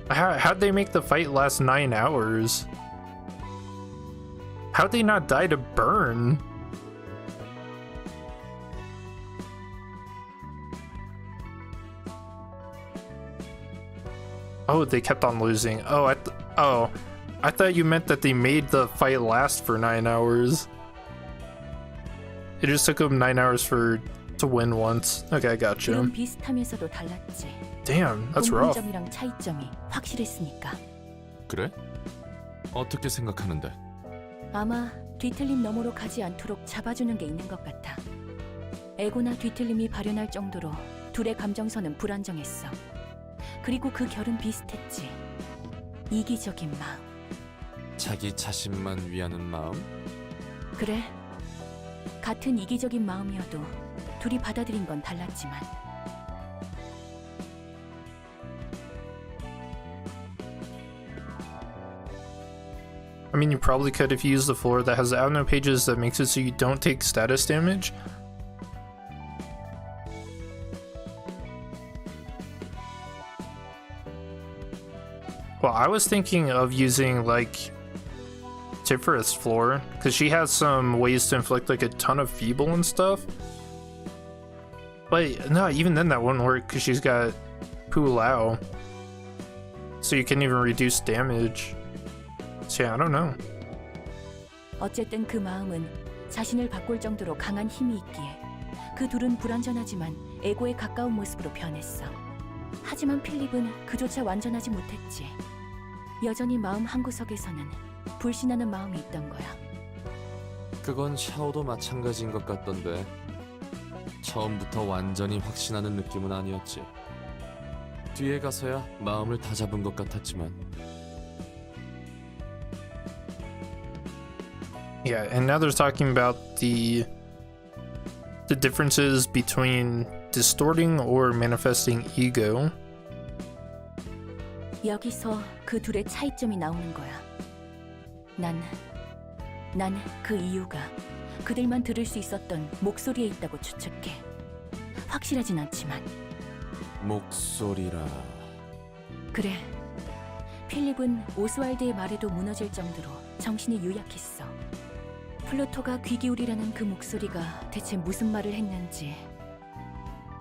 How'd they make the fight last 9 hours? How'd they not die to burn? Oh, they kept on losing. Oh, I thought you meant that they made the fight last for 9 hours. It just took them 9 hours to win once. Okay, I gotcha. 그럼 비슷하면서도 달랐지. Damn, that's rough. 공통점이랑 차이점이 확실했으니까. 그래? 어떻게 생각하는데? 아마 뒤틀림 너머로 가지 않도록 잡아주는 게 있는 것 같아. 에고나 뒤틀림이 발현할 정도로 둘의 감정선은 불안정했어. 그리고 그 결은 비슷했지. 이기적인 마음. 자기 자신만 위하는 마음? 그래. 같은 이기적인 마음이어도 둘이 받아들인 건 달랐지만. I mean, you probably could if you use the floor that has the outnote pages that makes it so you don't take status damage. Well, I was thinking of using like Tiffereth's floor because she has some ways to inflict like a ton of feeble and stuff. But no, even then that wouldn't work because she's got Pulao. So you can't even reduce damage. So yeah, I don't know. 어쨌든 그 마음은 자신을 바꿀 정도로 강한 힘이 있기에 그 둘은 불완전하지만 에고에 가까운 모습으로 변했어. 하지만 필립은 그조차 완전하지 못했지. 여전히 마음 한구석에서는 불신하는 마음이 있던 거야. 그건 샤오도 마찬가지인 것 같던데 처음부터 완전히 확신하는 느낌은 아니었지. 뒤에 가서야 마음을 다잡은 것 같았지만. Yeah, and now they're talking about the differences between distorting or manifesting ego. 여기서 그 둘의 차이점이 나오는 거야. 난 그 이유가 그들만 들을 수 있었던 목소리에 있다고 추측해. 확실하진 않지만. 목소리라. 그래. 필립은 오스왈드의 말에도 무너질 정도로 정신이 유약했어. 플루토가 귀 기울이라는 그 목소리가 대체 무슨 말을 했는지,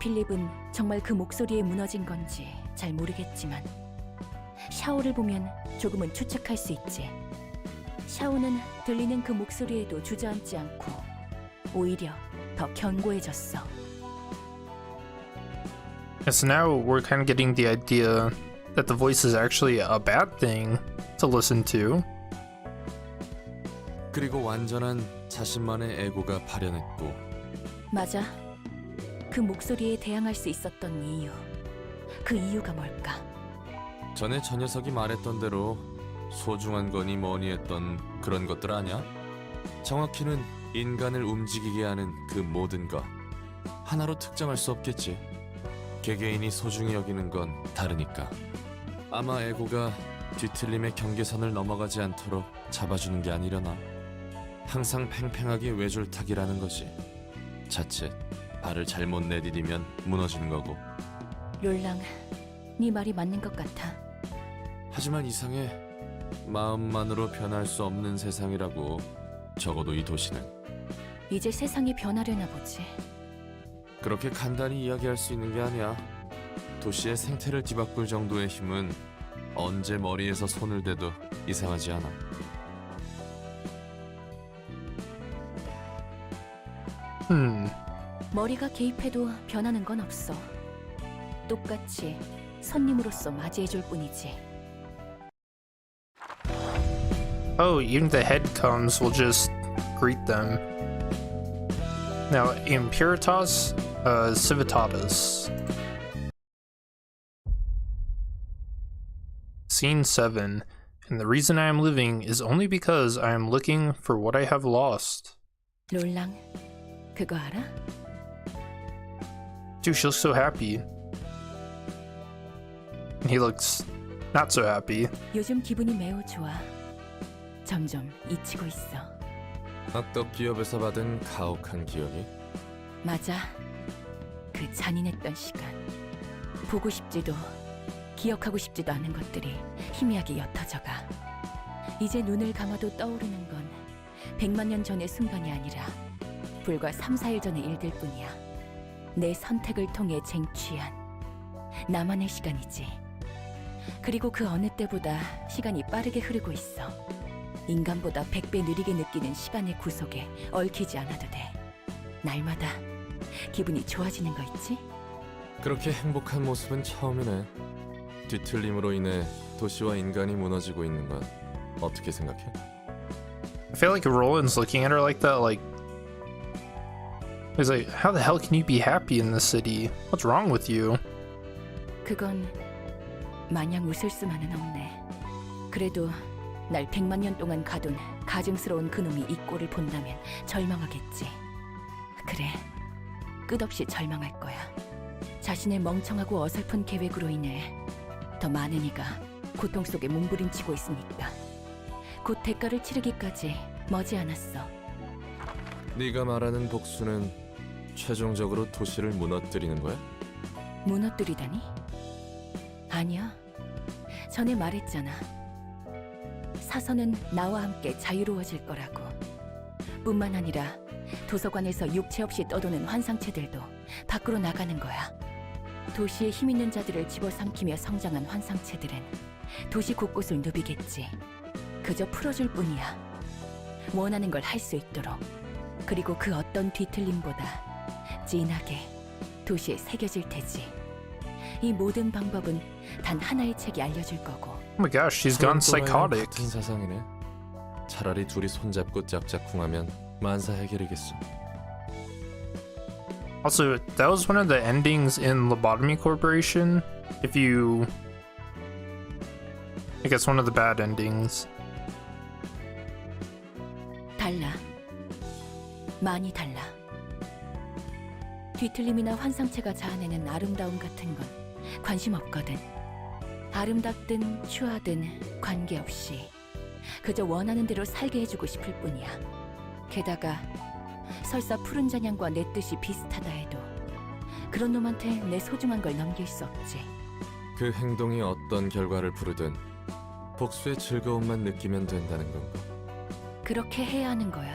필립은 정말 그 목소리에 무너진 건지 잘 모르겠지만 샤오를 보면 조금은 추측할 수 있지. 샤오는 들리는 그 목소리에도 주저앉지 않고 오히려 더 견고해졌어. So now we're kind of getting the idea that the voice is actually a bad thing to listen to. 그리고 완전한 자신만의 에고가 발현했고. 맞아. 그 목소리에 대항할 수 있었던 이유. 그 이유가 뭘까? 전에 저 녀석이 말했던 대로 소중한 거니 뭐니 했던 그런 것들 아냐? 정확히는 인간을 움직이게 하는 그 모든 것. 하나로 특정할 수 없겠지. 개개인이 소중히 여기는 건 다르니까. 아마 에고가 뒤틀림의 경계선을 넘어가지 않도록 잡아주는 게 아니려나. 항상 팽팽하게 외줄타기라는 것이. 자칫 발을 잘못 내디디면 무너지는 거고. 롤랑, 네 말이 맞는 것 같아. 하지만 이상해. 마음만으로 변할 수 없는 세상이라고. 적어도 이 도시는. 이제 세상이 변하려나 보지. 그렇게 간단히 이야기할 수 있는 게 아니야. 도시의 생태를 뒤바꿀 정도의 힘은 언제 머리에서 손을 대도 이상하지 않아. 머리가 개입해도 변하는 건 없어. 똑같이 손님으로서 맞이해줄 뿐이지. Oh, even the head comes will just greet them. Now, Imperitas Civitatis. Scene 7. And the reason I am living is only because I am looking for what I have lost. 롤랑, 그거 알아? Dude, she looks so happy. And he looks not so happy. 요즘 기분이 매우 좋아. 점점 잊히고 있어. 악덕 기업에서 받은 가혹한 기억이. 맞아. 그 잔인했던 시간. 보고 싶지도 기억하고 싶지도 않은 것들이 희미하게 옅어져가. 이제 눈을 감아도 떠오르는 건 100만 년 전의 순간이 아니라 불과 3, 4일 전의 일들 뿐이야. 내 선택을 통해 쟁취한 나만의 시간이지. 그리고 그 어느 때보다 시간이 빠르게 흐르고 있어. 인간보다 100배 느리게 느끼는 시간의 구속에 얽히지 않아도 돼. 날마다 기분이 좋아지는 거 있지? 그렇게 행복한 모습은 처음이네. 뒤틀림으로 인해 도시와 인간이 무너지고 있는 건 어떻게 생각해? I feel like Roland's looking at her like that, like... He's like, how the hell can you be happy in this city? What's wrong with you? 그건 마냥 웃을 수만은 없네. 그래도 날 100만 년 동안 가둔 가증스러운 그놈이 이 꼴을 본다면 절망하겠지. 그래, 끝없이 절망할 거야. 자신의 멍청하고 어설픈 계획으로 인해 더 많은 이가 고통 속에 몸부림치고 있으니까. 곧 대가를 치르기까지 머지않았어. 네가 말하는 복수는 최종적으로 도시를 무너뜨리는 거야? 무너뜨리다니? 아니야. 전에 말했잖아. 사선은 나와 함께 자유로워질 거라고. 뿐만 아니라 도서관에서 육체 없이 떠도는 환상체들도 밖으로 나가는 거야. 도시에 힘 있는 자들을 집어삼키며 성장한 환상체들은 도시 곳곳을 누비겠지. 그저 풀어줄 뿐이야. 원하는 걸 할 수 있도록. 그리고 그 어떤 뒤틀림보다 진하게 도시에 새겨질 테지. 이 모든 방법은 단 하나의 책이 알려줄 거고. Oh my gosh, she's gone psychotic. 같은 사상이네. 차라리 둘이 손잡고 짝짝꿍하면 만사 해결이겠어. Also, that was one of the endings in Lobotomy Corporation. If you... I guess one of the bad endings. 달라. 많이 달라. 뒤틀림이나 환상체가 자아내는 아름다움 같은 건 관심 없거든. 아름답든 추하든 관계없이 그저 원하는 대로 살게 해주고 싶을 뿐이야. 게다가 설사 푸른 잔향과 내 뜻이 비슷하다 해도 그런 놈한테 내 소중한 걸 넘길 수 없지. 그 행동이 어떤 결과를 부르든 복수의 즐거움만 느끼면 된다는 건가? 그렇게 해야 하는 거야.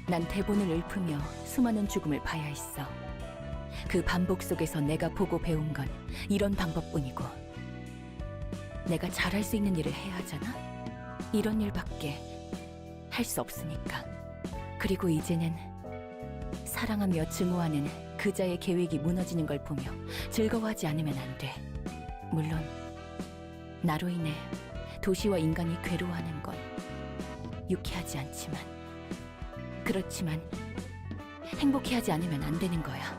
난 대본을 읊으며 수많은 죽음을 봐야 했어. 그 반복 속에서 내가 보고 배운 건 이런 방법뿐이고, 내가 잘할 수 있는 일을 해야 하잖아? 이런 일밖에 할 수 없으니까. 그리고 이제는 사랑하며 증오하는 그자의 계획이 무너지는 걸 보며 즐거워하지 않으면 안 돼. 물론 나로 인해 도시와 인간이 괴로워하는 건 유쾌하지 않지만, 그렇지만 행복해하지 않으면 안 되는 거야.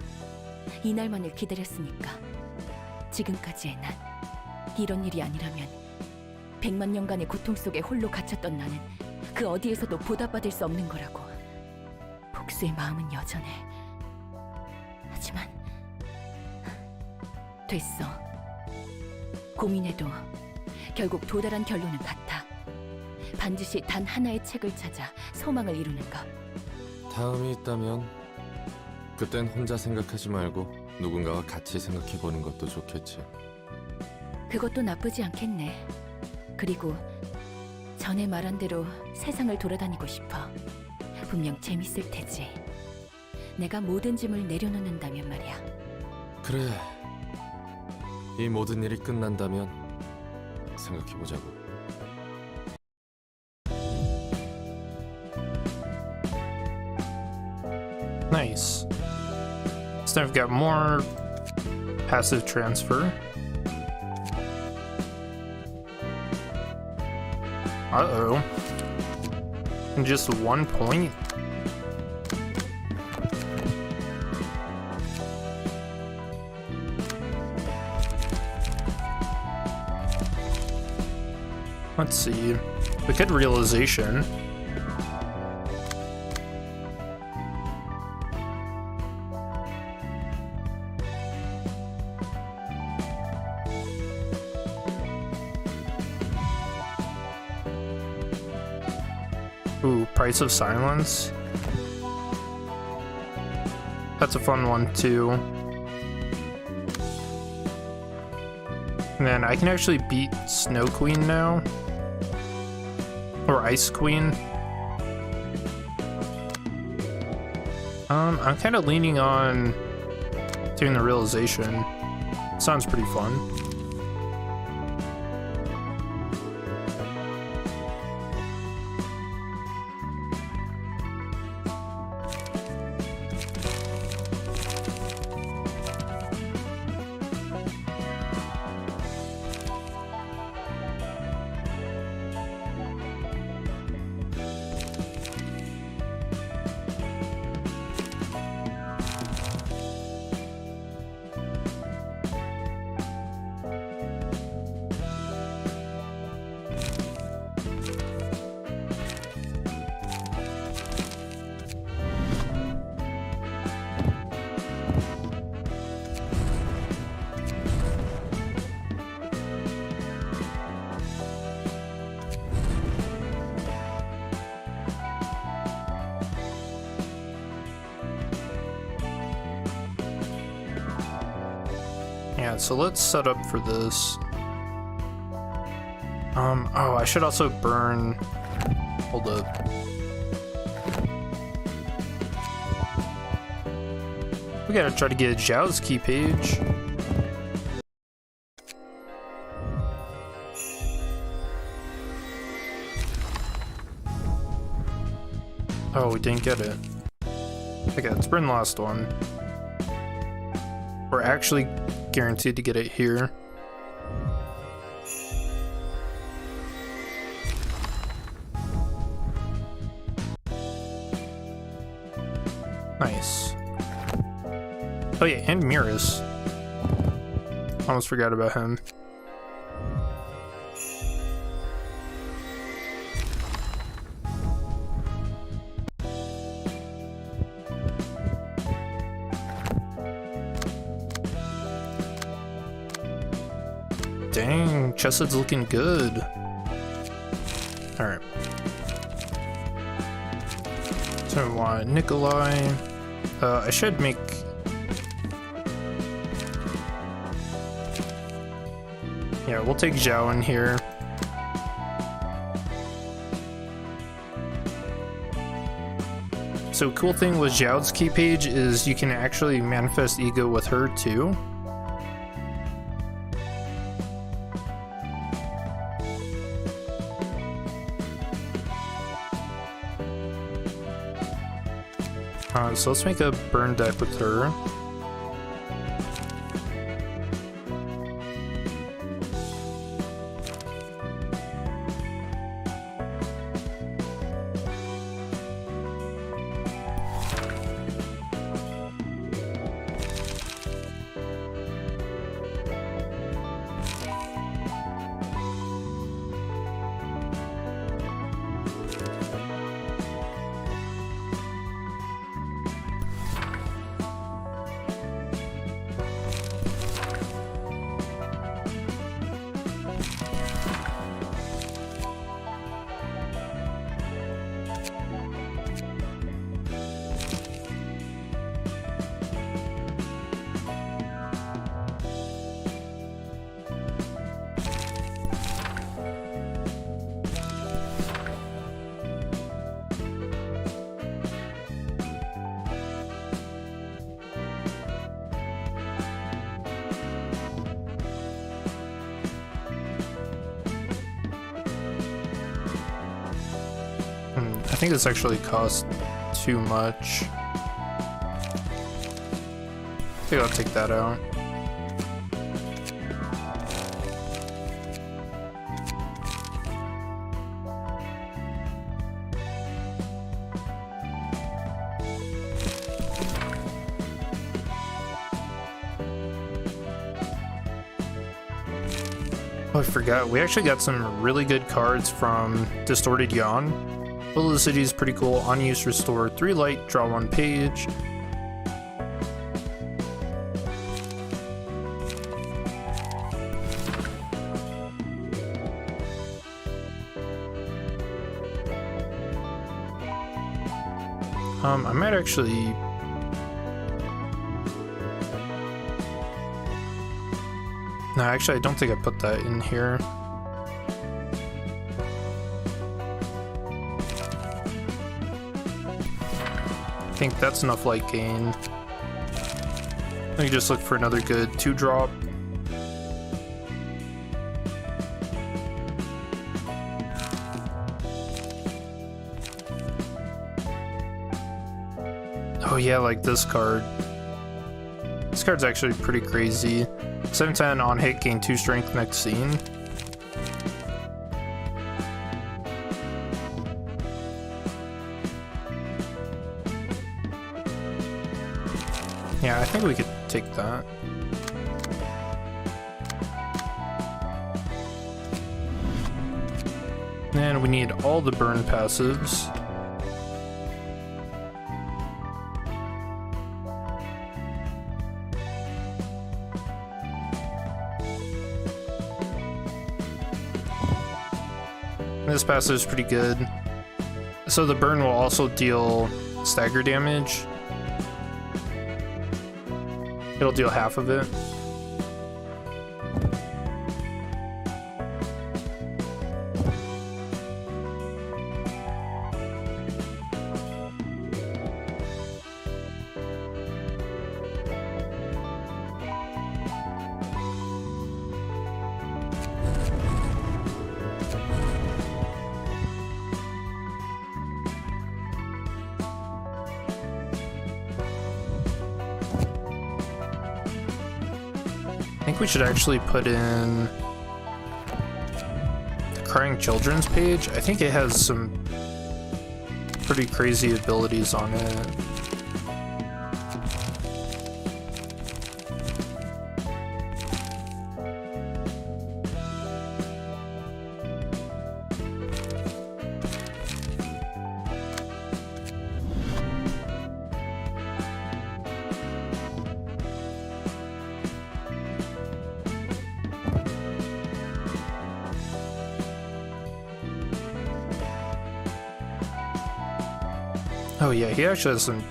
이날만을 기다렸으니까. 지금까지의 난, 이런 일이 아니라면 100만 년간의 고통 속에 홀로 갇혔던 나는 그 어디에서도 보답받을 수 없는 거라고. 복수의 마음은 여전해. 하지만 됐어. 고민해도 결국 도달한 결론은 같아. 반드시 단 하나의 책을 찾아 소망을 이루는 것. 다음이 있다면 그땐 혼자 생각하지 말고 누군가와 같이 생각해보는 것도 좋겠지. 그것도 나쁘지 않겠네. 그리고 전에 말한 대로 세상을 돌아다니고 싶어. 분명 재밌을 테지. 내가 모든 짐을 내려놓는다면 말이야. 그래, 이 모든 일이 끝난다면 생각해보자고. Nice. So now we've got more passive transfer. Uh-oh. In just 1 point? Let's see. We could realization. Ooh, Price of Silence. That's a fun one too. And then I can actually beat Snow Queen now. Or Ice Queen. I'm kind of leaning on doing the realization. Sounds pretty fun. Alright, so let's set up for this. Oh, I should also burn... Hold up. We gotta try to get Zhao's key page. Oh, we didn't get it. Okay, let's burn the last one. We're actually guaranteed to get it here. Nice. Oh yeah, and Miras. Almost forgot about him. Dang, Chesad's looking good. Alright. So we want Nikolai. I should make... Yeah, we'll take Zhao in here. So cool thing with Zhao's key page is you can actually manifest ego with her too. So let's make a burn deck with her. I think this actually costs too much. I think I'll take that out. Oh, I forgot. We actually got some really good cards from Distorted Yawn. Felicity is pretty cool. On use, restore 3 light, draw 1 page. I might actually... No, actually, I don't think I put that in here. I think that's enough light gain. Let me just look for another good 2-drop. Oh yeah, like this card. This card's actually pretty crazy. 7/10 on hit, gain 2 strength next scene. Yeah, I think we could take that. And we need all the burn passives. This passive is pretty good. So the burn will also deal stagger damage. It'll deal half of it. we should actually put in the Crying Children's page. I think it has some pretty crazy abilities on it. Oh yeah, he actually has some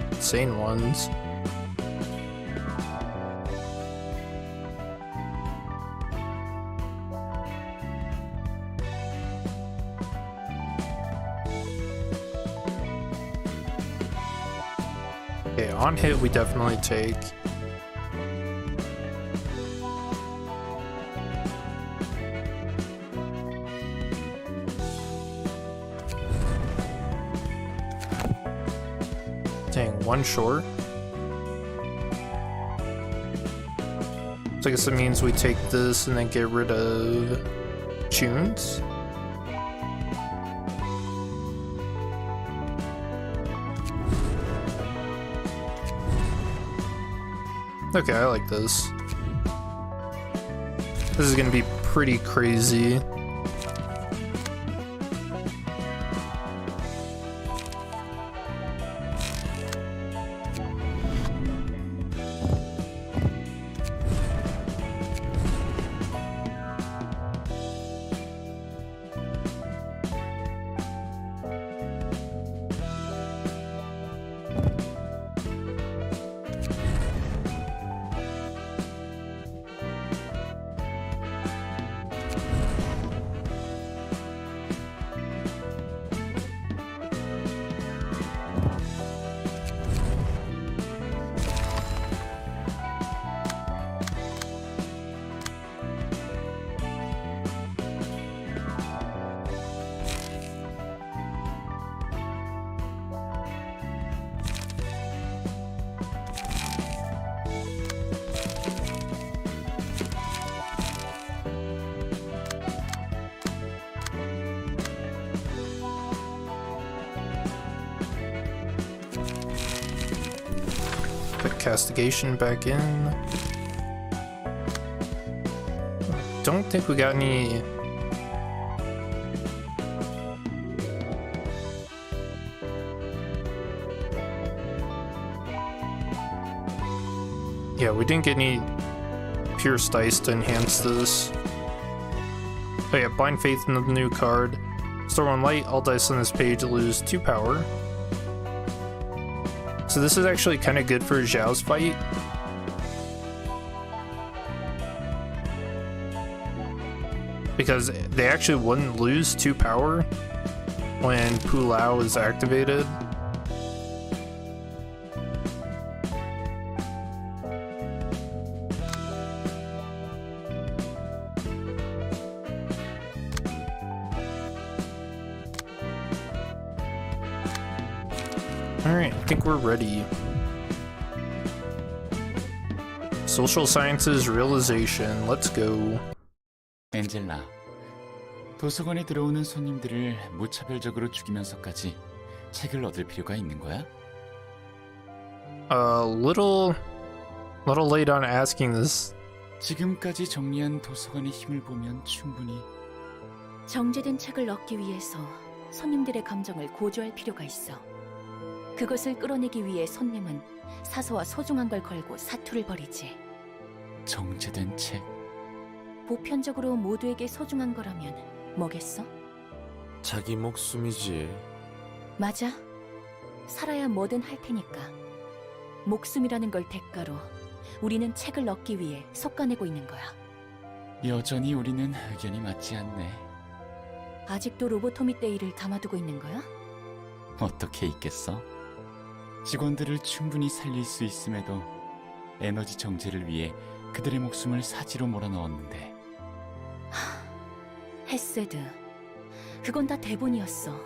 insane ones. Okay, on hit we definitely take. Dang, one short. So I guess that means we take this and then get rid of tunes. Okay, I like this. This is gonna be pretty crazy. Put castigation back in. Don't think we got any. Yeah, we didn't get any Pierce dice to enhance this. Oh yeah, Blind Faith in the new card. Store 1 light, all dice on this page lose 2 power. So this is actually kind of good for Zhao's fight. Because they actually wouldn't lose 2 power when Pu Lao is activated. Alright, I think we're ready. Social Sciences Realization, let's go. 엔젤라, 도서관에 들어오는 손님들을 무차별적으로 죽이면서까지 책을 얻을 필요가 있는 거야? Little late on asking this. 지금까지 정리한 도서관의 힘을 보면 충분히 정제된 책을 얻기 위해서 손님들의 감정을 고조할 필요가 있어. 그것을 끌어내기 위해 손님은 사소와 소중한 걸 걸고 사투를 벌이지. 정제된 책. 보편적으로 모두에게 소중한 거라면 뭐겠어? 자기 목숨이지. 맞아. 살아야 뭐든 할 테니까. 목숨이라는 걸 대가로 우리는 책을 얻기 위해 속가내고 있는 거야. 여전히 우리는 의견이 맞지 않네. 아직도 로보토미 데이를 담아두고 있는 거야? 어떻게 있겠어? 직원들을 충분히 살릴 수 있음에도 에너지 정제를 위해 그들의 목숨을 사지로 몰아넣었는데. 헤세드, 그건 다 대본이었어.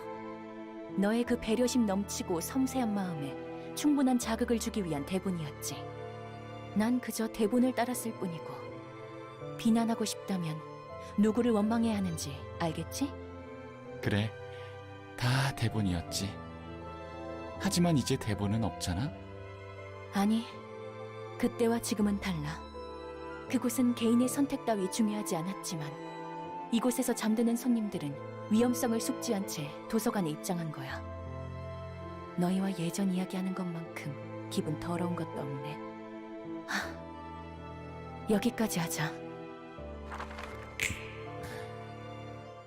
너의 그 배려심 넘치고 섬세한 마음에 충분한 자극을 주기 위한 대본이었지. 난 그저 대본을 따랐을 뿐이고 비난하고 싶다면 누구를 원망해야 하는지 알겠지? 그래, 다 대본이었지. 하지만 이제 대본은 없잖아. 아니, 그때와 지금은 달라. 그곳은 개인의 선택 따위 중요하지 않았지만 이곳에서 잠드는 손님들은 위험성을 숙지한 채 도서관에 입장한 거야. 너희와 예전 이야기하는 것만큼 기분 더러운 것도 없네. 여기까지 하자.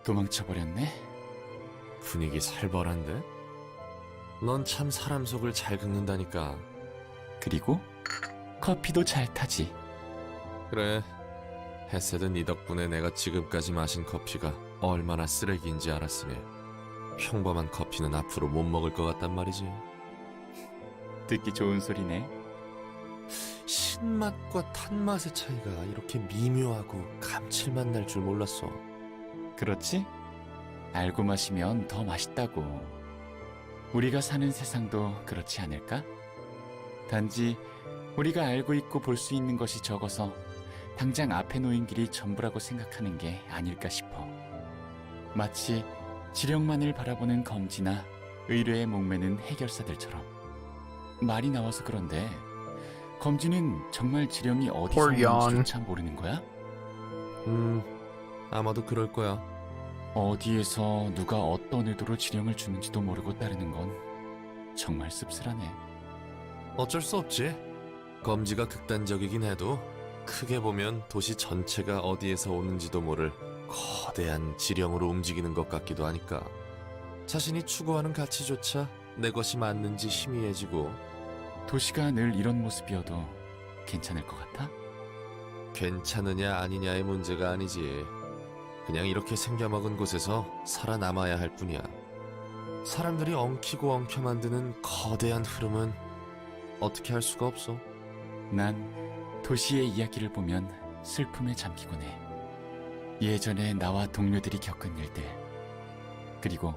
도망쳐버렸네. 분위기 살벌한데? 넌 참 사람 속을 잘 긁는다니까. 그리고 커피도 잘 타지. 그래, 헤세드 네 덕분에 내가 지금까지 마신 커피가 얼마나 쓰레기인지 알았으니 평범한 커피는 앞으로 못 먹을 것 같단 말이지. 듣기 좋은 소리네. 신맛과 탄맛의 차이가 이렇게 미묘하고 감칠맛 날 줄 몰랐어. 그렇지? 알고 마시면 더 맛있다고. 우리가 사는 세상도 그렇지 않을까? 단지 우리가 알고 있고 볼 수 있는 것이 적어서 당장 앞에 놓인 길이 전부라고 생각하는 게 아닐까 싶어. 마치 지령만을 바라보는 검지나 의뢰에 목매는 해결사들처럼. 말이 나와서 그런데 검지는 정말 지령이 어디서 Poor yawn. 오는지조차 모르는 거야? 아마도 그럴 거야. 어디에서 누가 어떤 의도로 지령을 주는지도 모르고 따르는 건 정말 씁쓸하네. 어쩔 수 없지. 검지가 극단적이긴 해도 크게 보면 도시 전체가 어디에서 오는지도 모를 거대한 지령으로 움직이는 것 같기도 하니까 자신이 추구하는 가치조차 내 것이 맞는지 희미해지고. 도시가 늘 이런 모습이어도 괜찮을 것 같아? 괜찮으냐 아니냐의 문제가 아니지. 그냥 이렇게 생겨먹은 곳에서 살아남아야 할 뿐이야. 사람들이 엉키고 엉켜 만드는 거대한 흐름은 어떻게 할 수가 없어. 난 도시의 이야기를 보면 슬픔에 잠기곤 해. 예전에 나와 동료들이 겪은 일들, 그리고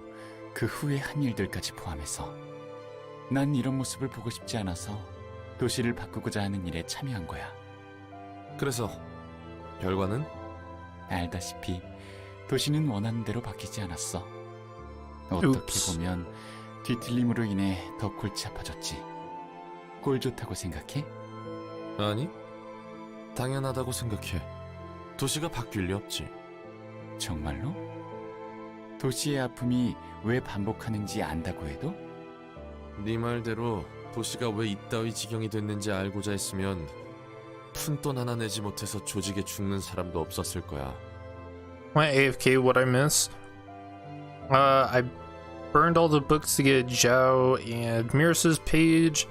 그 후에 한 일들까지 포함해서 난 이런 모습을 보고 싶지 않아서 도시를 바꾸고자 하는 일에 참여한 거야. 그래서 결과는? 알다시피 도시는 원하는 대로 바뀌지 않았어. 어떻게 Oops. 보면 뒤틀림으로 인해 더 골치 아파졌지. 꼴 좋다고 생각해? 아니, 당연하다고 생각해. 도시가 바뀔 리 없지. 정말로? 도시의 아픔이 왜 반복하는지 안다고 해도? 네 말대로 도시가 왜 이따위 지경이 됐는지 알고자 했으면 푼돈 하나 내지 못해서 조직에 죽는 사람도 없었을 거야. My AFK, what I miss? I burned all the books to get Zhao and Miris's page,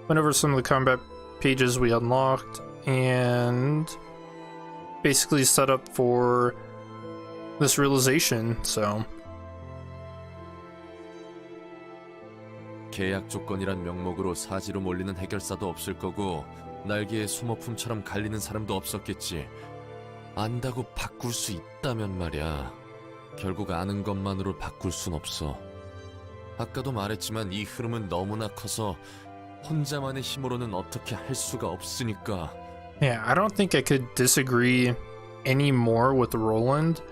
went over some of the combat pages we unlocked, and basically set up for this realization, so. 계약 조건이란 명목으로 사지로 몰리는 해결사도 없을 거고 날개에 수모품처럼 갈리는 사람도 없었겠지. 안다고 바꿀 수 있다면 말이야. 결국 아는 것만으로 바꿀 순 없어. 아까도 말했지만 이 흐름은 너무나 커서 혼자만의 힘으로는 어떻게 할 수가 없으니까. Yeah, I don't think I could disagree any more with Roland.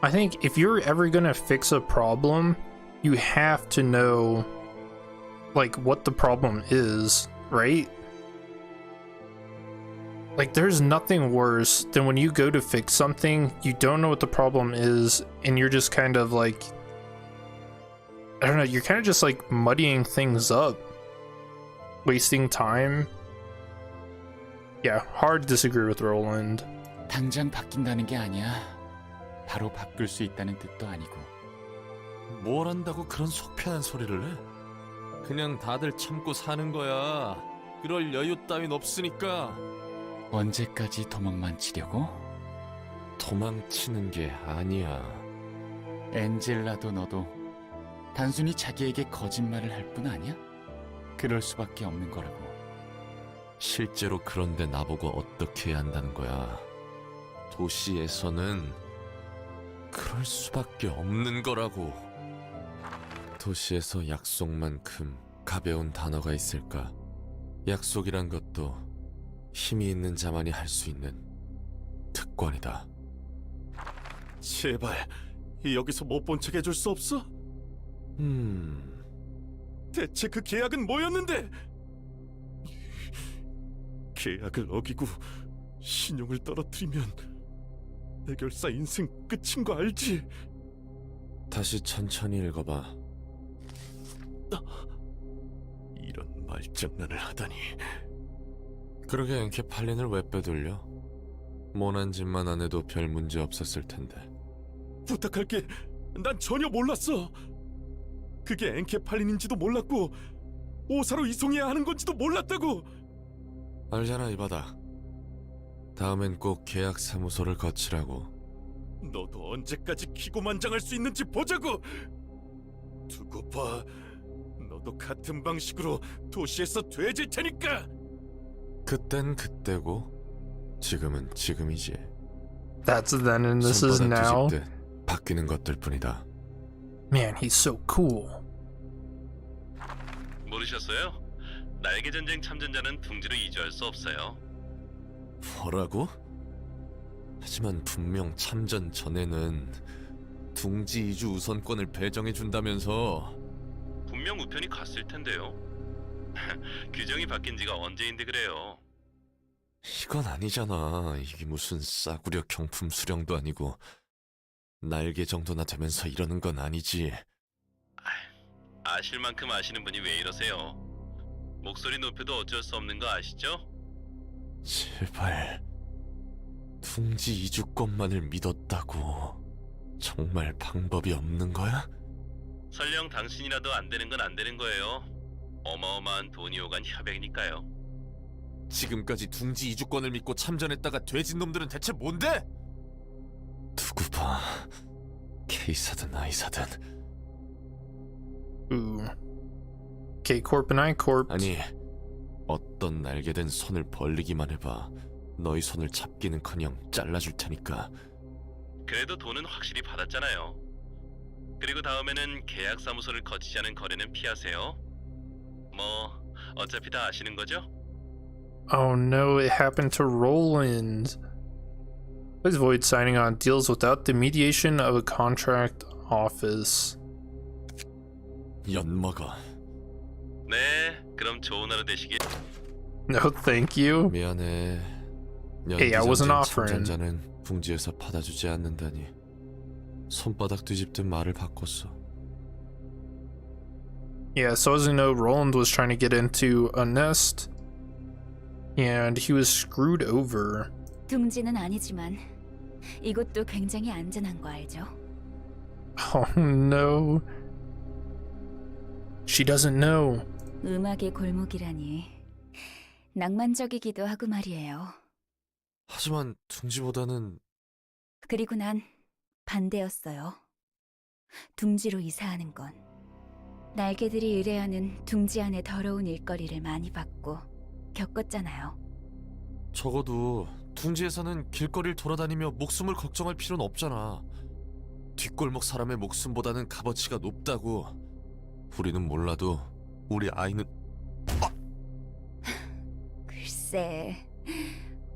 I think if you're ever gonna fix a problem, you have to know, like, what the problem is, right? Like, there's nothing worse than when you go to fix something, you don't know what the problem is, and you're just kind of like, I don't know, you're kind of just like muddying things up, wasting time. Yeah, hard to disagree with Roland. 당장 바뀐다는 게 아니야. 바로 바꿀 수 있다는 뜻도 아니고. 뭘 한다고 그런 속편한 소리를 해? 그냥 다들 참고 사는 거야. 그럴 여유 따윈 없으니까. 언제까지 도망만 치려고? 도망치는 게 아니야. 엔젤라도 너도 단순히 자기에게 거짓말을 할 뿐 아니야? 그럴 수밖에 없는 거라고. 실제로 그런데 나보고 어떻게 해야 한다는 거야. 도시에서는 그럴 수밖에 없는 거라고. 도시에서 약속만큼 가벼운 단어가 있을까? 약속이란 것도 힘이 있는 자만이 할 수 있는 특권이다. 제발 여기서 못 본 척 해줄 수 없어? 대체 그 계약은 뭐였는데? 계약을 어기고 신용을 떨어뜨리면 해결사 인생 끝인 거 알지? 다시 천천히 읽어봐. 이런 말장난을 하다니. 그러게 엔케팔린을 왜 빼돌려? 모난 짓만 안 해도 별 문제 없었을 텐데. 부탁할게. 난 전혀 몰랐어. 그게 엔케팔린인지도 몰랐고 오사로 이송해야 하는 건지도 몰랐다고. 알잖아 이바다. 다음엔 꼭 계약 사무소를 거치라고. 너도 언제까지 기고만장할 수 있는지 보자고. 두고 봐. 너도 같은 방식으로 도시에서 돼질 테니까. 그땐 그때고 지금은 지금이지. That's then and this is 손바닥 now. 뒤집듯 바뀌는 것들 뿐이다. Man, he's so cool. 모르셨어요? 날개 전쟁 참전자는 둥지로 이주할 수 없어요. 뭐라고? 하지만 분명 참전 전에는 둥지 이주 우선권을 배정해 준다면서. 분명 우편이 갔을 텐데요. 규정이 바뀐 지가 언제인데 그래요. 이건 아니잖아. 이게 무슨 싸구려 경품 수령도 아니고 날개 정도나 되면서 이러는 건 아니지. 아실 만큼 아시는 분이 왜 이러세요? 목소리 높여도 어쩔 수 없는 거 아시죠? 제발 둥지 이주권만을 믿었다고 정말 방법이 없는 거야? 설령 당신이라도 안 되는 건 안 되는 거예요. 어마어마한 돈이 오간 협약이니까요. 지금까지 둥지 이주권을 믿고 참전했다가 돼진 놈들은 대체 뭔데? 두고 봐. K사든 I사든. Ooh. K Corp and I Corp. 아니 어떤 날개든 손을 벌리기만 해봐. 너희 손을 잡기는커녕 잘라줄 테니까. 그래도 돈은 확실히 받았잖아요. 그리고 다음에는 계약 사무소를 거치지 않은 거래는 피하세요. 뭐 어차피 다 아시는 거죠? Oh no, it happened to Roland. Please avoid signing on deals without the mediation of a contract office. 엿먹어. 네, 그럼 좋은 하루 되시길. No, thank you. 미안해. Hey, I wasn't offering. 참전자는 둥지에서 받아주지 않는다니. 손바닥 뒤집듯 말을 바꿨어. Yeah, so as you know, Roland was trying to get into a nest, and he was screwed over. 둥지는 아니지만 이곳도 굉장히 안전한 거 알죠? Oh no. She doesn't know. 음악의 골목이라니 낭만적이기도 하고 말이에요. 하지만 둥지보다는 그리고 난 반대였어요. 둥지로 이사하는 건. 날개들이 의뢰하는 둥지 안의 더러운 일거리를 많이 받고 겪었잖아요. 적어도 둥지에서는 길거리를 돌아다니며 목숨을 걱정할 필요는 없잖아. 뒷골목 사람의 목숨보다는 값어치가 높다고. 우리는 몰라도 우리 아이는 글쎄,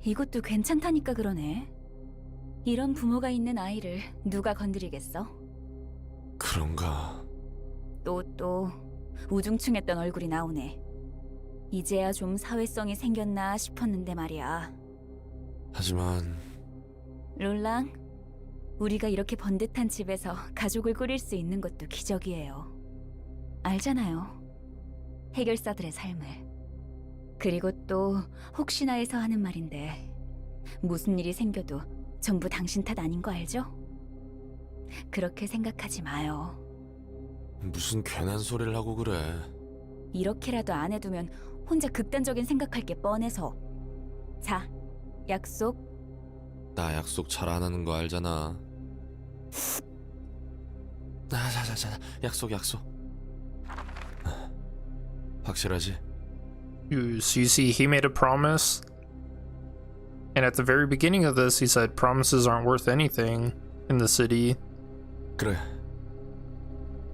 이것도 괜찮다니까 그러네. 이런 부모가 있는 아이를 누가 건드리겠어? 그런가. 또 우중충했던 얼굴이 나오네. 이제야 좀 사회성이 생겼나 싶었는데 말이야. 하지만 롤랑, 우리가 이렇게 번듯한 집에서 가족을 꾸릴 수 있는 것도 기적이에요. 알잖아요. 해결사들의 삶을. 그리고 또 혹시나 해서 하는 말인데 무슨 일이 생겨도 전부 당신 탓 아닌 거 알죠? 그렇게 생각하지 마요. 무슨 괜한 소리를 하고 그래. 이렇게라도 안 해두면 혼자 극단적인 생각할 게 뻔해서. 자, 약속. 나 약속 잘 안 하는 거 알잖아. 자자자, 약속. 확실하지? So you see, he made a promise. And at the very beginning of this, he said promises aren't worth anything in the city. 그래.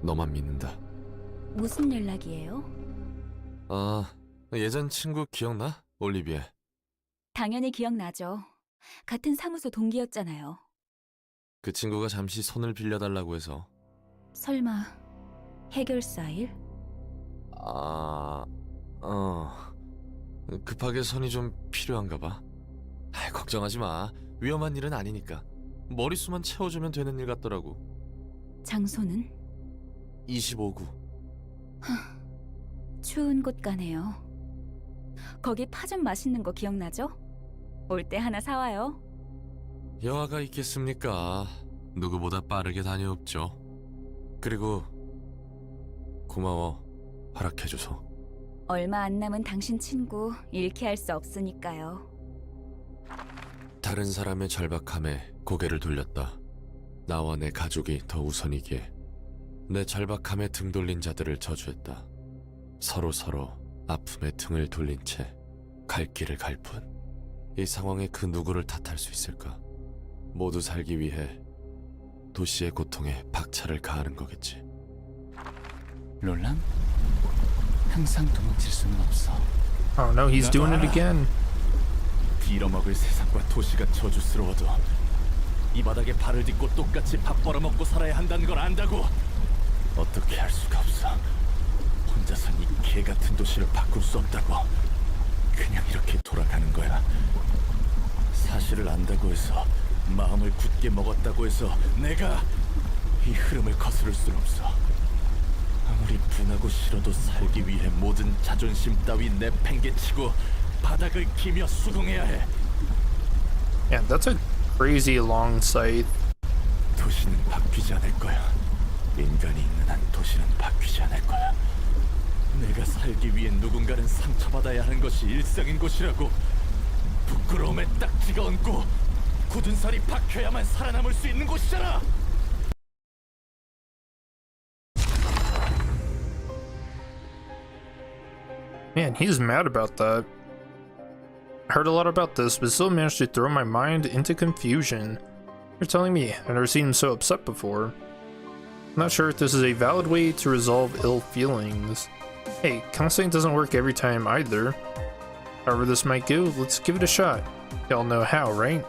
너만 믿는다. 무슨 연락이에요? 아, 예전 친구 기억나? 올리비에. 당연히 기억나죠. 같은 사무소 동기였잖아요. 그 친구가 잠시 손을 빌려달라고 해서. 설마 해결사 일? 아... 어... 급하게 손이 좀 필요한가 봐. 걱정하지 마. 위험한 일은 아니니까. 머릿수만 채워주면 되는 일 같더라고. 장소는? 25구. 추운 곳 가네요. 거기 파전 맛있는 거 기억나죠? 올 때 하나 사와요. 여화가 있겠습니까? 누구보다 빠르게 다녀옵죠. 그리고 고마워. 허락해줘서. 얼마 안 남은 당신 친구 잃게 할 수 없으니까요. 다른 사람의 절박함에 고개를 돌렸다. 나와 내 가족이 더 우선이기에 내 절박함에 등 돌린 자들을 저주했다. 서로 아픔에 등을 돌린 채 갈 길을 갈 뿐. 이 상황에 그 누구를 탓할 수 있을까? 모두 살기 위해 도시의 고통에 박차를 가하는 거겠지. 롤랑? 항상 도망칠 수는 없어. Oh no, he's doing it again. 빌어먹을 세상과 도시가 저주스러워도 이 바닥에 발을 딛고 똑같이 밥 벌어먹고 살아야 한다는 걸 안다고. 어떻게 할 수가 없어. 혼자선 이 개같은 도시를 바꿀 수 없다고. 그냥 이렇게 돌아가는 거야. 사실을 안다고 해서, 마음을 굳게 먹었다고 해서 내가 이 흐름을 거스를 순 없어. 아무리 분하고 싫어도 살기 위해 모든 자존심 따위 내팽개치고 바닥을 기며 수긍해야 해. Yeah, that's a crazy long sight. 도시는 바뀌지 않을 거야. 인간이 있는 한 도시는 바뀌지 않을 거야. 내가 살기 위해 누군가는 상처받아야 하는 것이 일상인 곳이라고. 부끄러움에 딱지가 얹고 굳은 살이 박혀야만 살아남을 수 있는 곳이잖아. Man, he's mad about that. Heard a lot about this, but still managed to throw my mind into confusion. You're telling me I've never seen him so upset before. I'm not sure if this is a valid way to resolve ill feelings. Hey, counseling doesn't work every time either. However this might go, let's give it a shot. Y'all know how, right?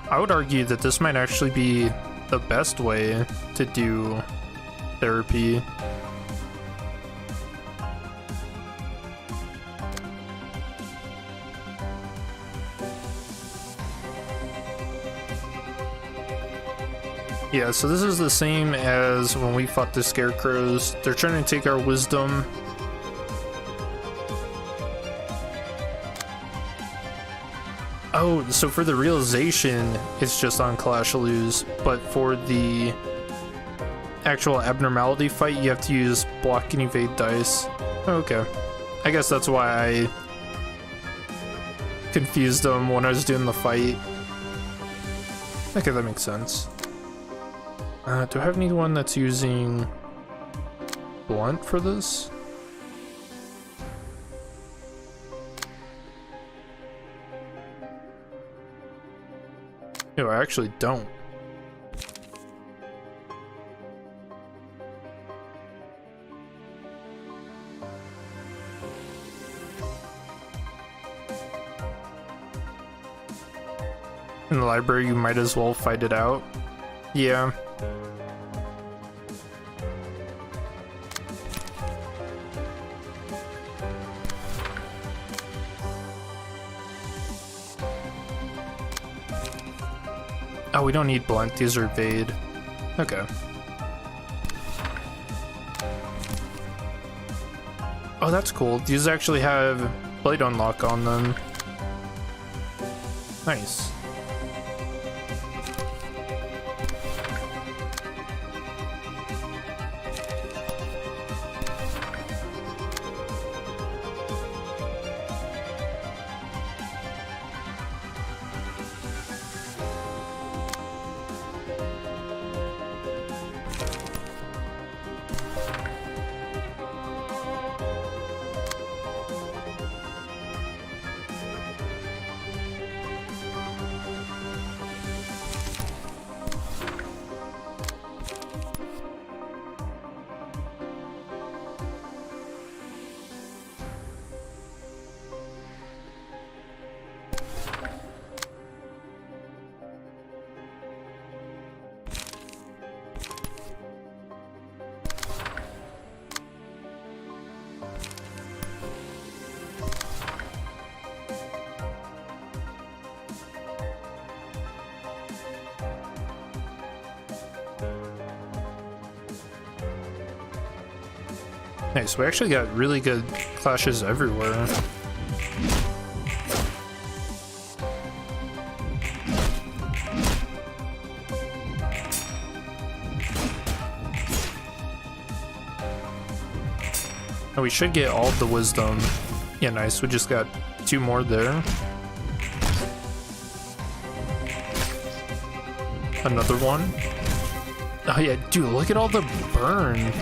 I would argue that this might actually be the best way to do therapy. Yeah, so this is the same as when we fought the scarecrows. They're trying to take our wisdom. Oh, so for the realization, it's just on Clash Lose, but for the actual abnormality fight, you have to use block and evade dice. Okay. I guess that's why I confused them when I was doing the fight. Okay, that makes sense. Do I have anyone that's using blunt for this? No, I actually don't. In the library, you might as well fight it out. Yeah. Oh, we don't need blunt, these are evade. Okay. Oh, that's cool. These actually have blade unlock on them. Nice. Nice, we actually got really good clashes everywhere. Oh, we should get all of the wisdom. Yeah, nice. We just got 2 more there. Another one. Oh yeah, dude, look at all the burn.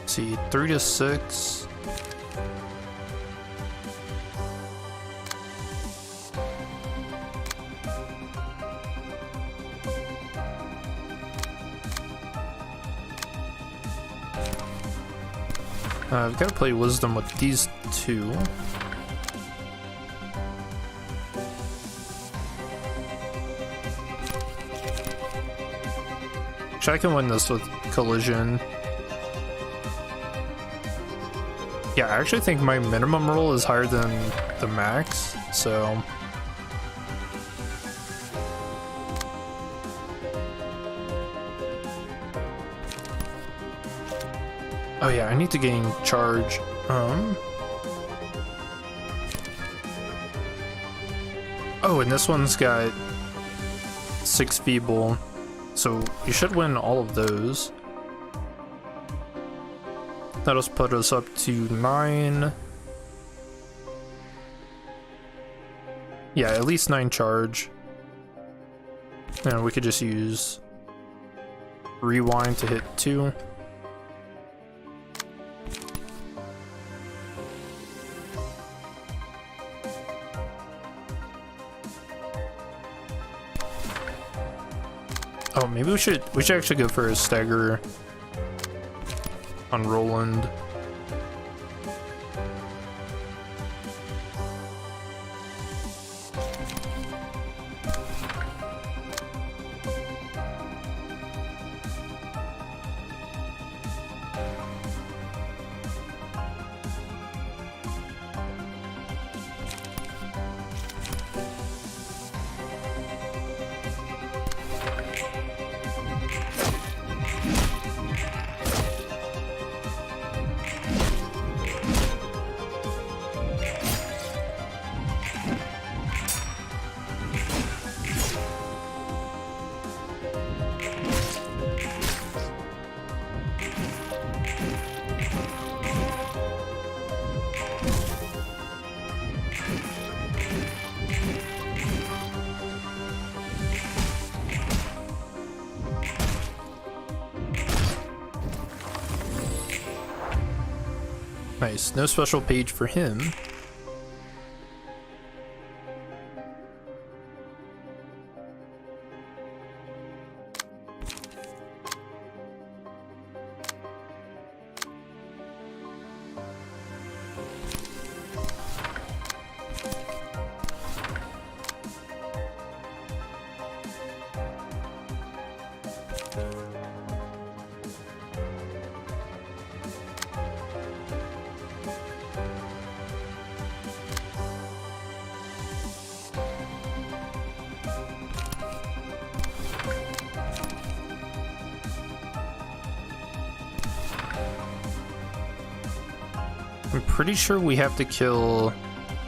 See, 3 to 6. I've got to play wisdom with these 2. Actually, I can win this with collision. Yeah, I actually think my minimum roll is higher than the max, so... Oh yeah, I need to gain charge. Oh, and this one's got 6 feeble, so you should win all of those. That'll put us up to 9. Yeah, at least 9 charge. And we could just use rewind to hit 2. Oh, maybe we should actually go for a stagger on Roland. Nice, no special page for him. I'm pretty sure we have to kill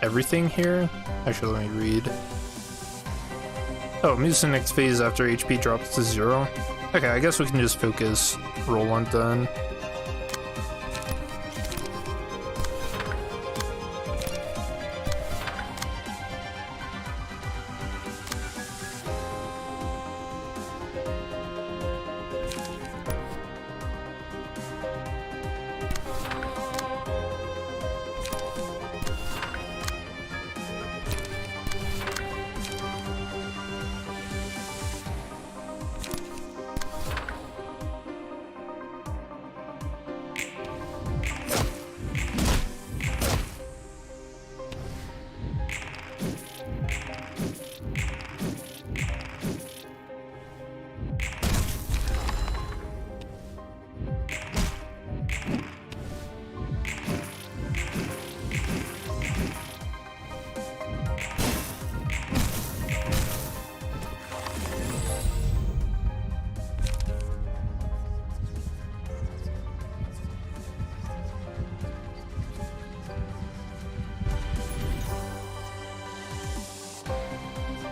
everything here. Actually, let me read. Oh, moves to next phase after HP drops to 0. Okay, I guess we can just focus Roland then.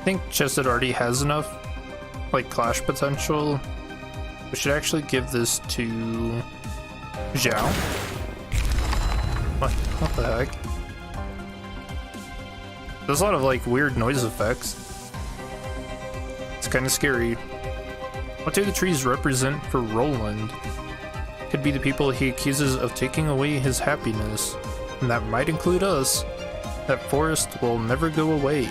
think Chesed already has enough, like, clash potential. We should actually give this to Zhao. What the heck? There's a lot of, like, weird noise effects. It's kind of scary. What do the trees represent for Roland? Could be the people he accuses of taking away his happiness. And that might include us. That forest will never go away.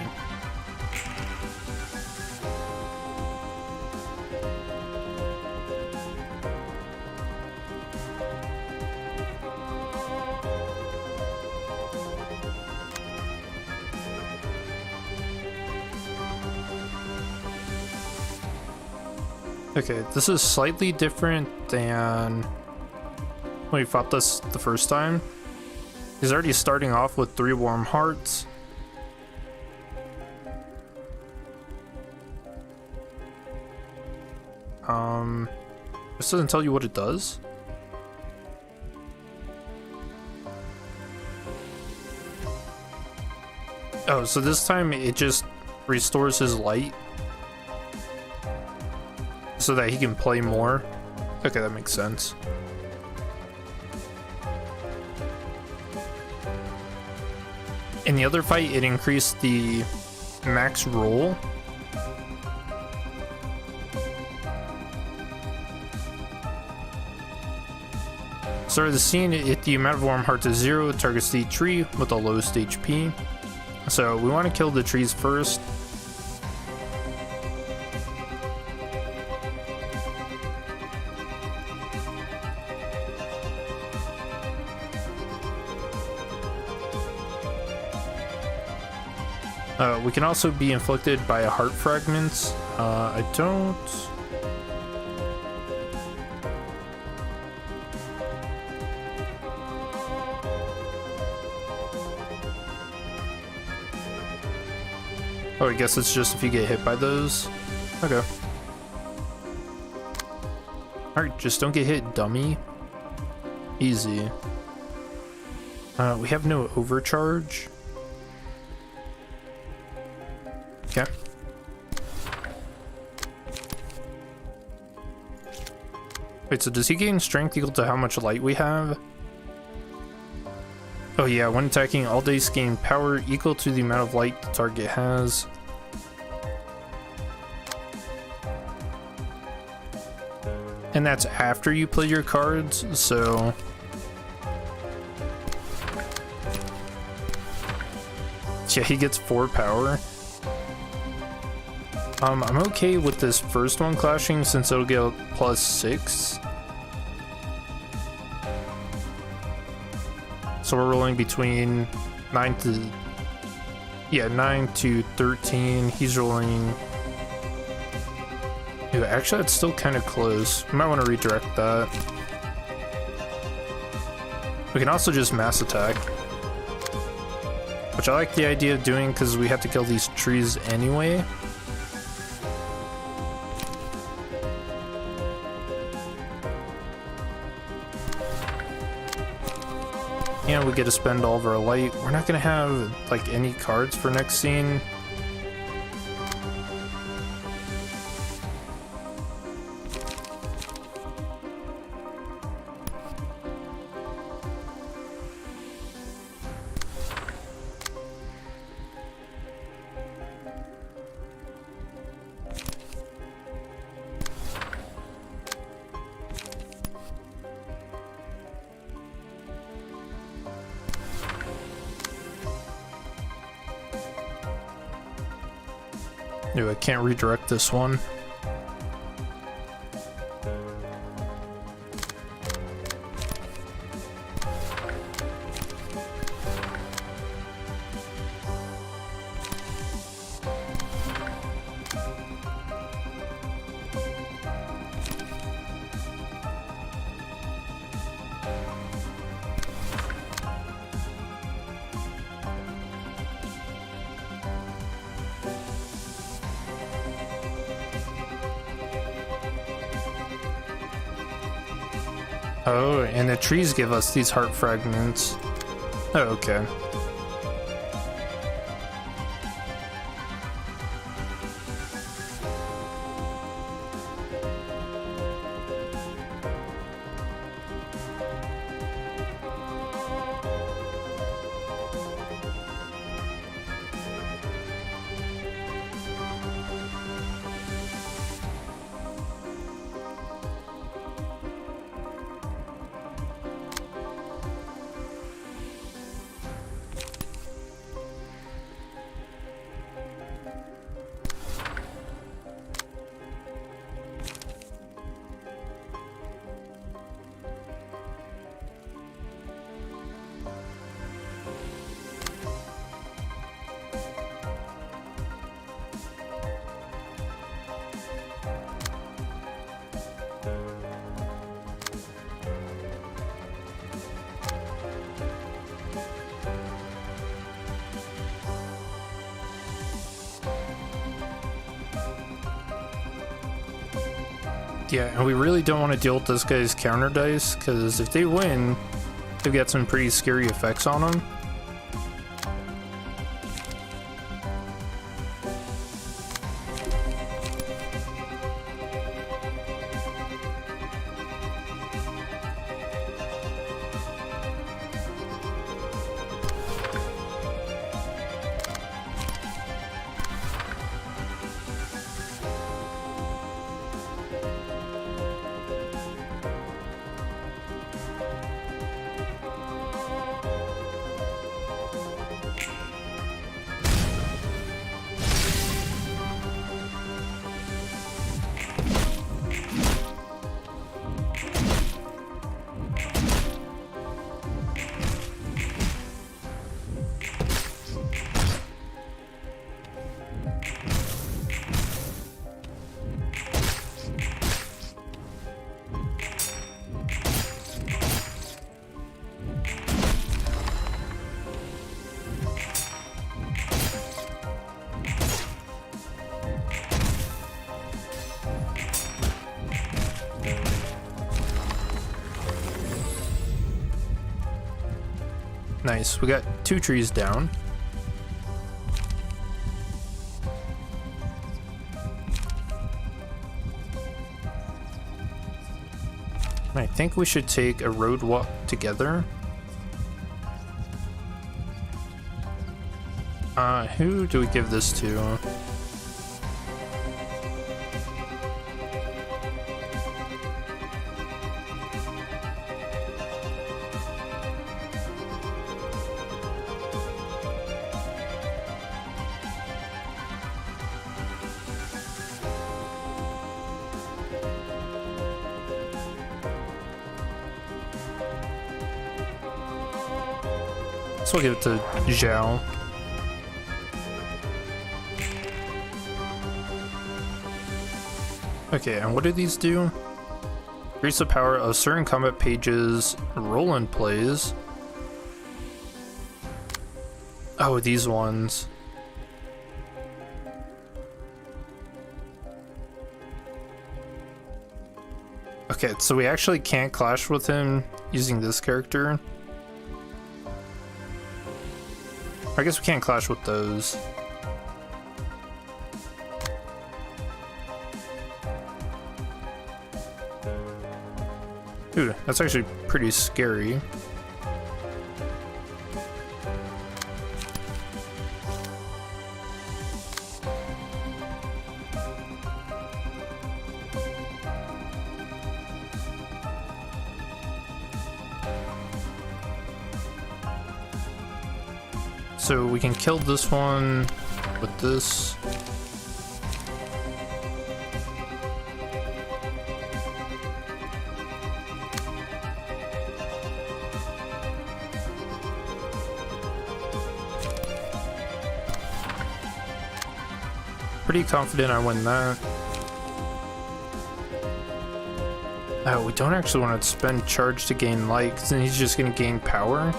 Okay, this is slightly different than when we fought this the first time. He's already starting off with 3 warm hearts. This doesn't tell you what it does. Oh, so this time it just restores his light so that he can play more. Okay, that makes sense. In the other fight, it increased the max roll. Start of the scene, if the amount of warm hearts is 0, it targets the tree with the lowest HP. So we want to kill the trees first. We can also be inflicted by a heart fragment. I don't... Oh, I guess it's just if you get hit by those. Okay. Alright, just don't get hit, dummy. Easy. We have no overcharge. Okay. Wait, so does he gain strength equal to how much light we have? Oh yeah, when attacking, all dice gain power equal to the amount of light the target has. And that's after you play your cards, so... Yeah, he gets 4 power. I'm okay with this first one clashing since it'll get +6. So we're rolling between 9 to 13. He's rolling... Dude, actually that's still kind of close. We might want to redirect that. We can also just mass attack, which I like the idea of doing because we have to kill these trees anyway. And we get to spend all of our light. We're not gonna have like any cards for next scene. No, I can't redirect this one. Oh, and the trees give us these heart fragments. Oh, okay. Yeah, and we really don't want to deal with this guy's counter dice, because if they win, they've got some pretty scary effects on them. Nice, we got 2 trees down. I think we should take a road walk together. Who do we give this to? So we'll give it to Zhao. Okay, and what do these do? Increase the power of certain combat pages Roland plays. Oh, these ones. Okay, so we actually can't clash with him using this character. I guess we can't clash with those. Dude, that's actually pretty scary. So we can kill this one with this. Pretty confident I win that. Oh, we don't actually want to spend charge to gain light, because then he's just going to gain power.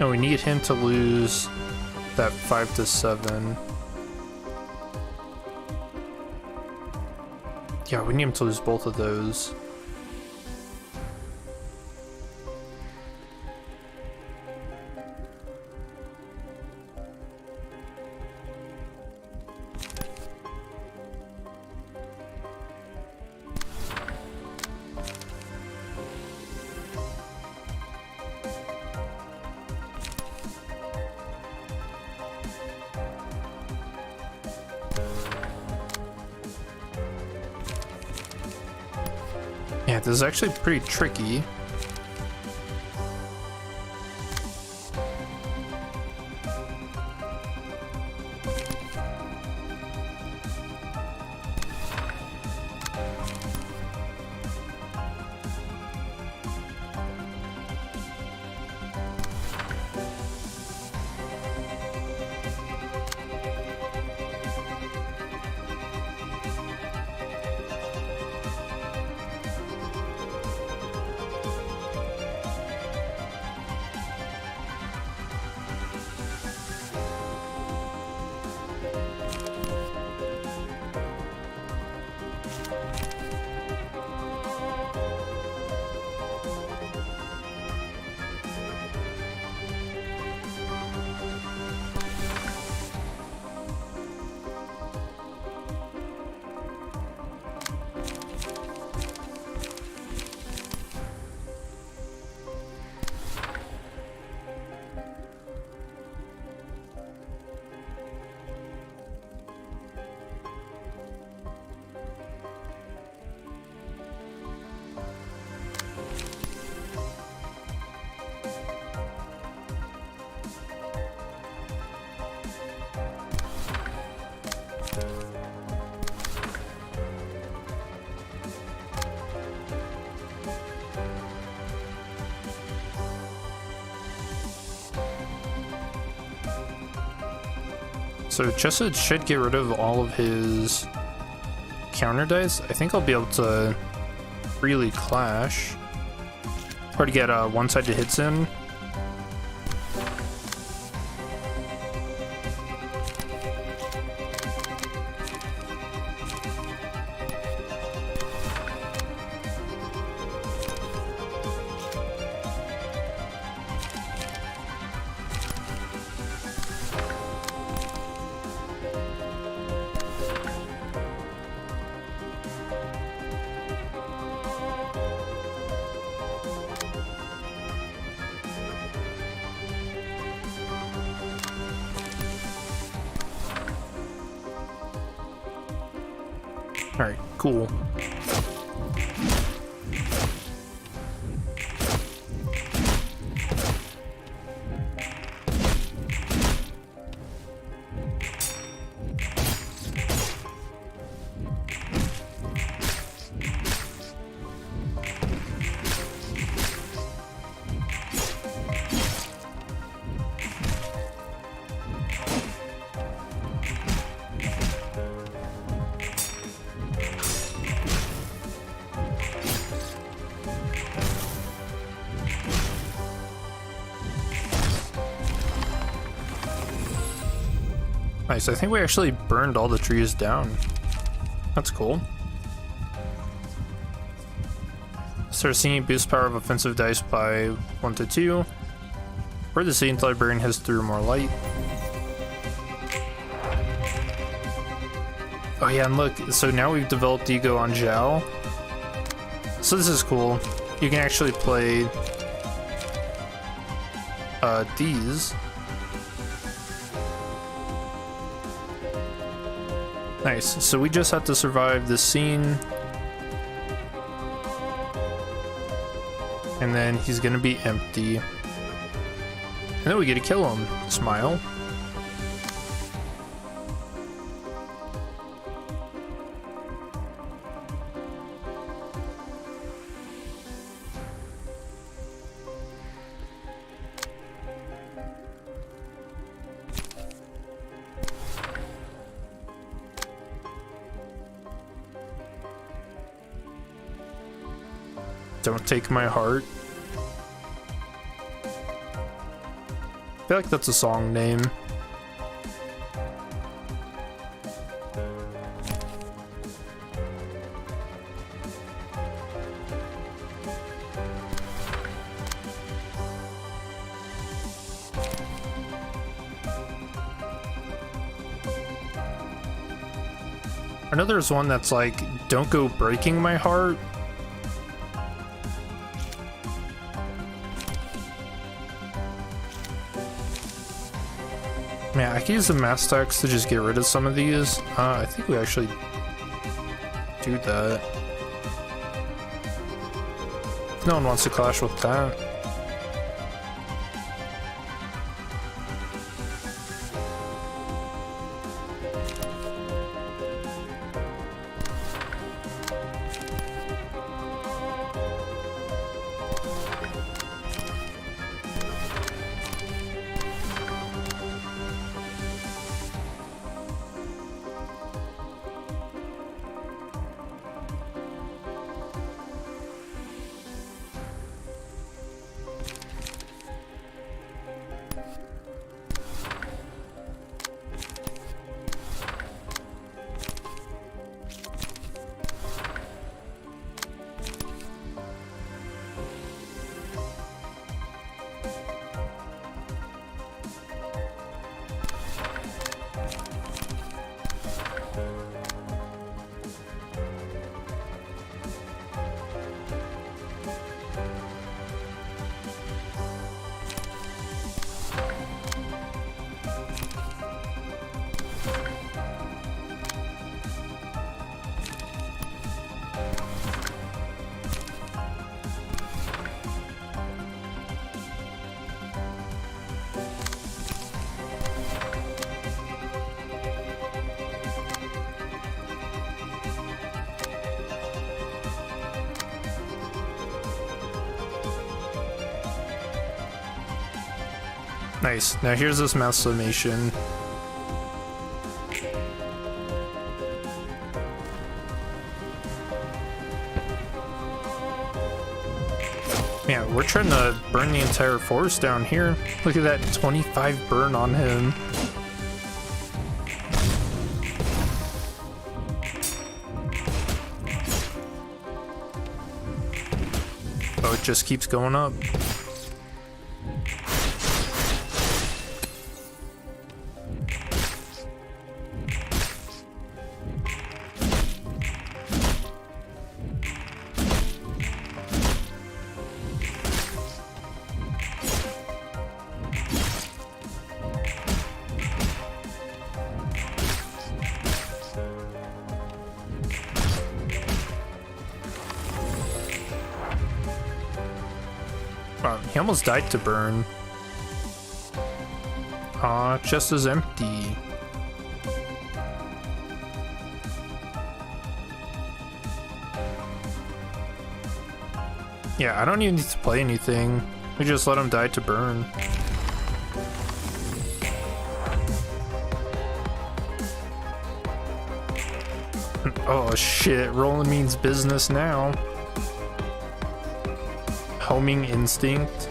No, we need him to lose that 5 to 7. Yeah, we need him to lose both of those. Yeah, this is actually pretty tricky. So Chesed should get rid of all of his counter dice. I think I'll be able to freely clash. Or to get one-sided hits in. Alright, cool. Nice, I think we actually burned all the trees down. That's cool. Saraceni boosts power of offensive dice by 1 to 2. Where the Saint Librarian has through more light. Oh yeah, and look, so now we've developed Ego on Zhao. So this is cool. You can actually play these. Nice, so we just have to survive this scene. And then he's gonna be empty. And then we get to kill him. Smile. Don't take my heart. I feel like that's a song name. I know there's one that's like, don't go breaking my heart. Man, I can use the mass stacks to just get rid of some of these. I think we actually do that. No one wants to clash with that. Nice. Now here's this mass summation. Yeah, we're trying to burn the entire forest down here. Look at that 25 burn on him. Oh, it just keeps going up. Wow, he almost died to burn. Aw, chest is empty. Yeah, I don't even need to play anything. We just let him die to burn. Oh shit, rolling means business now. Homing instinct.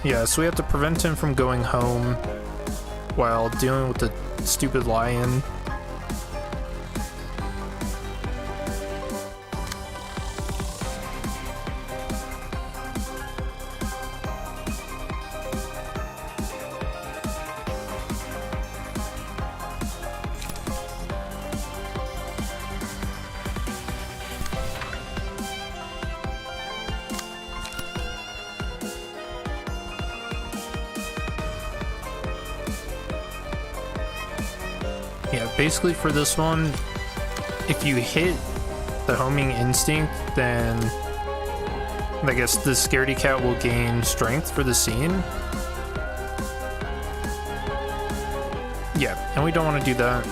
Yeah, so we have to prevent him from going home while dealing with the stupid lion. Yeah, basically for this one, if you hit the homing instinct, then I guess the scaredy cat will gain strength for the scene. Yeah, and we don't want to do that.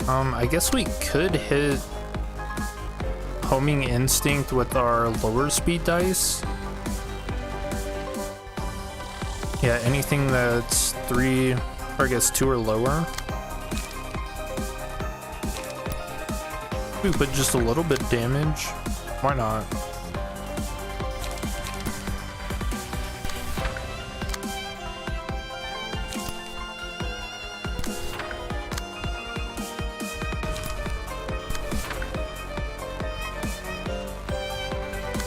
I guess we could hit homing instinct with our lower speed dice. Yeah, anything that's 3, or I guess 2 or lower. We put just a little bit damage. Why not?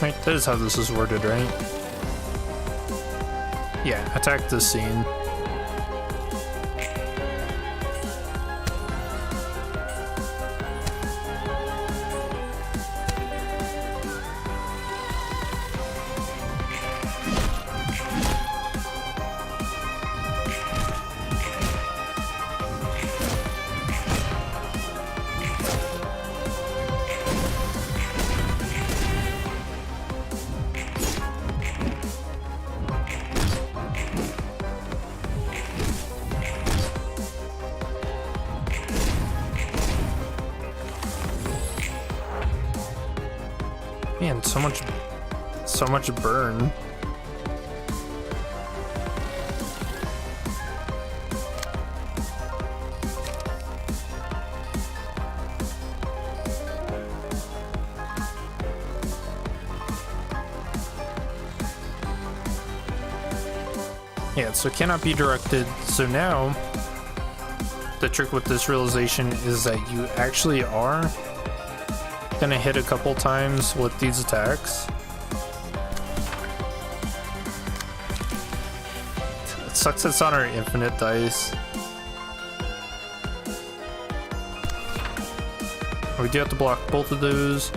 Right, that is how this is worded, right? Yeah, attack this scene. Man, so much burn. Yeah, so it cannot be directed. So now, the trick with this realization is that you actually are gonna hit a couple times with these attacks. It sucks it's on our infinite dice. We do have to block both of those.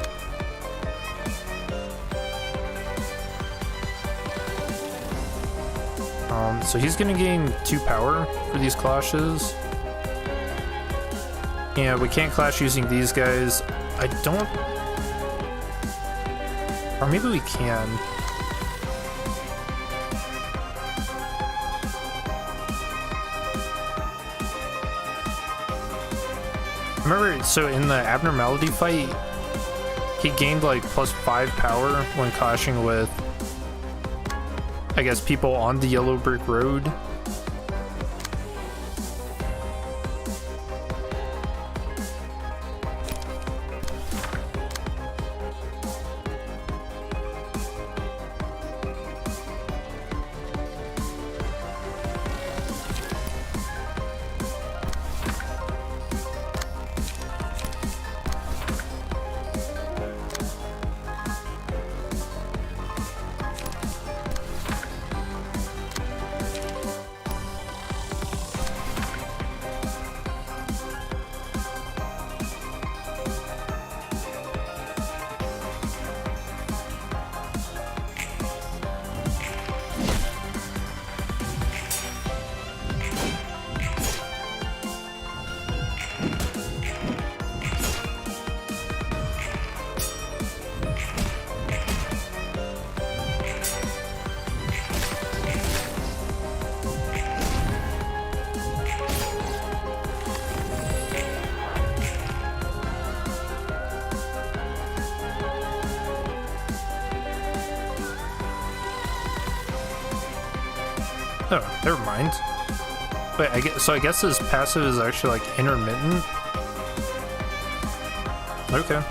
So he's gonna gain 2 power for these clashes. Yeah, we can't clash using these guys. I don't... Or maybe we can. Remember, so in the abnormality fight, he gained like +5 power when clashing with, I guess, people on the yellow brick road. Oh, never mind. Wait, I guess his passive is actually like intermittent. Okay.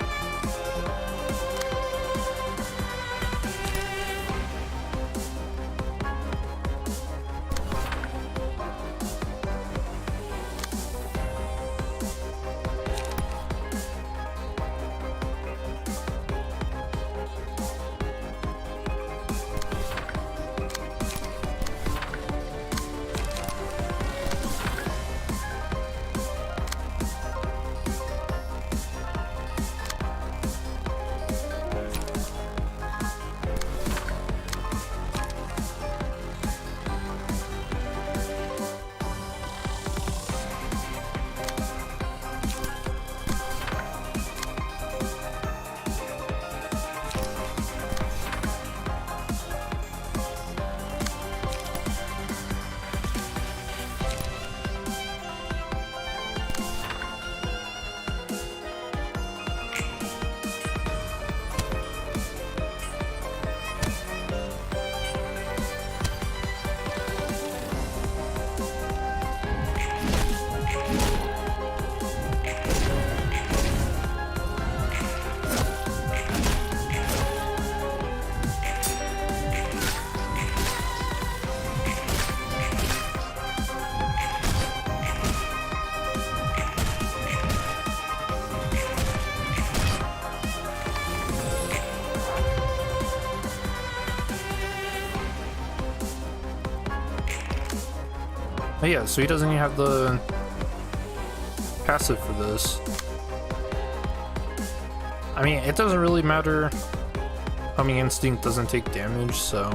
Oh yeah, so he doesn't even have the passive for this. I mean, it doesn't really matter. Humming Instinct doesn't take damage, so...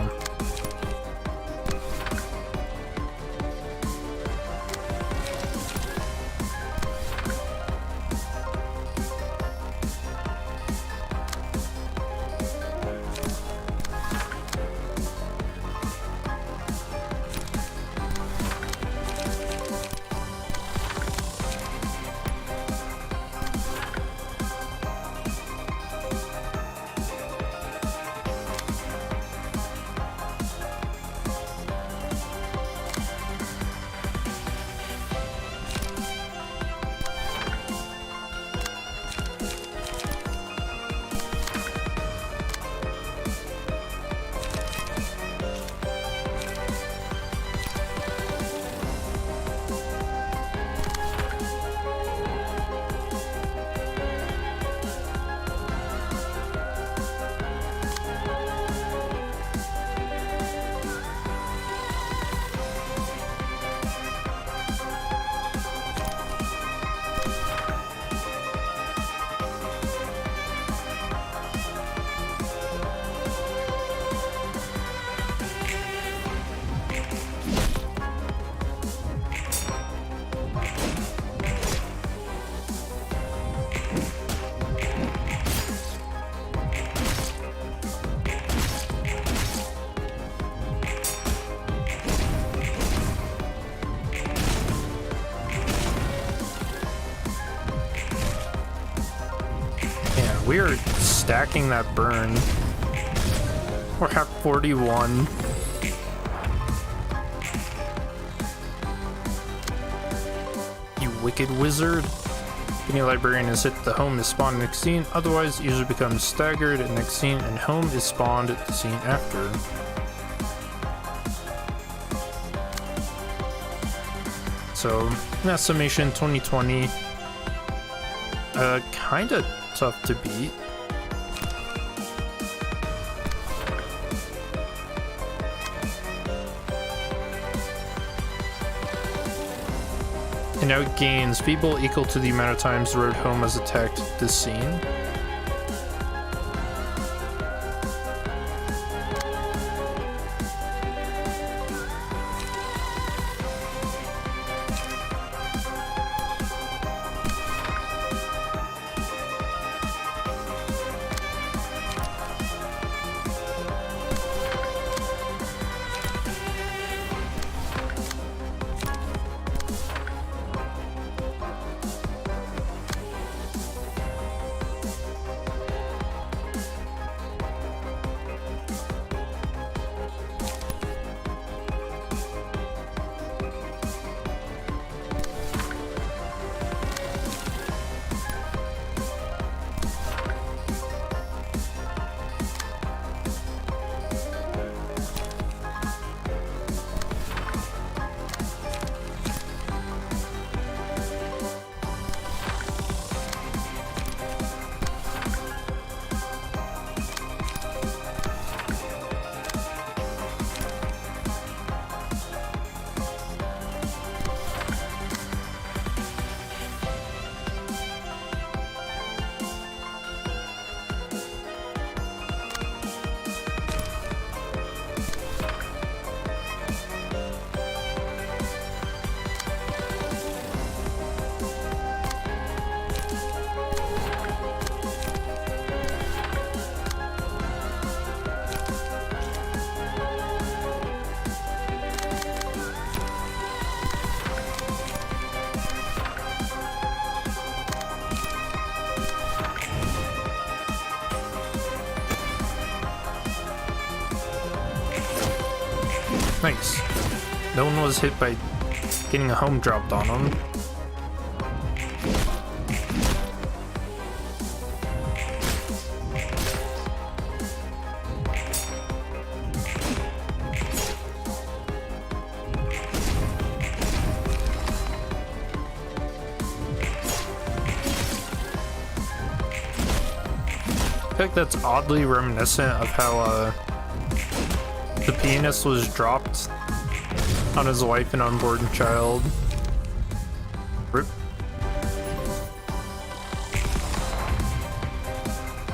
We're stacking that burn. We're at 41. You wicked wizard. Any librarian is hit, the home is spawned next scene. Otherwise, user becomes staggered at next scene and home is spawned at the scene after. So, that summation 2020. Kinda tough to beat. And now it gains people equal to the amount of times the road home has attacked this scene. Nice. No one was hit by getting a home dropped on them. I feel like that's oddly reminiscent of how the pianist was dropped on his wife and unborn child. Rip.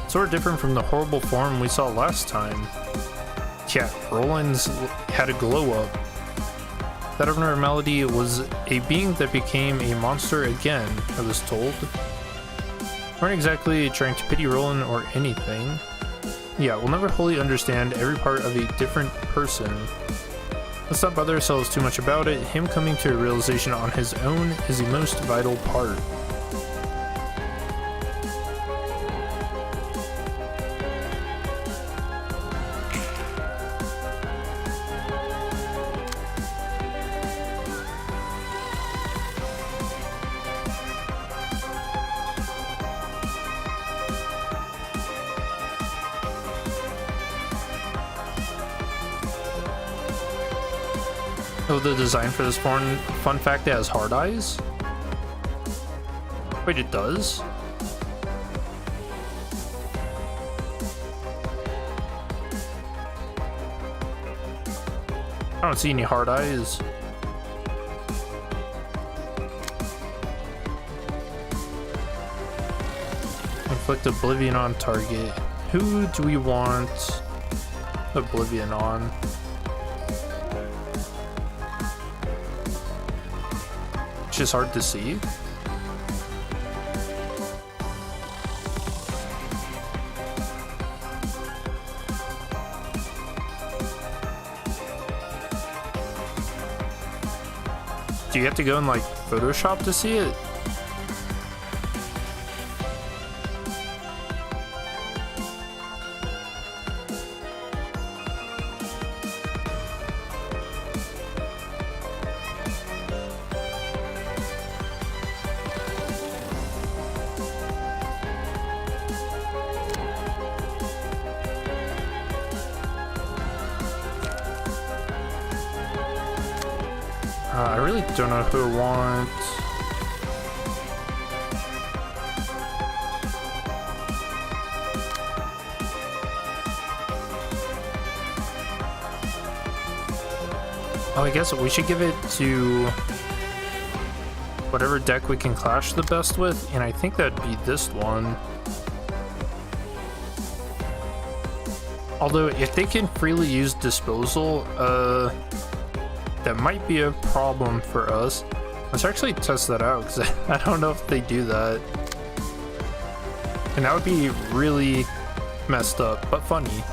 Sort of different from the horrible form we saw last time. Yeah, Roland's had a glow up. That abnormality was a being that became a monster again, I was told. Weren't exactly trying to pity Roland or anything. Yeah, we'll never fully understand every part of a different person. Let's not bother ourselves too much about it. Him coming to a realization on his own is the most vital part. Oh, the design for this fun fact, it has hard eyes? Wait, it does? I don't see any hard eyes. Inflict Oblivion on target. Who do we want Oblivion on? It's just hard to see. Do you have to go in like Photoshop to see it? I really don't know who I want. Oh, I guess we should give it to whatever deck we can clash the best with, and I think that'd be this one. Although, if they can freely use disposal, that might be a problem for us. Let's actually test that out, because I don't know if they do that. And that would be really messed up, but funny.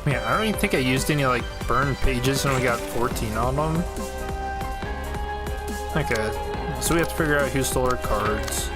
Yeah, I don't even think I used any like burn pages and we got 14 on them. Okay, so we have to figure out who stole our cards.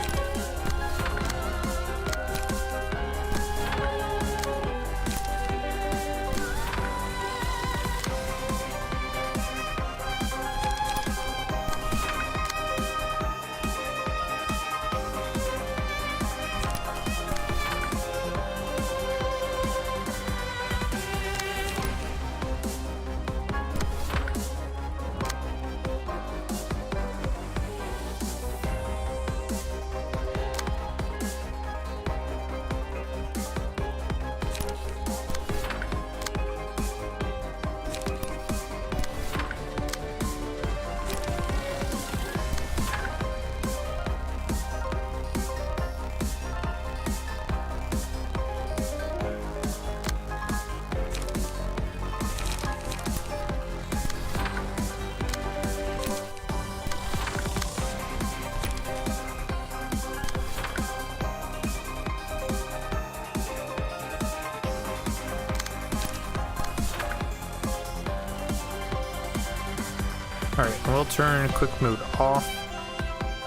Alright, we'll turn quick mode off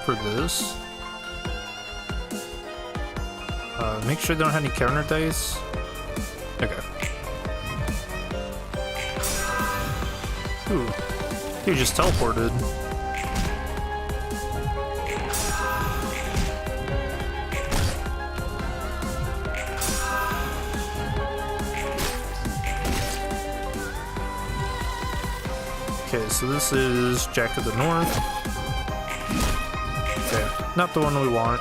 for this. Make sure they don't have any counter dice. Okay. Ooh, he just teleported. Okay, so this is Jack of the North. Okay, not the one we want.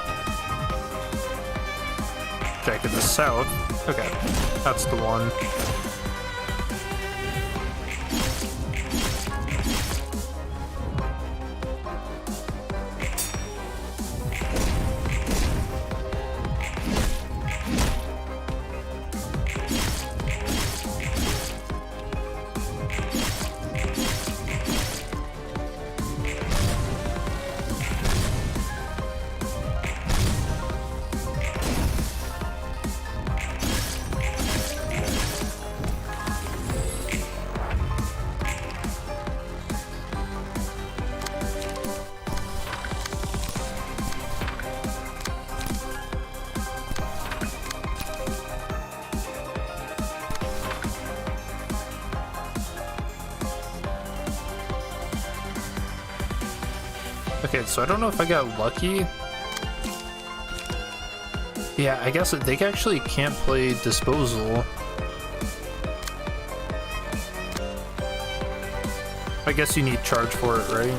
Jack of the South. Okay, that's the one. Okay, so I don't know if I got lucky. Yeah, I guess they actually can't play disposal. I guess you need charge for it, right?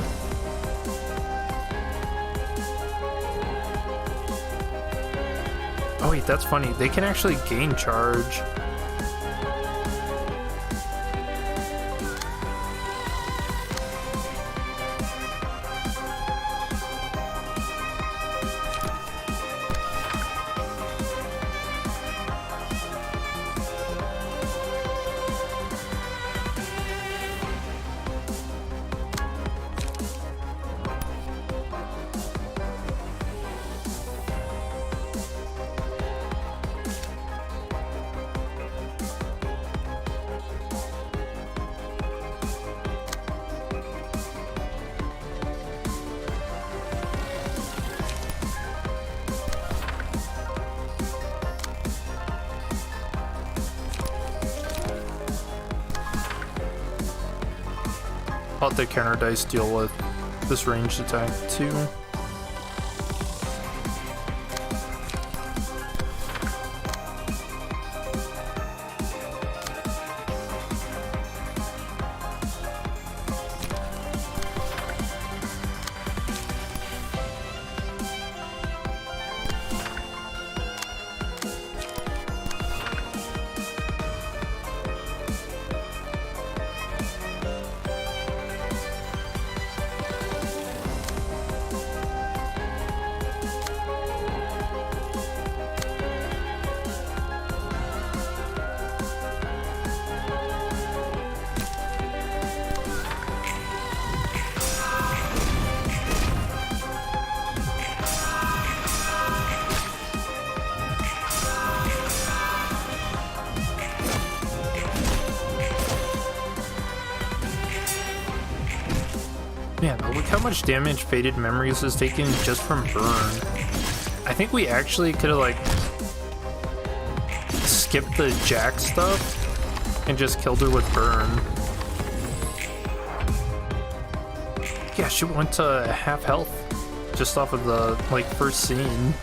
Oh wait, that's funny. They can actually gain charge. I'll let the counter dice deal with this ranged attack too. Man, look how much damage Faded Memories has taken just from burn. I think we actually could have, like, skipped the Jack stuff and just killed her with burn. Yeah, she went to half health just off of the, like, first scene.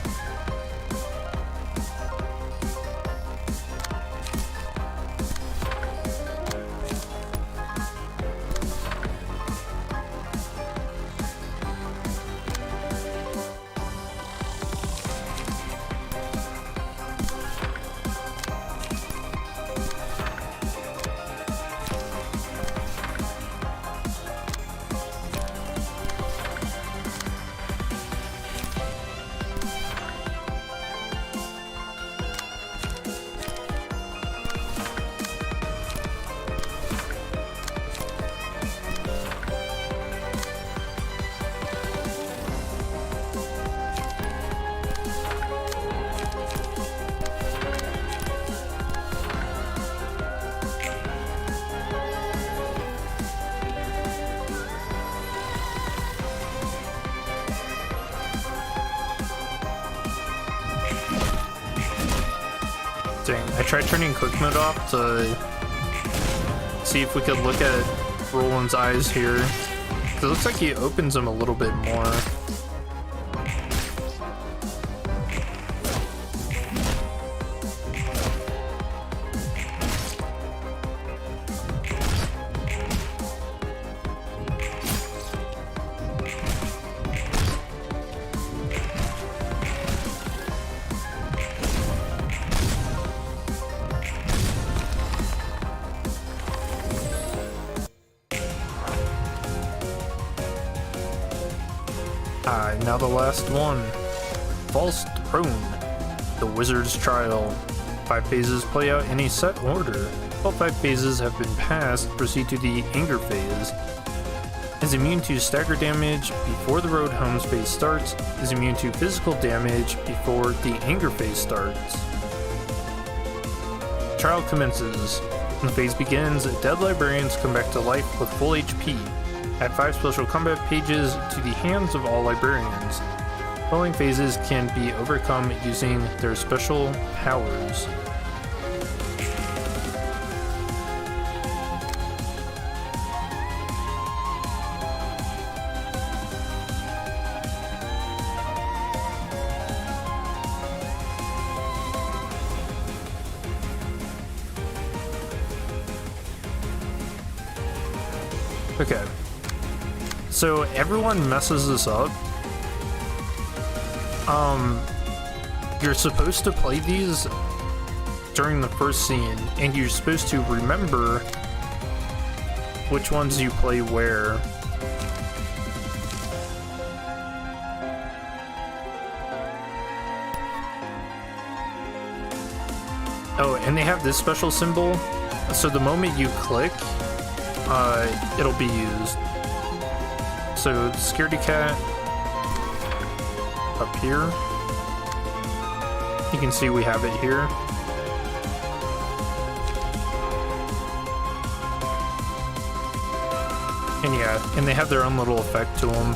Dang, I tried turning quick mode off to see if we could look at Roland's eyes here. It looks like he opens them a little bit more. Now the last one. False Throne. The Wizard's Trial. 5 phases play out in a set order. All 5 phases have been passed, proceed to the Anger phase. Is immune to stagger damage before the Road Homes phase starts. Is immune to physical damage before the Anger phase starts. Trial commences. When the phase begins, dead librarians come back to life with full HP. Add 5 special combat pages to the hands of all librarians. Following phases can be overcome using their special powers. Okay. So everyone messes this up. You're supposed to play these during the first scene, and you're supposed to remember which ones you play where. Oh, and they have this special symbol, so the moment you click, it'll be used. So, Scaredy Cat, up here. You can see we have it here. And yeah, and they have their own little effect to them.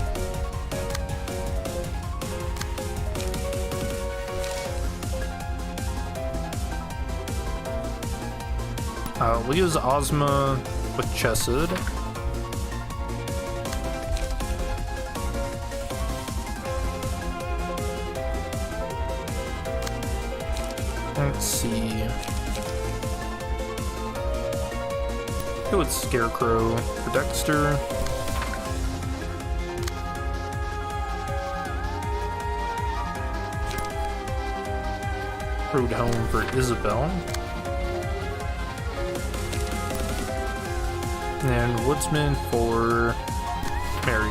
We'll use Ozma with Chesed. Let's see. Go with Scarecrow for Dexter. Road Home for Isabel. And Woodsman for Mary.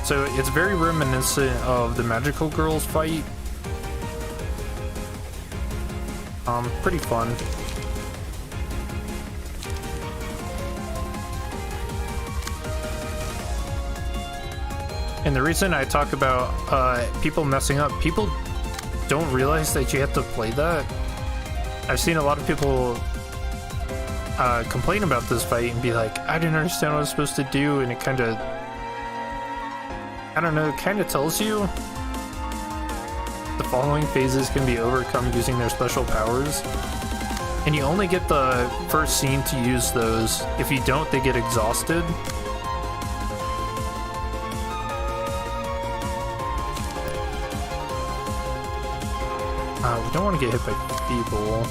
So it's very reminiscent of the Magical Girls fight. Pretty fun. And the reason I talk about people messing up, people don't realize that you have to play that. I've seen a lot of people complain about this fight and be like, I didn't understand what I was supposed to do, and it kind of, I don't know, it kind of tells you the following phases can be overcome using their special powers. And you only get the first scene to use those. If you don't, they get exhausted. We don't want to get hit by Feeble.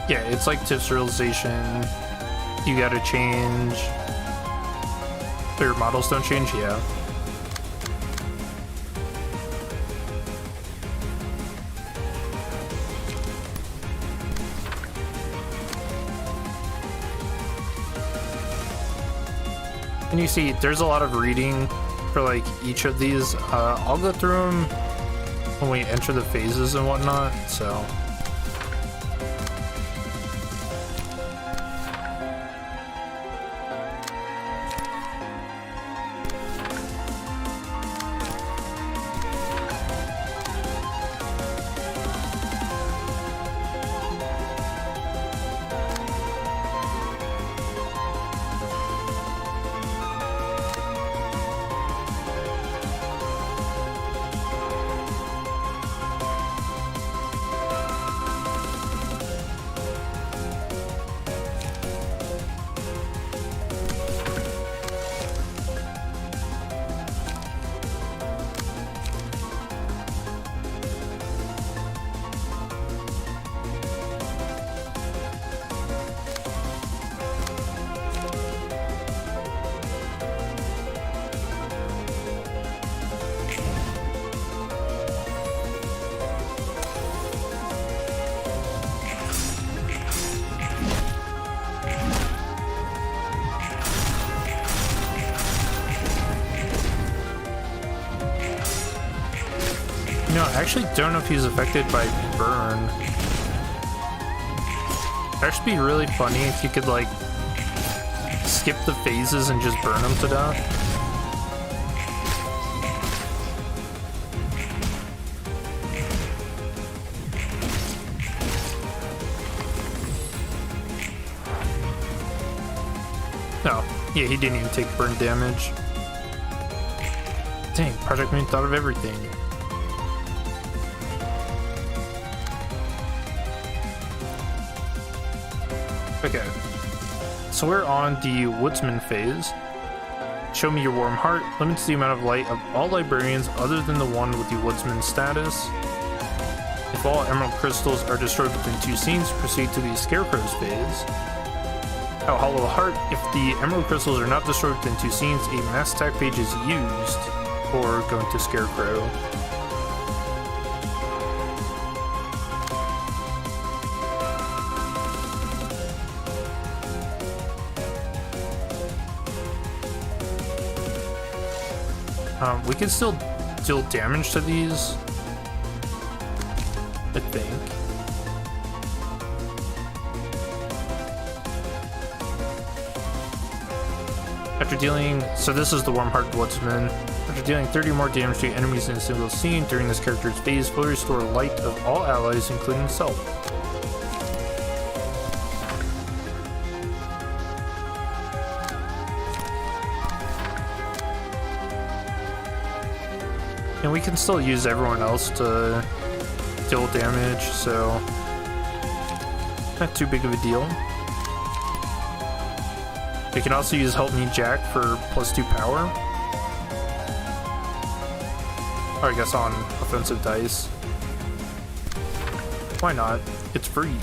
Yeah, it's like Tips Realization. You gotta change. Your models don't change? Yeah. And you see, there's a lot of reading for like each of these. I'll go through them when we enter the phases and whatnot, so. You know, I actually don't know if he's affected by burn. It'd actually be really funny if you could, like, skip the phases and just burn them to death. No, yeah, he didn't even take burn damage. Dang, Project Moon thought of everything. Okay, so we're on the Woodsman phase. Show me your warm heart limits the amount of light of all librarians other than the one with the Woodsman status. If all emerald crystals are destroyed within 2 scenes, proceed to the Scarecrow's phase. Oh, Hollow Heart. If the emerald crystals are not destroyed within 2 scenes, a mass attack page is used, or go into Scarecrow. We can still deal damage to these, I think. After dealing, so this is the Warm-Hearted Woodsman. After dealing 30 more damage to enemies in a single scene during this character's phase, will restore light of all allies, including self. And we can still use everyone else to deal damage, so not too big of a deal. We can also use Help Me Jack for +2 power. Or I guess on offensive dice. Why not? It's free.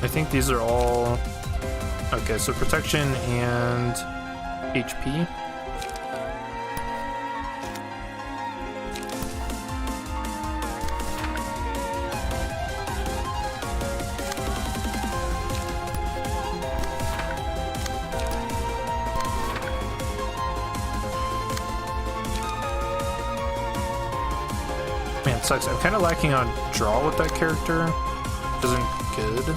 I think these are all... Okay, so protection and HP. Man, it sucks. I'm kind of lacking on draw with that character. Isn't good.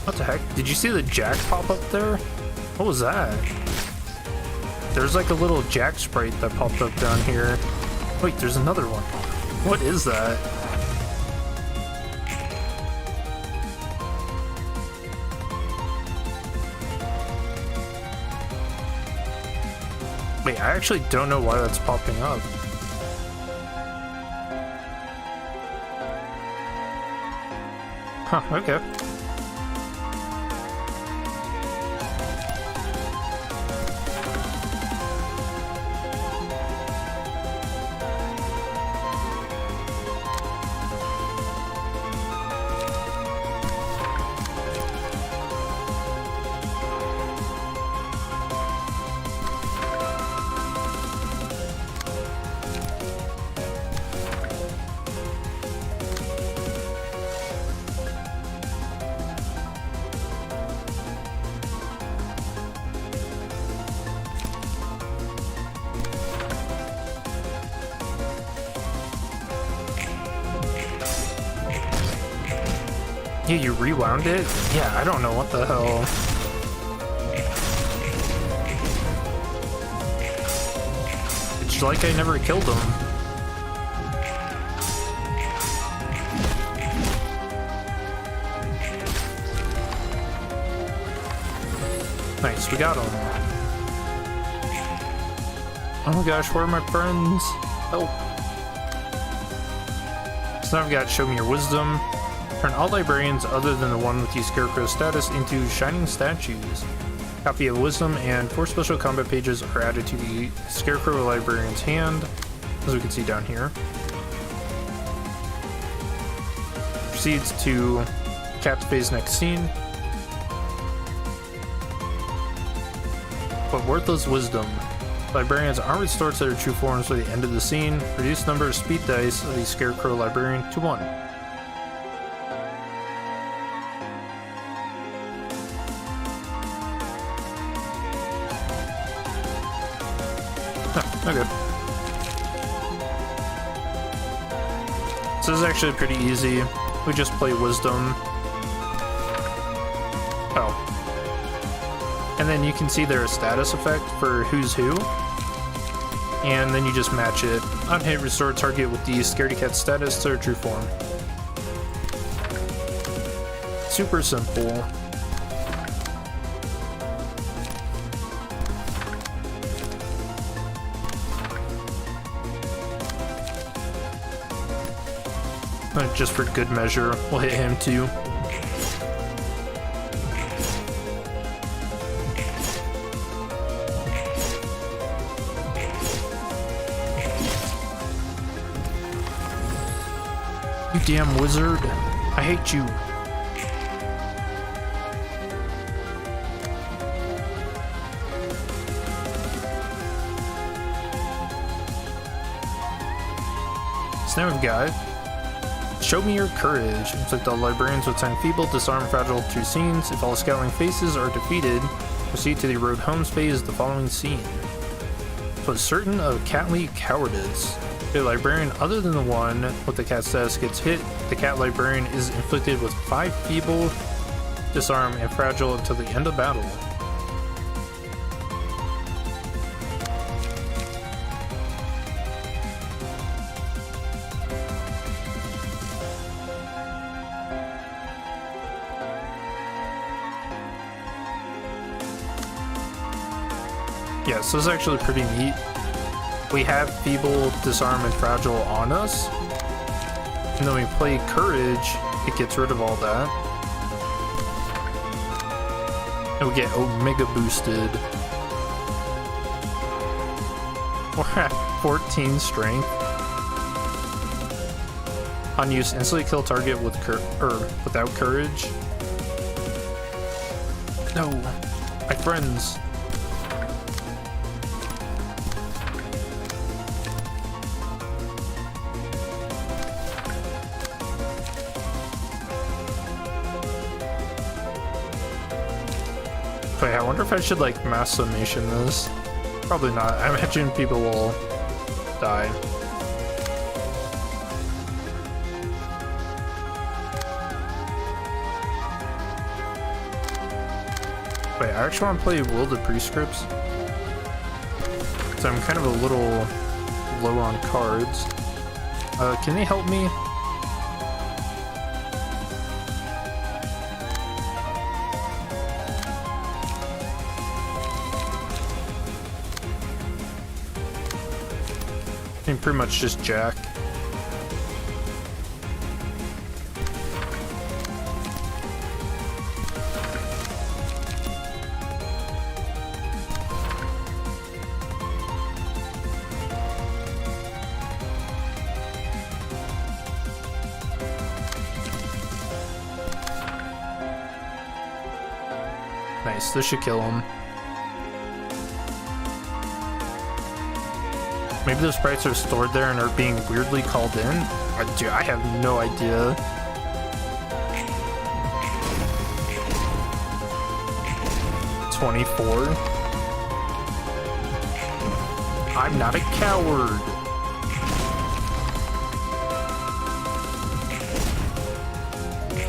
What the heck? Did you see the Jack pop up there? What was that? There's like a little Jack sprite that popped up down here. Wait, there's another one. What is that? Wait, I actually don't know why that's popping up. Huh, okay. Yeah, you rewound it? Yeah, I don't know what the hell. It's like I never killed him. Nice, we got him. Oh my gosh, where are my friends? Help. So now I've got Show Me Your Wisdom. Turn all librarians other than the one with the Scarecrow status into shining statues. Copy of Wisdom and 4 special combat pages are added to the Scarecrow librarian's hand, as we can see down here. Proceeds to Cat's next scene. But worthless wisdom. Librarians aren't restored to their true forms by the end of the scene. Reduce number of speed dice of the Scarecrow librarian to 1. Okay. So this is actually pretty easy. We just play wisdom. Oh. And then you can see their status effect for who's who. And then you just match it. On hit, restore target with the Scaredy Cat status to their true form. Super simple. Just for good measure, we'll hit him too. You damn wizard. I hate you. So now we've got Show Me Your Courage. Inflict all librarians with 10 feeble, disarm fragile to scenes. If all scowling faces are defeated, proceed to the road homes phase of the following scene. Was certain of catly cowardice. A librarian other than the one with the cat status gets hit, the cat librarian is inflicted with 5 feeble, disarm, and fragile until the end of battle. Yeah, so this is actually pretty neat. We have Feeble, Disarm, and Fragile on us. And then we play Courage, it gets rid of all that. And we get Omega boosted. We're at 14 strength. On use, instantly kill target with without Courage. No, my friends. Wait, I wonder if I should like mass summation this. Probably not. I imagine people will die. Wait, I actually want to play Will the Prescripts. So I'm kind of a little low on cards. Can they help me? I mean, pretty much just Jack. Nice, this should kill him. Maybe those sprites are stored there and are being weirdly called in? Dude, I have no idea. $24. I'm not a coward.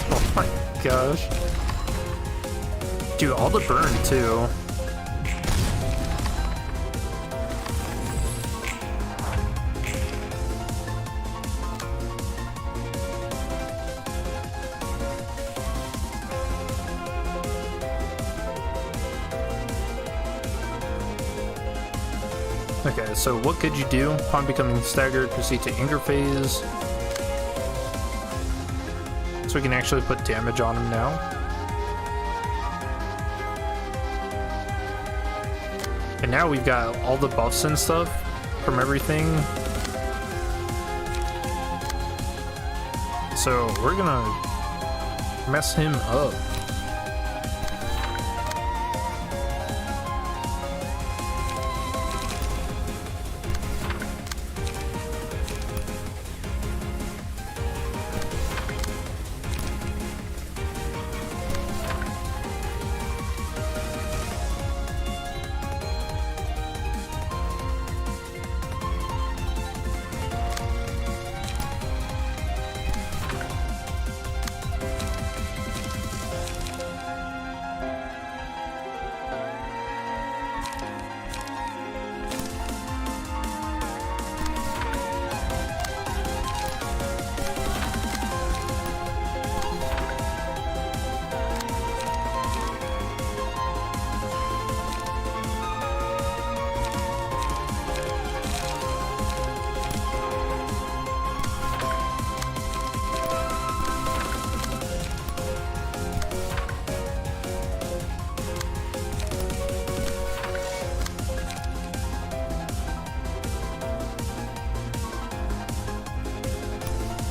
Oh my gosh. Dude, all the burn too. Okay, so what could you do? Upon becoming staggered, proceed to anger phase. So we can actually put damage on him now. And now we've got all the buffs and stuff from everything. So we're gonna mess him up.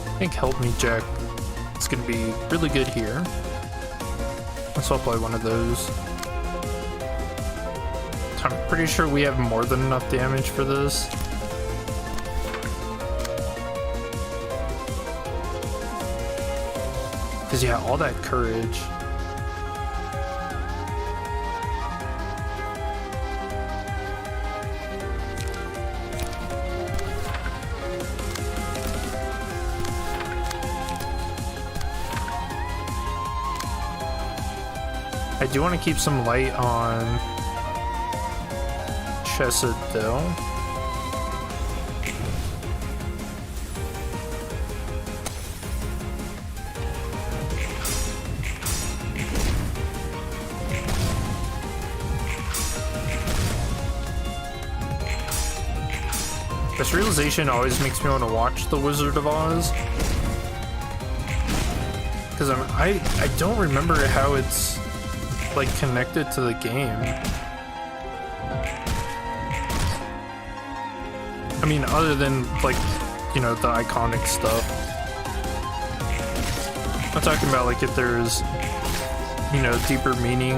I think Help Me Jack is going to be really good here. Let's all play one of those. I'm pretty sure we have more than enough damage for this. Because yeah, all that courage. I do want to keep some light on Chesed though. This realization always makes me want to watch The Wizard of Oz. Because I don't remember how it's like connected to the game. I mean, other than like, you know, the iconic stuff. I'm talking about like if there's, you know, deeper meaning.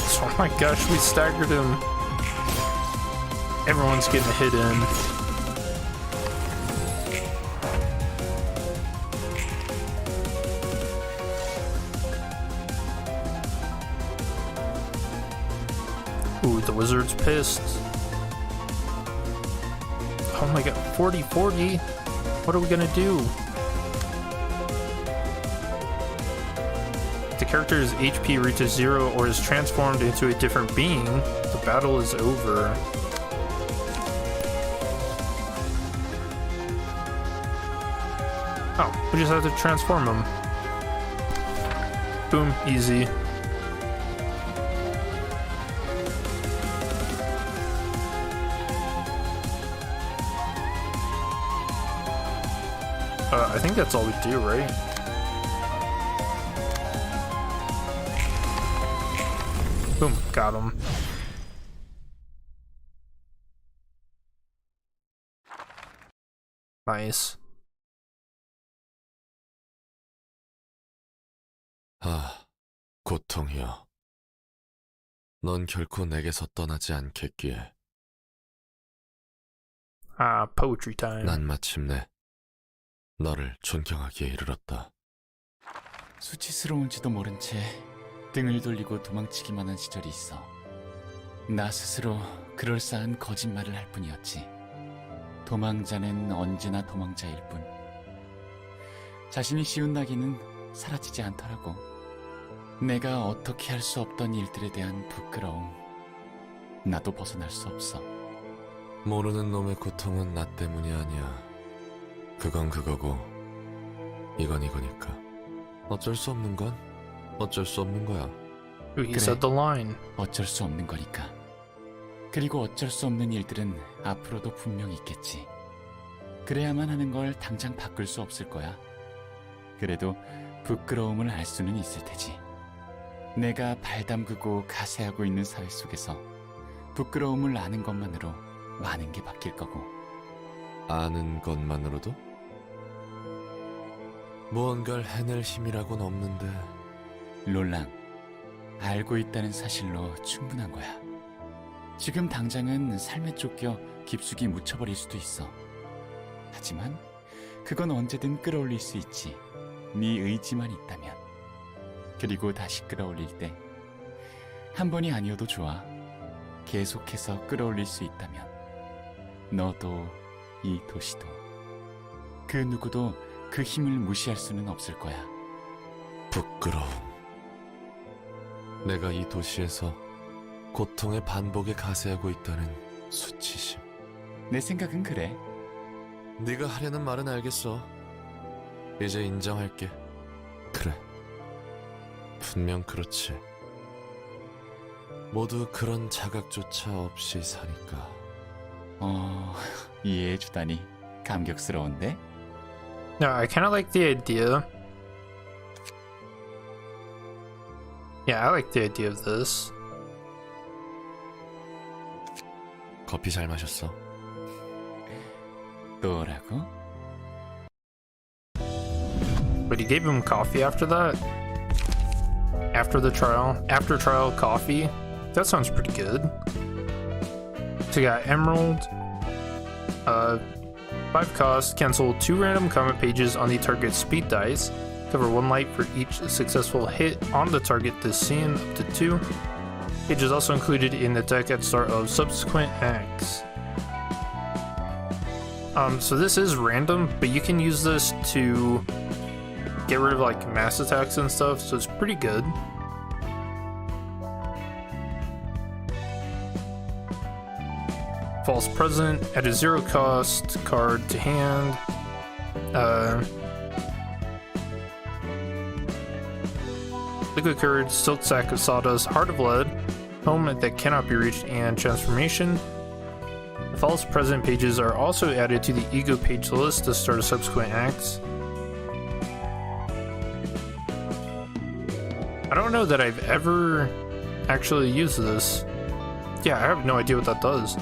So, oh my gosh, we staggered him. Everyone's getting hit in. Ooh, the wizard's pissed. Oh my god, 40-40? What are we gonna do? If the character's HP reaches 0 or is transformed into a different being, the battle is over. Oh, we just have to transform him. Boom, easy. I think that's all we do, right? Boom, got him. Nice. 아, 고통이여. 넌 결코 내게서 떠나지 않겠기에. Ah, poetry time. 난 마침내 너를 존경하기에 이르렀다. 수치스러운지도 모른 채 등을 돌리고 도망치기만 한 시절이 있어. 나 스스로 그럴싸한 거짓말을 할 뿐이었지. 도망자는 언제나 도망자일 뿐. 자신이 씌운 낙인은 사라지지 않더라고. 내가 어떻게 할 수 없던 일들에 대한 부끄러움. 나도 벗어날 수 없어. 모르는 놈의 고통은 나 때문이 아니야. 그건 그거고 이건 이거니까. 어쩔 수 없는 건 어쩔 수 없는 거야. He 그래. said the line. 어쩔 수 없는 거니까. 그리고 어쩔 수 없는 일들은 앞으로도 분명 있겠지. 그래야만 하는 걸 당장 바꿀 수 없을 거야. 그래도 부끄러움을 알 수는 있을 테지. 내가 발 담그고 가세하고 있는 사회 속에서 부끄러움을 아는 것만으로 많은 게 바뀔 거고. 아는 것만으로도? 무언가를 해낼 힘이라고는 없는데. 롤랑, 알고 있다는 사실로 충분한 거야. 지금 당장은 삶에 쫓겨 깊숙이 묻혀버릴 수도 있어. 하지만 그건 언제든 끌어올릴 수 있지. 네 의지만 있다면. 그리고 다시 끌어올릴 때 한 번이 아니어도 좋아. 계속해서 끌어올릴 수 있다면 너도 이 도시도 그 누구도 그 힘을 무시할 수는 없을 거야. 부끄러움. 내가 이 도시에서 고통의 반복에 가세하고 있다는 수치심. 내 생각은 그래. 네가 하려는 말은 알겠어. 이제 인정할게. 그래. 분명 그렇지. 모두 그런 자각조차 없이 사니까. 이해해주다니 감격스러운데? No, I kind of like the idea. Yeah, I like the idea of this. 커피 잘 마셨어? 또라고? But he gave him coffee after that? After the trial? After trial coffee? That sounds pretty good. So we got Emerald. 5 cost. Cancel 2 random comment pages on the target's speed dice. Cover 1 light for each successful hit on the target this scene, up to 2. Page is also included in the deck at start of subsequent acts. So this is random, but you can use this to get rid of like mass attacks and stuff, so it's pretty good. False Present, add a 0 cost card to hand. Liquid Courage, Silk Sack of Sawdust, Heart of Lead, Home that cannot be reached, and Transformation. The False Present pages are also added to the Ego page list to start subsequent acts. I don't know that I've ever actually used this. Yeah, I have no idea what that does.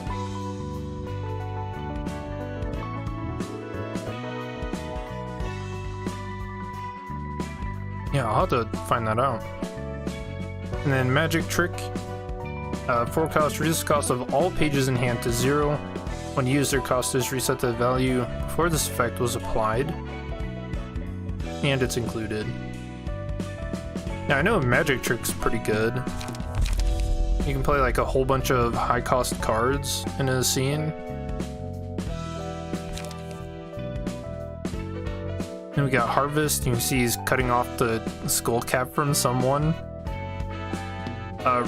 Yeah, I'll have to find that out. And then Magic Trick. 4 cost, reduce the cost of all pages in hand to 0. When used, their cost is reset to the value before this effect was applied. And it's included. Now I know Magic Trick's pretty good. You can play like a whole bunch of high cost cards in a scene. Then we got Harvest. You can see he's cutting off the skull cap from someone.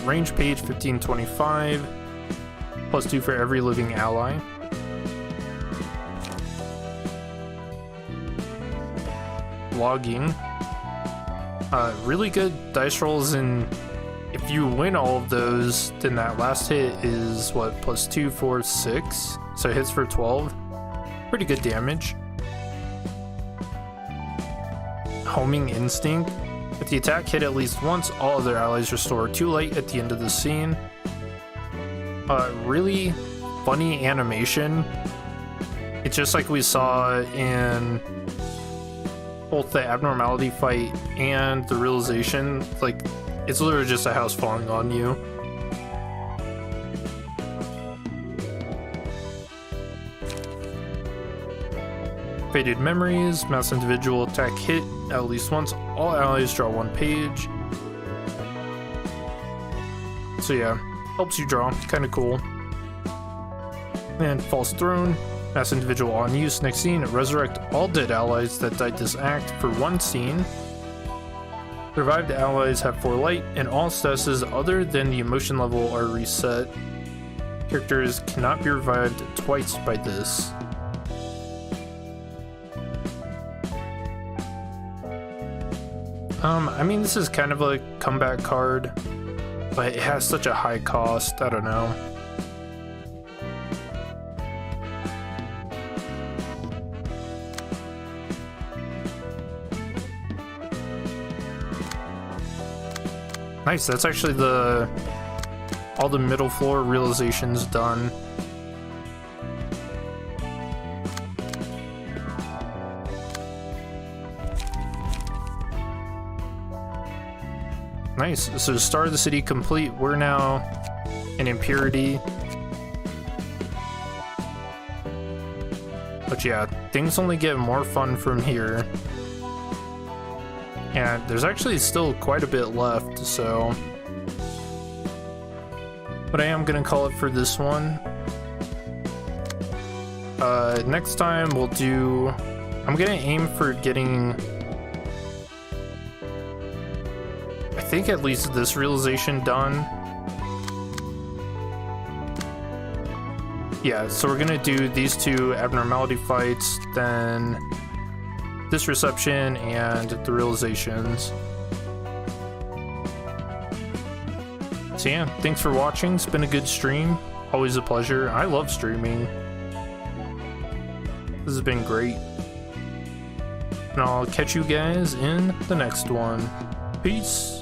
Range page 1525. +2 for every living ally. Logging. Really good dice rolls, and if you win all of those, then that last hit is what, +2, 4, 6. So it hits for 12. Pretty good damage. Homing Instinct. If the attack hit at least once, all other allies restore 2 light at the end of the scene. Really funny animation. It's just like we saw in both the abnormality fight and the realization. Like, it's literally just a house falling on you. Faded Memories, mass individual attack hit at least once, all allies draw 1 page. So yeah, helps you draw, kinda cool. And False Throne, Mass individual on use. Next scene, resurrect all dead allies that died this act for one scene. Revived allies have 4 light, and all statuses other than the emotion level are reset. Characters cannot be revived twice by this. I mean, this is kind of a comeback card, but it has such a high cost, I don't know. Nice, that's actually all the middle floor realizations done. Nice, so Star of the City complete. We're now in Impurity. But yeah, things only get more fun from here. And there's actually still quite a bit left, so... But I am gonna call it for this one. Next time we'll do... I'm gonna aim for getting... I think at least this realization done. Yeah, so we're gonna do these 2 abnormality fights, then this reception and the realizations. So yeah, thanks for watching. It's been a good stream. Always a pleasure. I love streaming. This has been great. And I'll catch you guys in the next one. Peace.